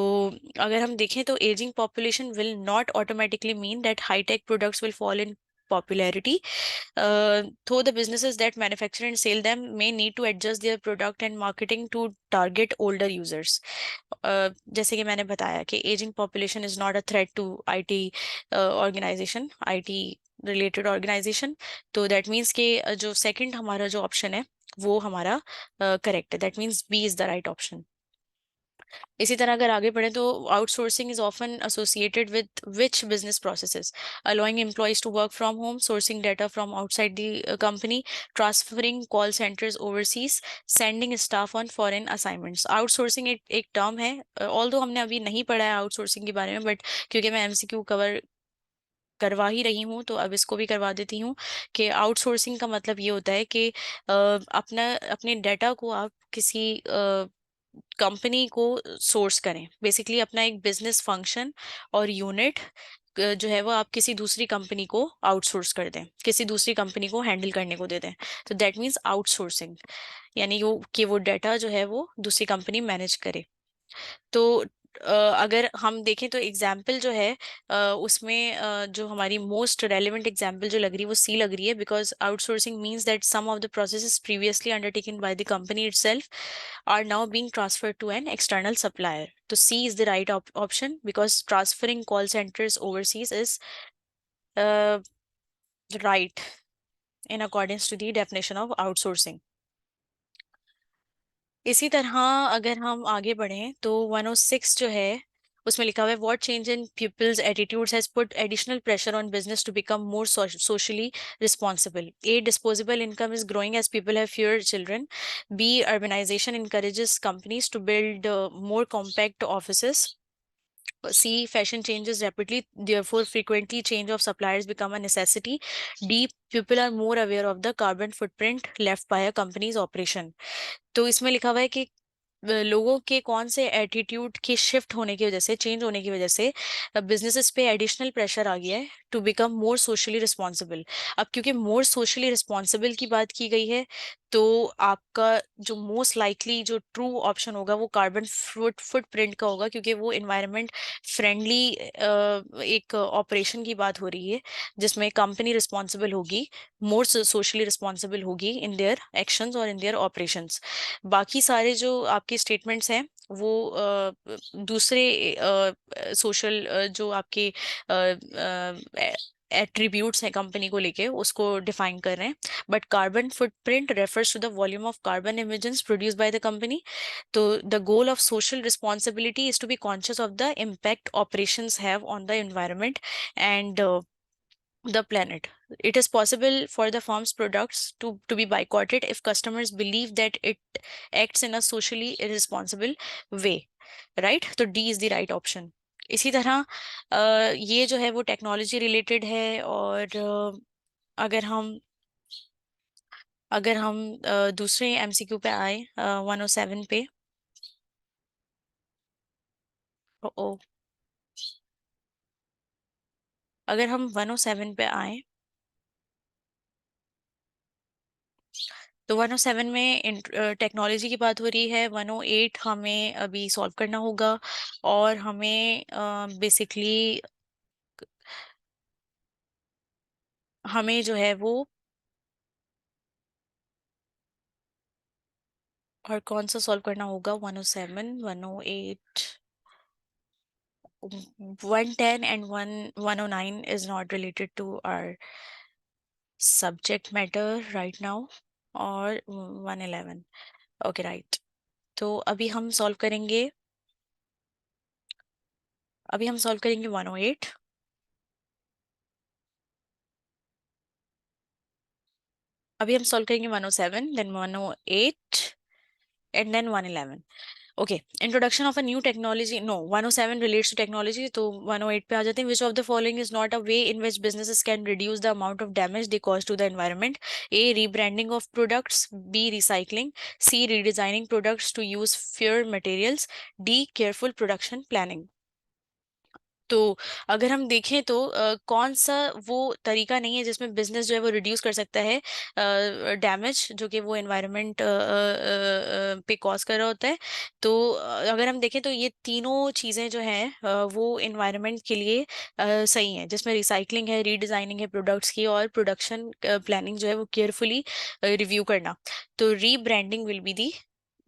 अगर हम देखें तो aging population will not automatically mean that high tech products will fall in popularity, though the businesses that manufacture and sell them may need to adjust their product and marketing to target older users. जैसे कि मैंने बताया कि aging population is not a threat to IT organization, IT related organization. तो that means कि जो second हमारा जो option है वो हमारा correct है. That means B is the right option. इसी तरह अगर आगे बढ़े तो outsourcing is often associated with which business processes? Allowing employees to work from home, sourcing data from outside the company, transferring call centres overseas, sending staff on foreign assignments. Outsourcing एक term है, although हमने अभी नहीं पढ़ा है outsourcing के बारे में, बट क्योंकि मैं एमसीक्यू कवर करवा ही रही हूँ तो अब इसको भी करवा देती हूँ कि आउटसोर्सिंग का मतलब ये होता है कि अपना अपने डाटा को आप किसी कंपनी को सोर्स करें। बेसिकली अपना एक बिजनेस फंक्शन और यूनिट जो है वो आप किसी दूसरी कंपनी को आउटसोर्स कर दें, किसी दूसरी कंपनी को हैंडल करने को दे दें। तो दैट मीन्स आउटसोर्सिंग, यानी वो कि वो डाटा जो है वो दूसरी कंपनी मैनेज करे। तो अगर हम देखें तो एग्जाम्पल जो है उसमें जो हमारी मोस्ट रेलेवेंट एग्जाम्पल जो लग रही है वो सी लग रही है, because outsourcing means that some of the processes previously undertaken by the company itself are now being transferred to an external supplier. So C is the right option because transferring call centers overseas is uh, right in accordance to the definition of outsourcing. इसी तरह अगर हम आगे बढ़ें तो 106 जो है उसमें लिखा हुआ है what change in people's attitudes has put additional pressure on business to become more socially responsible? A, disposable income is growing as people have fewer children. B, urbanization encourages companies to build more compact offices. C, fashion changes rapidly, therefore frequently change of suppliers become a necessity. D, people are more aware of the carbon footprint left by a company's operation. तो इसमें लिखा हुआ है कि लोगों के कौन से एटीट्यूड के शिफ्ट होने की वजह से, चेंज होने की वजह से बिजनेसेस पे एडिशनल प्रेशर आ गया है to become more socially responsible. अब क्योंकि मोर सोशली रिस्पॉन्सिबल की बात की गई है तो आपका जो मोस्ट लाइकली जो ट्रू ऑप्शन होगा वो कार्बन फुटप्रिंट का होगा, क्योंकि वो इन्वायरमेंट फ्रेंडली एक ऑपरेशन की बात हो रही है जिसमें कंपनी रिस्पॉन्सिबल होगी, मोर सोशली रिस्पॉन्सिबल होगी इन देयर एक्शंस और इन देयर ऑपरेशंस। बाकी सारे जो आपके स्टेटमेंट्स हैं वो दूसरे सोशल जो आपके एट्रीब्यूट्स हैं कंपनी को लेके उसको डिफाइन कर रहे हैं। But carbon footprint refers to the volume of carbon emissions produced by the company. So the goal of social responsibility is to be conscious of the impact operations have on the environment and the planet. It is possible for the firm's products to be boycotted if customers believe that it acts in a socially irresponsible way. Right? तो D is the right option. इसी तरह ये जो है वो technology related है और अगर हम दूसरे एमसीक्यू पे आए 107 पे। ओ, अगर हम 107 पे आए तो 107 में टेक्नोलॉजी की बात हो रही है। 108 हमें अभी सॉल्व करना होगा और हमें बेसिकली हमें जो है वो और कौन सा सॉल्व करना होगा? 107, 108, 110 and 109 is not related to our subject matter right now. और 111। Okay right. तो अभी हम सॉल्व करेंगे 108। अभी हम सॉल्व करेंगे 107, then 108 and then 111। Okay, introduction of a new technology, no 107 relates to technology, तो 108 पे आ जाते हैं। Which of the following is not a way in which businesses can reduce the amount of damage they cause to the environment? A rebranding of products, B recycling, C redesigning products to use fair materials, D careful production planning. तो अगर हम देखें तो कौन सा वो तरीका नहीं है जिसमें बिजनेस जो है वो रिड्यूस कर सकता है डैमेज जो कि वो एनवायरनमेंट पे कॉज कर रहा होता है। तो अगर हम देखें तो ये तीनों चीज़ें जो हैं वो एनवायरनमेंट के लिए सही हैं, जिसमें रिसाइकलिंग है, रीडिज़ाइनिंग है प्रोडक्ट्स की, और प्रोडक्शन प्लानिंग जो है वो केयरफुली रिव्यू करना। तो rebranding will be the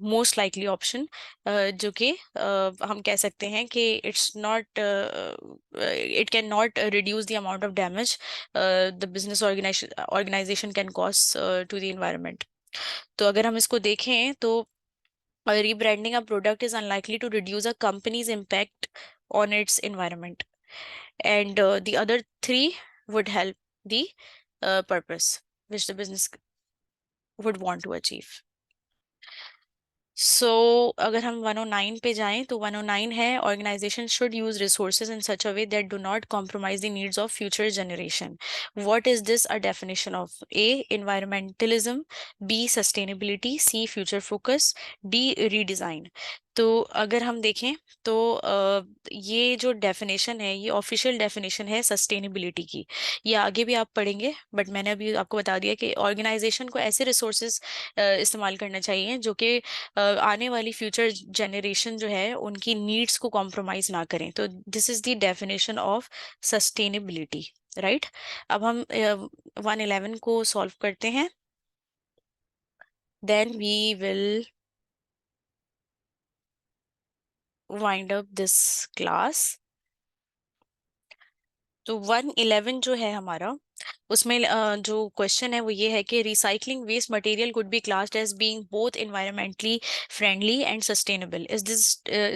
most likely option, जो कि हम कह सकते हैं कि it's not, it can not reduce the amount of damage the business organization can cause to the environment. तो अगर हम इसको देखें तो rebranding a product is unlikely to reduce a company's impact on its environment, and the other three would help the purpose which the business would want to achieve. सो अगर हम 109 पे जाएं तो 109 है, organisation should use resources in such a way that do not compromise the needs of future generation. What is this a definition of? A environmentalism, B sustainability, C future focus, D redesign. तो अगर हम देखें तो ये जो definition है, ये official definition है सस्टेनेबिलिटी की। ये आगे भी आप पढ़ेंगे, बट मैंने अभी आपको बता दिया कि ऑर्गेनाइजेशन को ऐसे रिसोर्सेज इस्तेमाल करना चाहिए जो कि आने वाली फ्यूचर जनरेशन जो है उनकी नीड्स को कॉम्प्रोमाइज ना करें। तो this is the definition of sustainability, right. अब हम 111 को सॉल्व करते हैं, then we will wind up this class. तो 111 जो है हमारा, उसमें जो क्वेश्चन है वो ये है कि recycling waste material could be classed as being both environmentally friendly and sustainable. Is this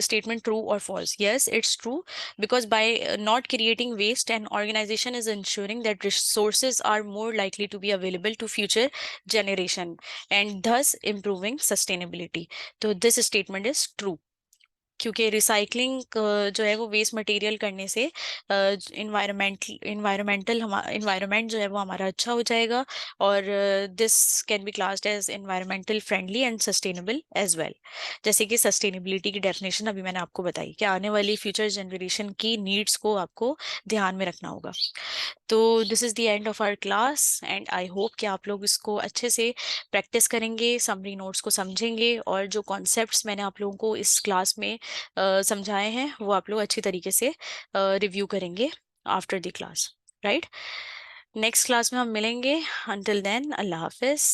statement true और false? Yes, it's true, because by not creating waste, an organization is ensuring that resources are more likely to be available to future generation and thus improving sustainability. तो this statement is true, क्योंकि recycling जो है वो waste material करने से environment जो है वो हमारा अच्छा हो जाएगा, और this can be classed as environmental friendly and sustainable as well. जैसे कि सस्टेनेबिलिटी की डेफिनेशन अभी मैंने आपको बताई कि आने वाली फ्यूचर जनरेशन की नीड्स को आपको ध्यान में रखना होगा। तो this is the end of our class, and I hope कि आप लोग इसको अच्छे से प्रैक्टिस करेंगे, समरी नोट्स को समझेंगे, और जो कॉन्सेप्ट्स मैंने आप लोगों को इस क्लास में समझाए हैं वो आप लोग अच्छी तरीके से रिव्यू करेंगे after the class, right. Next class में हम मिलेंगे। अंटिल देन, अल्लाह हाफिज।